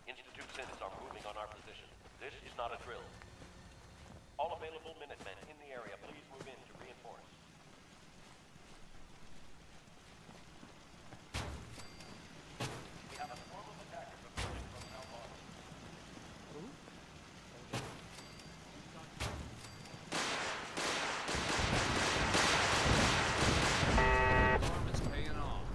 Institute synths are moving on our position. This is not a drill. All available Minutemen in the area, please move in to reinforce. We have a swarm of attackers approaching from southwest. Storm is paying off.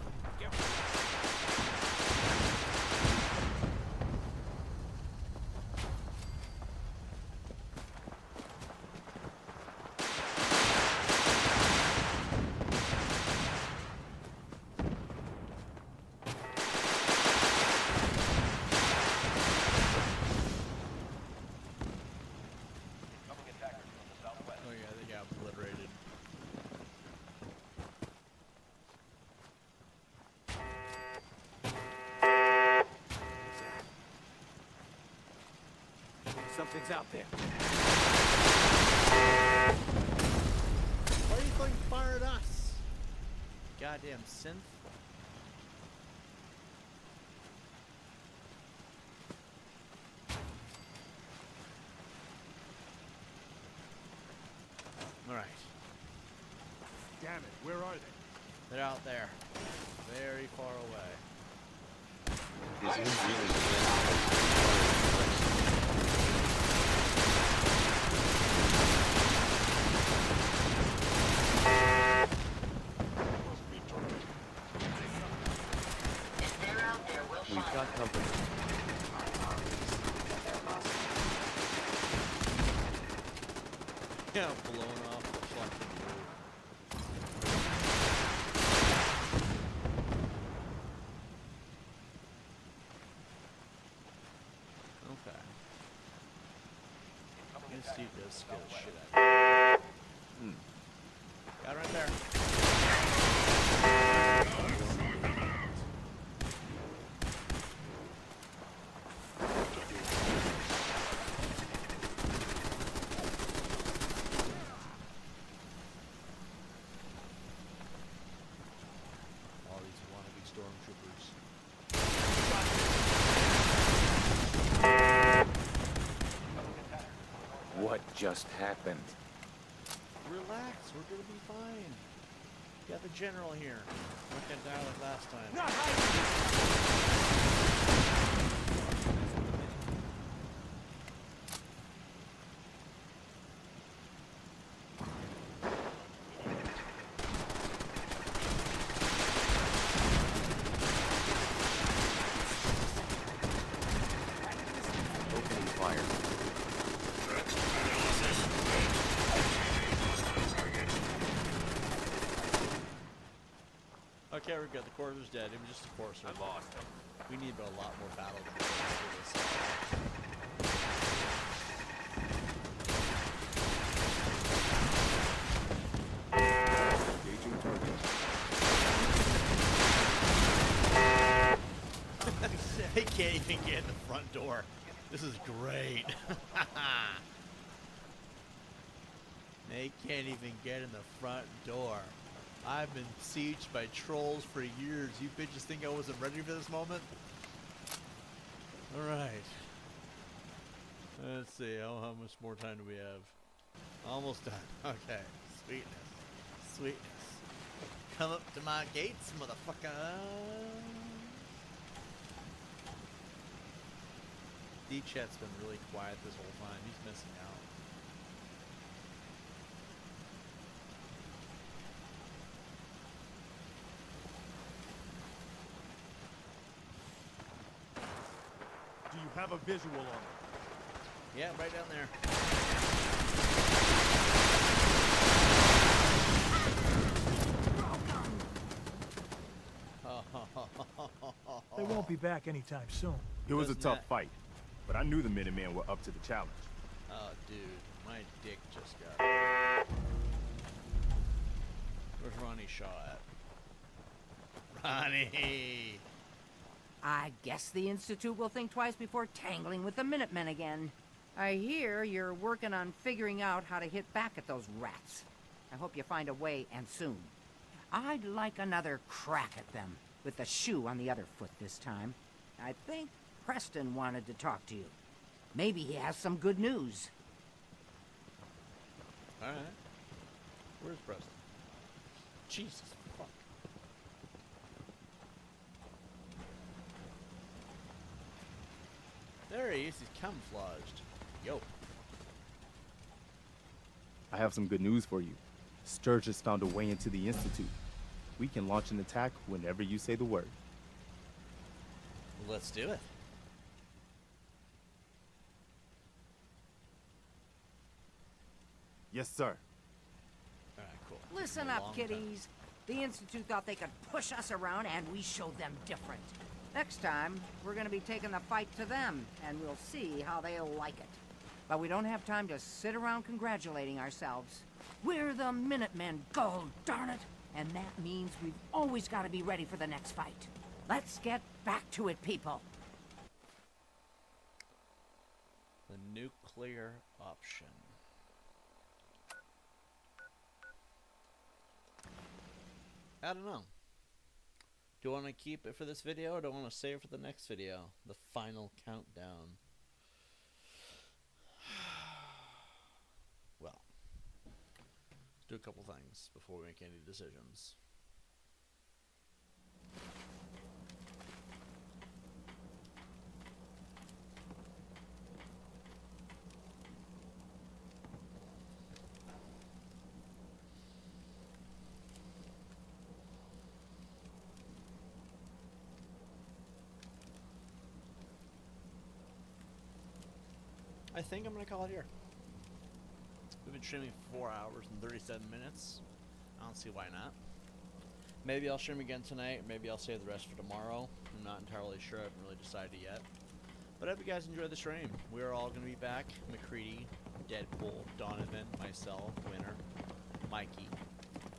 Oh yeah, they got obliterated. Something's out there. Why are you fucking firing at us? Goddamn synth. Alright. Damn it, where are they? They're out there. Very far away. Is he really We've got company. Yeah, blowing off the fucking roof. Okay. And Steve does scare the shit out of me. Got it right there. All these wannabe stormtroopers. What just happened? Relax, we're gonna be fine. Got the general here. Not gonna die like last time. Opening fire. Okay, we're good. The Courser's dead. It was just a Courser. I lost him. We need a lot more battle droids for this. Engaging target. They can't even get in the front door. This is great. They can't even get in the front door. I've been sieged by trolls for years. You bitches think I wasn't ready for this moment? Alright. Let's see, how much more time do we have? Almost done. Okay. Sweetness. Sweetness. Come up to my gates, motherfucker. D-Chat's been really quiet this whole time. He's missing out. Do you have a visual on it? Yeah, right down there. be back anytime soon. It was a Doesn't tough that- fight, but I knew the Minutemen were up to the challenge. Oh, dude, my dick just got. Where's Ronnie Shaw at? Ronnie! I guess the Institute will think twice before tangling with the Minutemen again. I hear you're working on figuring out how to hit back at those rats. I hope you find a way, and soon. I'd like another crack at them, with the shoe on the other foot this time. I think Preston wanted to talk to you. Maybe he has some good news. Alright. Where's Preston? Jesus fuck. There he is, he's camouflaged. Yo. I have some good news for you. Sturge has found a way into the Institute. We can launch an attack whenever you say the word. Let's do it. Yes, sir. Alright, cool. Listen A up, long kiddies. The Institute thought they could push us around, and we showed them different. Next time, we're gonna be taking the fight to them, and we'll see how they'll like it. But we don't have time to sit around congratulating ourselves. We're the Minutemen, gold darn it! And that means we've always got to be ready for the next fight. Let's get back to it, people. The nuclear option. I don't know. Do I want to keep it for this video, or do I want to save it for the next video? The final countdown. Well, let's do a couple things before we make any decisions. I think I'm going to call it here. We've been streaming for 4 hours and 37 minutes. I don't see why not. Maybe I'll stream again tonight. Maybe I'll save the rest for tomorrow. I'm not entirely sure. I haven't really decided yet. But I hope you guys enjoyed the stream. We're all going to be back. McCready, Deadpool, Donovan, myself, Winner, Mikey.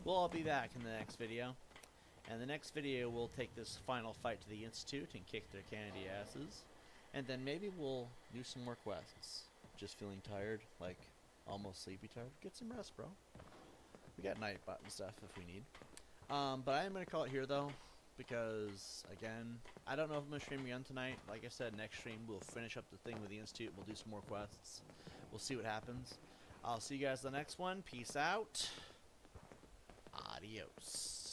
We'll all be back in the next video. And the next video, we'll take this final fight to the Institute and kick their candy asses. And then maybe we'll do some more quests. Just feeling tired, like almost sleepy tired. Get some rest, bro. We got night button stuff if we need. But I am going to call it here, though, because, again, I don't know if I'm going to stream again tonight. Like I said, next stream we'll finish up the thing with the Institute. We'll do some more quests. We'll see what happens. I'll see you guys in the next one. Peace out. Adios.